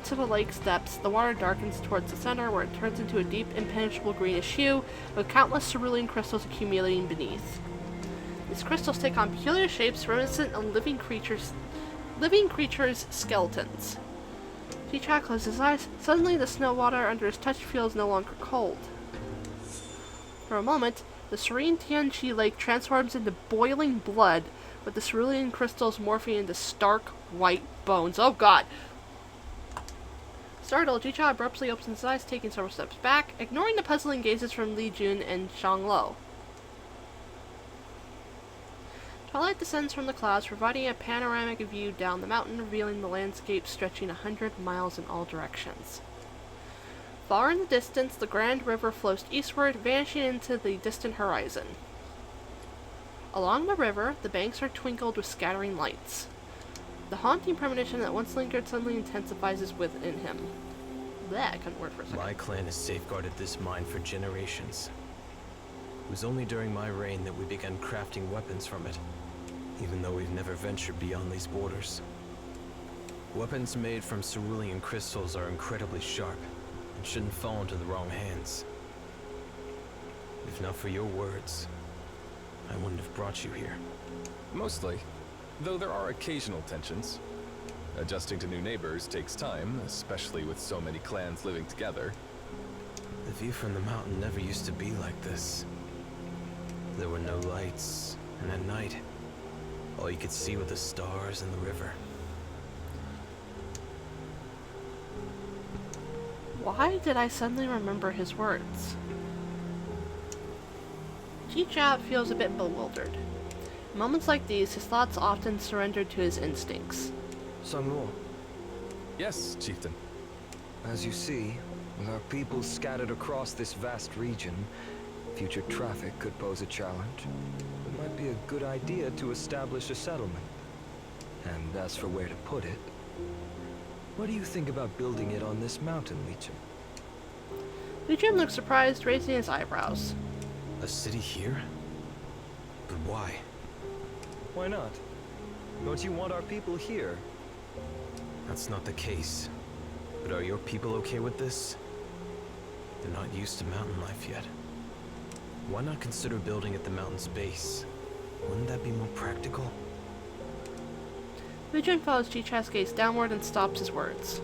[SPEAKER 1] to the lake's depths, the water darkens towards the center, where it turns into a deep, impenetrable greenish hue, with countless cerulean crystals accumulating beneath. These crystals take on peculiar shapes reminiscent of living creatures' skeletons. CH6 closes his eyes. Suddenly, the snow water under his touch feels no longer cold. For a moment, the serene Tianjie Lake transforms into boiling blood, with the cerulean crystals morphing into stark white bones. Oh god! Startled, CH6 abruptly opens his eyes, taking several steps back, ignoring the puzzling gazes from Li Jun and Zhang Lo. Twilight descends from the clouds, providing a panoramic view down the mountain, revealing the landscape stretching 100 miles in all directions. Far in the distance, the Grand River flows eastward, vanishing into the distant horizon. Along the river, the banks are twinkled with scattering lights. The haunting premonition that once lingered suddenly intensifies within him. Bleh, I couldn't word for a second.
[SPEAKER 13] My clan has safeguarded this mine for generations. It was only during my reign that we began crafting weapons from it, even though we've never ventured beyond these borders. Weapons made from cerulean crystals are incredibly sharp and shouldn't fall into the wrong hands. If not for your words, I wouldn't have brought you here.
[SPEAKER 9] Mostly, though there are occasional tensions. Adjusting to new neighbors takes time, especially with so many clans living together.
[SPEAKER 13] The view from the mountain never used to be like this. There were no lights, and at night, all you could see were the stars and the river.
[SPEAKER 1] Why did I suddenly remember his words? CH6 feels a bit bewildered. In moments like these, his thoughts often surrendered to his instincts.
[SPEAKER 2] Sangluo,
[SPEAKER 9] Yes, chieftain.
[SPEAKER 2] as you see, with our people scattered across this vast region, future traffic could pose a challenge. It might be a good idea to establish a settlement. And as for where to put it, what do you think about building it on this mountain, Li Jun?
[SPEAKER 1] Li Jun looks surprised, raising his eyebrows.
[SPEAKER 13] A city here? But why?
[SPEAKER 2] Why not? Don't you want our people here?
[SPEAKER 13] That's not the case. But are your people okay with this? They're not used to mountain life yet. Why not consider building at the mountain's base? Wouldn't that be more practical?
[SPEAKER 1] Li Jun follows CH6's gaze downward and stops his words.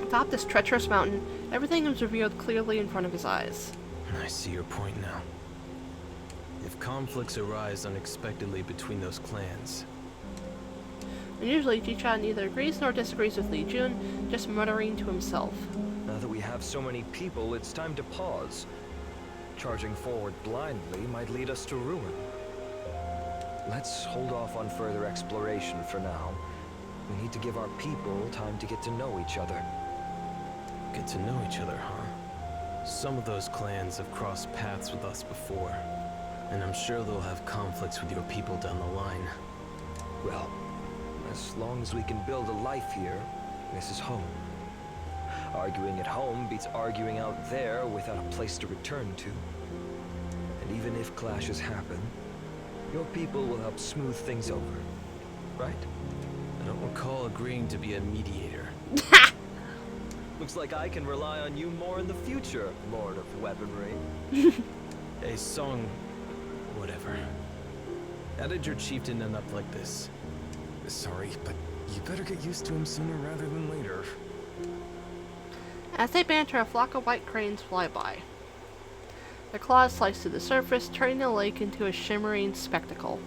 [SPEAKER 1] Atop this treacherous mountain, everything is revealed clearly in front of his eyes.
[SPEAKER 13] I see your point now. If conflicts arise unexpectedly between those clans,
[SPEAKER 1] And usually, CH6 neither agrees nor disagrees with Li Jun, just muttering to himself.
[SPEAKER 2] Now that we have so many people, it's time to pause. Charging forward blindly might lead us to ruin. Let's hold off on further exploration for now. We need to give our people time to get to know each other.
[SPEAKER 13] get to know each other, huh? Some of those clans have crossed paths with us before, and I'm sure they'll have conflicts with your people down the line.
[SPEAKER 2] Well, as long as we can build a life here, this is home. Arguing at home beats arguing out there without a place to return to. And even if clashes happen, your people will help smooth things over, right?
[SPEAKER 13] I don't recall agreeing to be a mediator.
[SPEAKER 2] Looks like I can rely on you more in the future, Lord of Weaponry.
[SPEAKER 13] A song... whatever. How did your chieftain end up like this?
[SPEAKER 9] Sorry, but you better get used to him sooner rather than later.
[SPEAKER 1] As they banter, a flock of white cranes fly by. Their claws slice through the surface, turning the lake into a shimmering spectacle.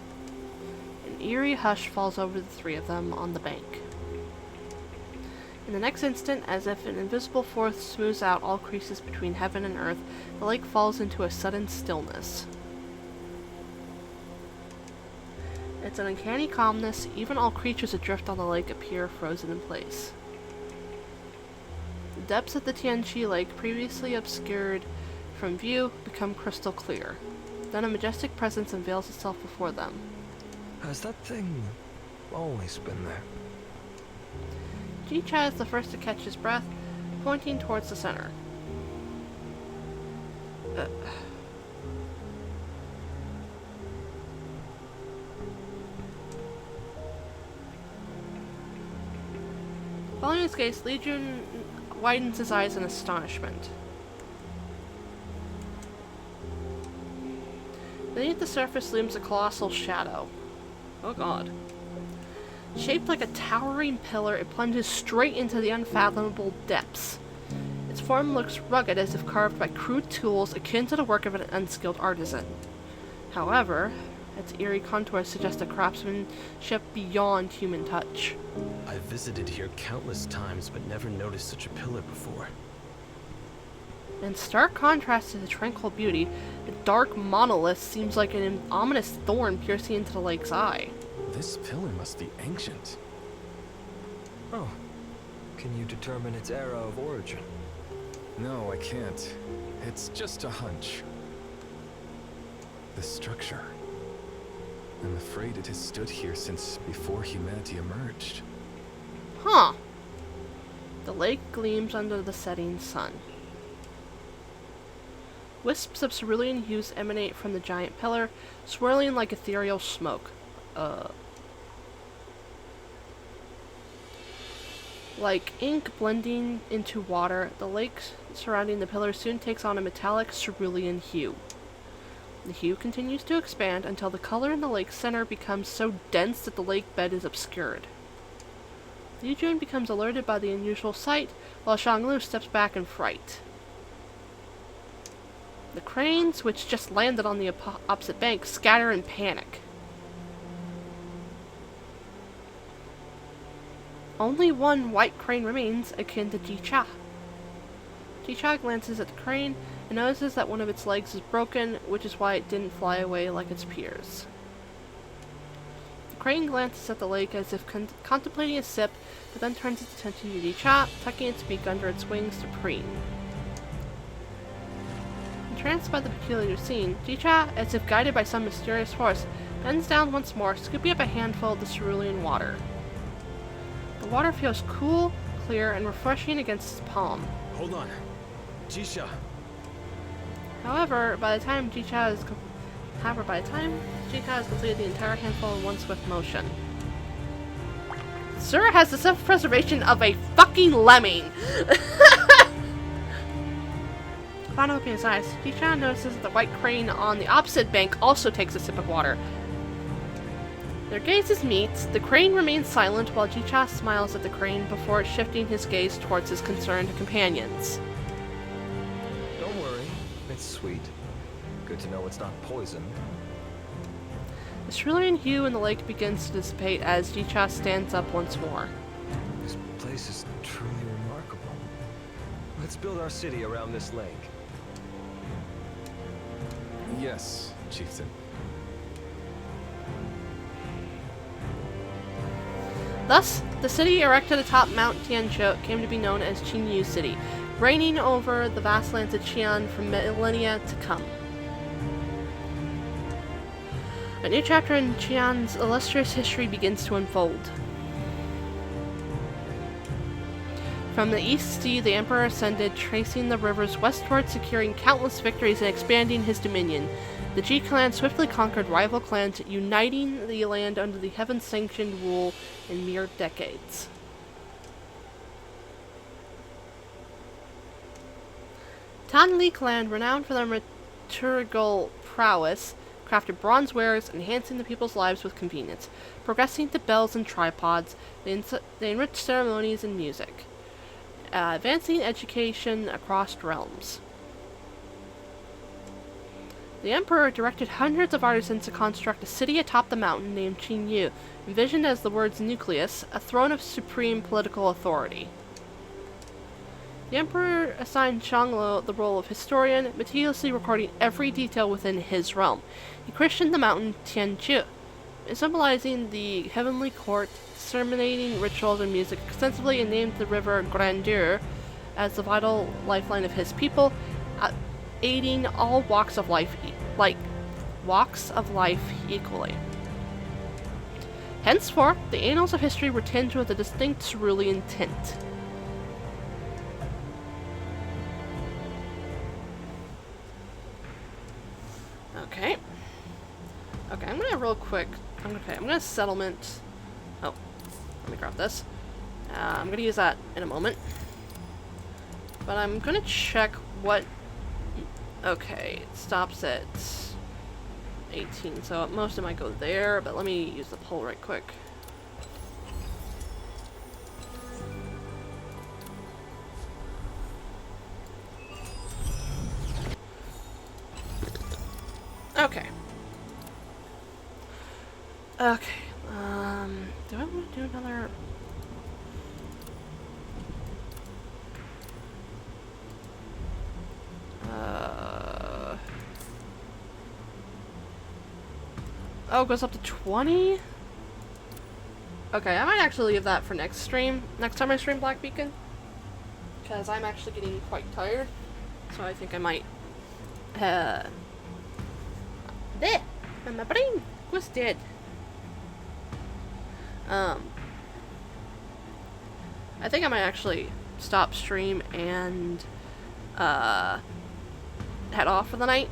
[SPEAKER 1] eerie hush falls over the three of them on the bank. In the next instant, as if an invisible force smooths out all creases between heaven and earth, the lake falls into a sudden stillness. It's an uncanny calmness. Even all creatures adrift on the lake appear frozen in place. The depths of the Tianqi Lake, previously obscured from view, become crystal clear. Then a majestic presence unveils itself before them.
[SPEAKER 2] Has that thing always been there?
[SPEAKER 1] Ji-Cha is the first to catch his breath, pointing towards the center. Following his gaze, Li Jun widens his eyes in astonishment. Beneath the surface looms a colossal shadow. Oh god. Shaped like a towering pillar, it plunges straight into the unfathomable depths. Its form looks rugged, as if carved by crude tools akin to the work of an unskilled artisan. However, its eerie contours suggest a craftsmanship beyond human touch.
[SPEAKER 13] I've visited here countless times, but never noticed such a pillar before.
[SPEAKER 1] In stark contrast to the tranquil beauty, the dark monolith seems like an ominous thorn piercing into the lake's eye.
[SPEAKER 9] This pillar must be ancient.
[SPEAKER 2] Oh. Can you determine its era of origin?
[SPEAKER 9] No, I can't. It's just a hunch. The structure. I'm afraid it has stood here since before humanity emerged.
[SPEAKER 1] Huh. The lake gleams under the setting sun. Wisps of cerulean hues emanate from the giant pillar, swirling like ethereal smoke. Like ink blending into water, the lake surrounding the pillar soon takes on a metallic cerulean hue. The hue continues to expand until the color in the lake's center becomes so dense that the lake bed is obscured. Li Jun becomes alerted by the unusual sight, while Shanglu steps back in fright. The cranes, which just landed on the opposite bank, scatter in panic. Only one white crane remains, akin to Ji-Cha. Ji-Cha glances at the crane and notices that one of its legs is broken, which is why it didn't fly away like its peers. The crane glances at the lake as if contemplating a sip, but then turns its attention to Ji-Cha, tucking its beak under its wings to preen. Entranced by the peculiar scene, Ji-Cha, as if guided by some mysterious force, bends down once more, scooping up a handful of the cerulean water. The water feels cool, clear, and refreshing against his palm.
[SPEAKER 13] Hold on. Ji-Cha.
[SPEAKER 1] However, by the time Ji-Cha has completed the entire handful in one swift motion. Sir has the self-preservation of a fucking lemming! Upon opening his eyes, Ji-Cha notices that the white crane on the opposite bank also takes a sip of water. Their gazes meet. The crane remains silent while Ji-Cha smiles at the crane before shifting his gaze towards his concerned companions.
[SPEAKER 2] Don't worry, it's sweet. Good to know it's not poison.
[SPEAKER 1] The cerulean hue in the lake begins to dissipate as Ji-Cha stands up once more.
[SPEAKER 2] This place is truly remarkable. Let's build our city around this lake.
[SPEAKER 9] Yes, Chieftain.
[SPEAKER 1] Thus, the city erected atop Mount Tianzhou came to be known as Qingyu City, reigning over the vast lands of Qian for millennia to come. A new chapter in Qian's illustrious history begins to unfold. From the east sea, the Emperor ascended, tracing the rivers westward, securing countless victories and expanding his dominion. The Ji clan swiftly conquered rival clans, uniting the land under the heaven-sanctioned rule in mere decades. Tanli clan, renowned for their liturgical prowess, crafted bronze wares, enhancing the people's lives with convenience. Progressing to bells and tripods, they enriched ceremonies and music. Advancing education across realms. The Emperor directed hundreds of artisans to construct a city atop the mountain named Qingyu, envisioned as the word's nucleus, a throne of supreme political authority. The Emperor assigned Shanglo the role of historian, meticulously recording every detail within his realm. He christened the mountain Tianchu, symbolizing the heavenly court, disseminating rituals and music extensively, and named the river Grandeur as the vital lifeline of his people, aiding all walks of life equally. Henceforth, the annals of history were tinged with a distinct cerulean tint. Okay. Okay, I'm gonna real quick. I'm gonna settlement. Oh, let me grab this. I'm gonna use that in a moment. But I'm gonna check what. Okay, it stops at 18, so most of it might go there, but let me use the poll right quick. Okay. Okay, do I want to do another... Oh, it goes up to 20? Okay, I might actually leave that for next stream. Next time I stream Black Beacon. Because I'm actually getting quite tired. So I think I might... There! And my brain was dead. I think I might actually stop stream and head off for the night.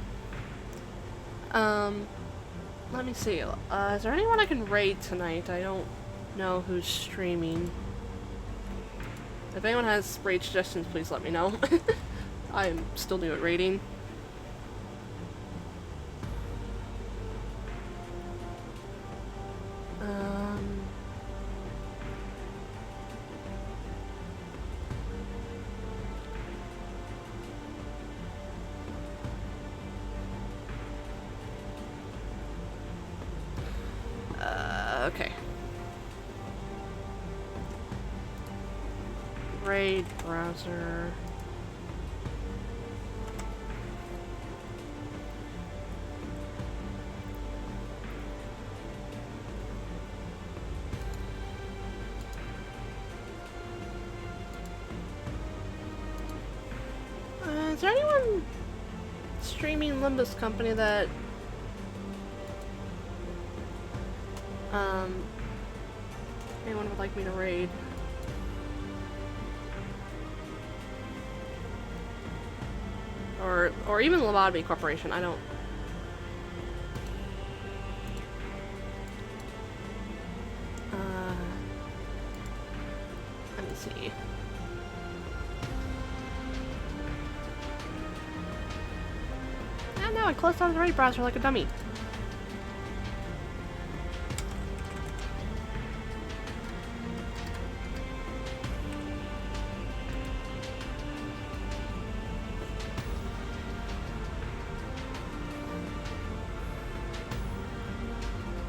[SPEAKER 1] Let me see. Is there anyone I can raid tonight? I don't know who's streaming. If anyone has raid suggestions, please let me know. I'm still new at raiding. Okay. Raid browser. Is there anyone streaming Limbus Company that anyone would like me to raid? Or even Lobotomy Corporation, I don't... let me see. Ah, no, I closed out the raid browser like a dummy.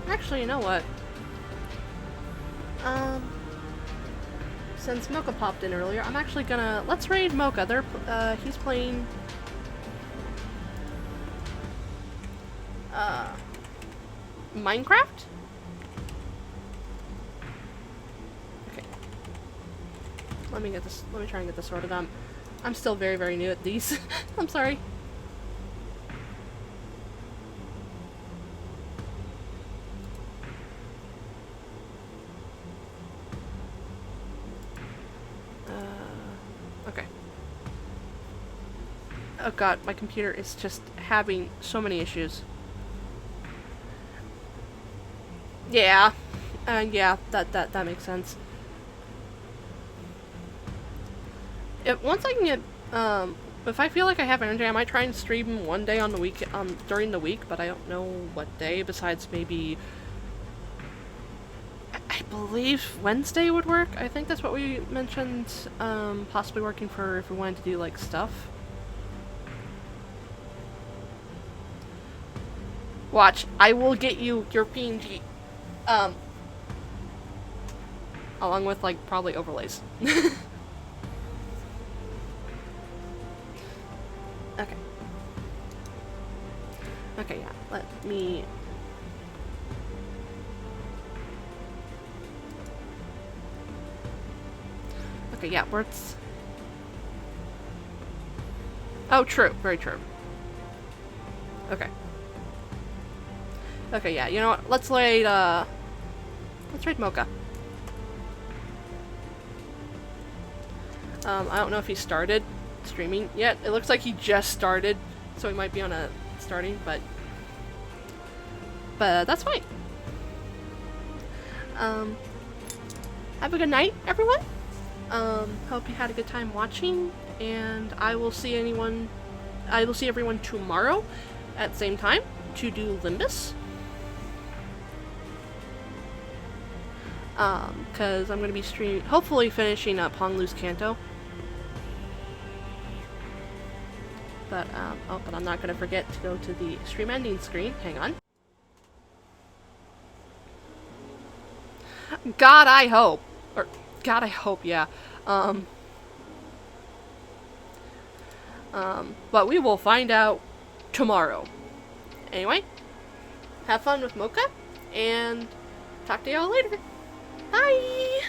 [SPEAKER 1] Actually, you know what? Since Mocha popped in earlier, I'm actually gonna... Let's raid Mocha. He's playing... Minecraft? Okay. Let me try and get this sorted. I'm still very, very new at these. I'm sorry. Okay. Oh god, my computer is just having so many issues. Yeah. Yeah, that makes sense. Once I can get, if I feel like I have energy, I might try and stream one day on the week, during the week, but I don't know what day, besides maybe... I believe Wednesday would work. I think that's what we mentioned, possibly working for if we wanted to do, like, stuff. Watch, I will get you your PNG. Along with, like, probably overlays. Okay. Okay, yeah, let me... Okay, yeah, where's... Oh, true. Very true. Okay. Okay, yeah, you know what? Let's raid Mocha. I don't know if he started streaming yet. It looks like he just started, so he might be on a starting, but that's fine. Have a good night, everyone. Hope you had a good time watching, and I will see everyone tomorrow at the same time to do Limbus. Because I'm going to be hopefully finishing up Honglu's Kanto. But, but I'm not going to forget to go to the stream ending screen. Hang on. God, I hope. Or, God, I hope, yeah. But we will find out tomorrow. Anyway, have fun with Mocha, and talk to y'all later. Bye!